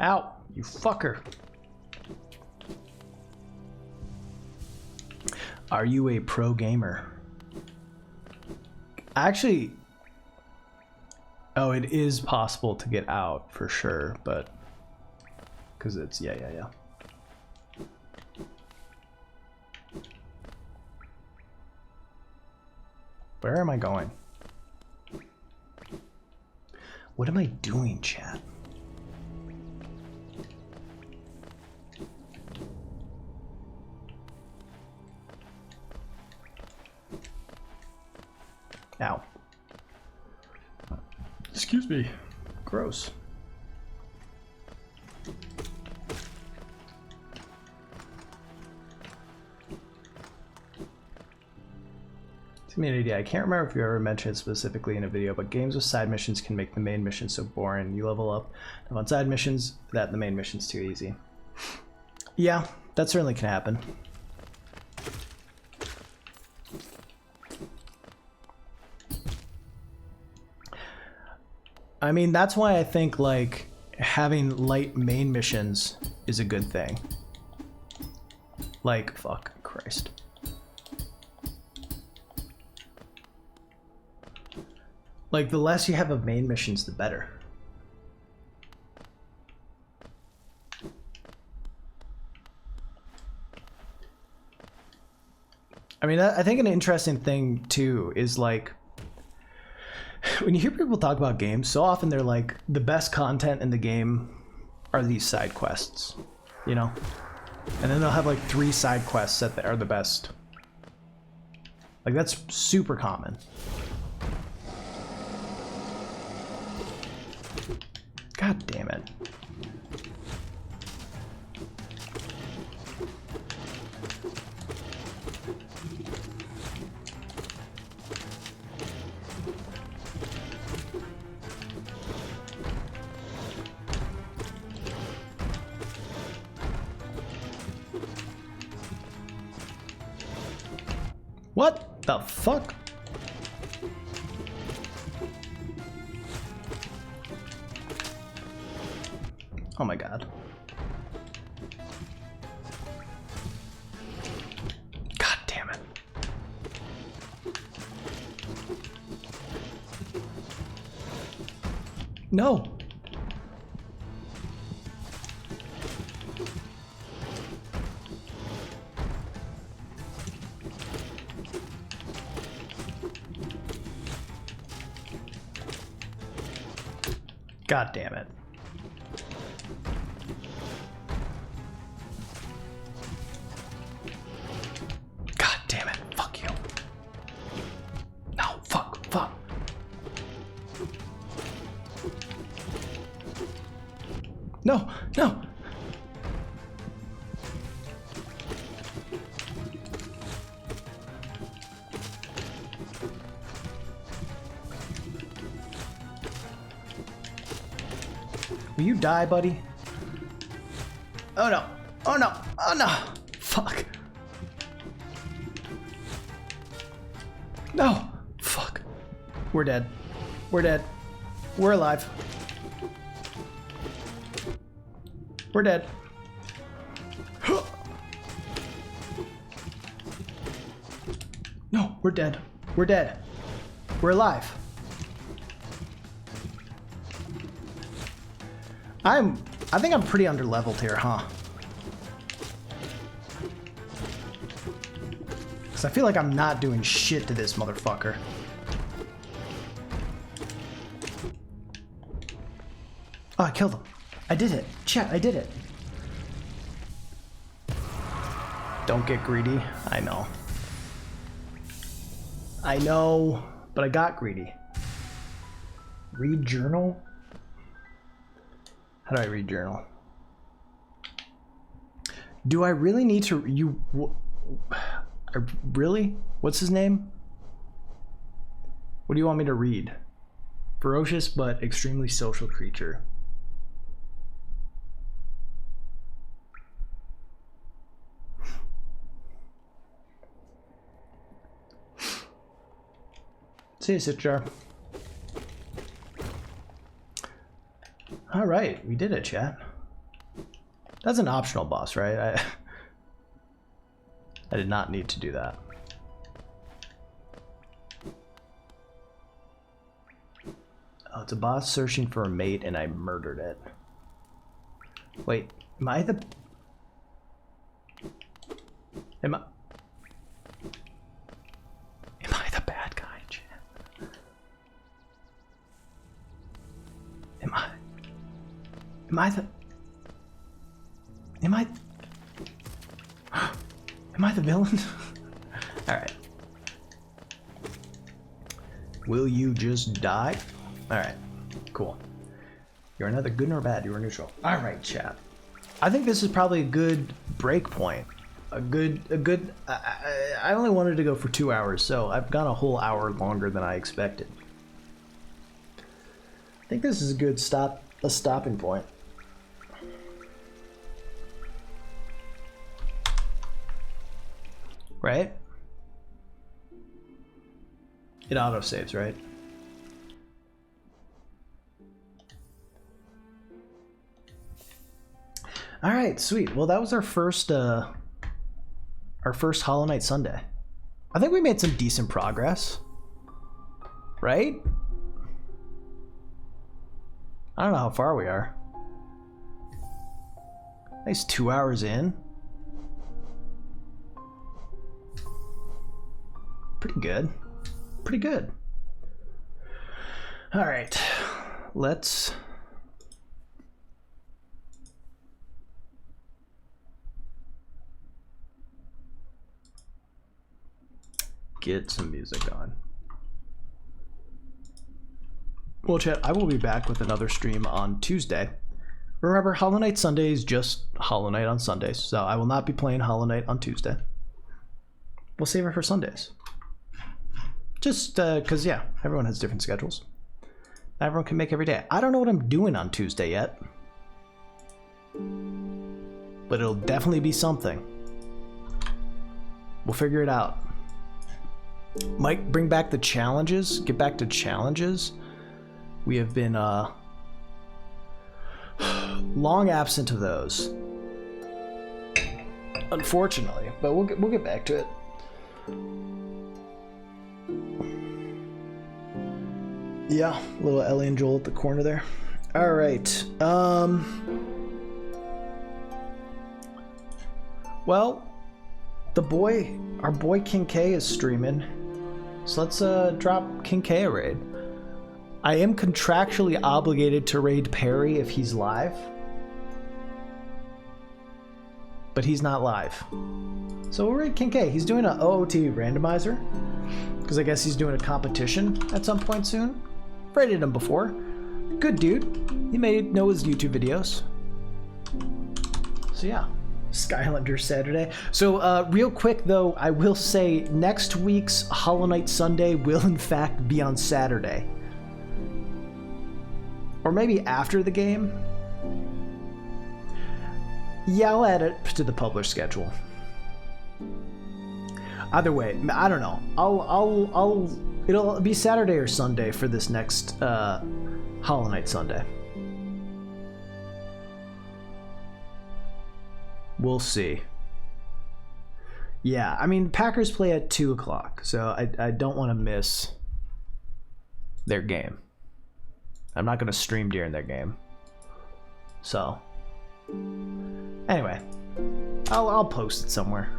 Ow, you fucker. Are you a pro gamer? Actually, oh, it is possible to get out for sure, but because it's, yeah. Where am I going? What am I doing, chat? Ow. Excuse me. Gross. Community, I can't remember if you ever mentioned it specifically in a video, but games with side missions can make the main mission so boring. You level up on side missions, that the main mission's too easy. Yeah, that certainly can happen. I mean, that's why I think, like, having light main missions is a good thing. Like, fuck, Christ. Like, the less you have of main missions, the better. I mean, I think an interesting thing, too, is, like, when you hear people talk about games, so often they're like, the best content in the game are these side quests, you know? And then they'll have like 3 side quests that are the best. Like, that's super common. God damn it. What the fuck? Oh my god. God damn it. No. God damn it. God damn it. Fuck you. No, fuck. No, no. Will you die, buddy? Oh no. Oh no. Oh no. Fuck. No. Fuck. We're dead. We're dead. We're alive. We're dead. No, we're dead. We're dead. We're alive. I think I'm pretty under-leveled here, huh? Because I feel like I'm not doing shit to this motherfucker. Oh, I killed him. I did it. Chat, I did it. Don't get greedy. I know. I know, but I got greedy. Read journal? How do I read journal? Do I really need to... Really? What's his name? What do you want me to read? Ferocious but extremely social creature. See you, Sitjar. All right, we did it, chat. That's an optional boss, right? I did not need to do that. Oh, it's a boss searching for a mate and I murdered it. Wait, am I the... Am I the bad guy, chat? Am I the villain? All right. Will you just die? All right, cool. You're neither good nor bad, you're neutral. All right, chat. I think this is probably a good break point. I only wanted to go for 2 hours, so I've gone a whole hour longer than I expected. I think this is a good stopping point. Right? It auto-saves, right? All right, sweet. Well, that was our first Hollow Knight Sunday. I think we made some decent progress, right? I don't know how far we are. Nice 2 hours in. Pretty good. Pretty good. All right, let's... get some music on. Well, chat, I will be back with another stream on Tuesday. Remember, Hollow Knight Sunday is just Hollow Knight on Sundays, so I will not be playing Hollow Knight on Tuesday. We'll save it for Sundays. Just because, yeah, everyone has different schedules. Everyone can make every day. I don't know what I'm doing on Tuesday yet. But it'll definitely be something. We'll figure it out. Might bring back the challenges. Get back to challenges. We have been long absent of those, unfortunately. But we'll get back to it. Yeah, little Ellie and Joel at the corner there. All right. Well, our boy King K is streaming, so let's drop King K a raid. I am contractually obligated to raid Perry if he's live, but he's not live. So we'll raid King K. He's doing an OOT randomizer, because I guess he's doing a competition at some point soon. Raided him before. Good dude. He may know his YouTube videos. So yeah. Skylander Saturday. So real quick though, I will say next week's Hollow Knight Sunday will in fact be on Saturday. Or maybe after the game. Yeah, I'll add it to the published schedule. Either way, I don't know. It'll be Saturday or Sunday for this next Hollow Knight Sunday. We'll see. Yeah, I mean, Packers play at 2 o'clock, so I don't want to miss their game. I'm not going to stream during their game. So, anyway, I'll post it somewhere.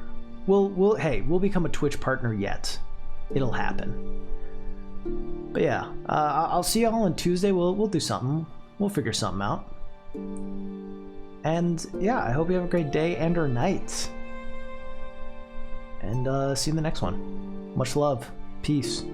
We'll become a Twitch partner yet. It'll happen. But yeah, I'll see y'all on Tuesday. We'll do something. We'll figure something out. And yeah, I hope you have a great day and or night. And see you in the next one. Much love. Peace.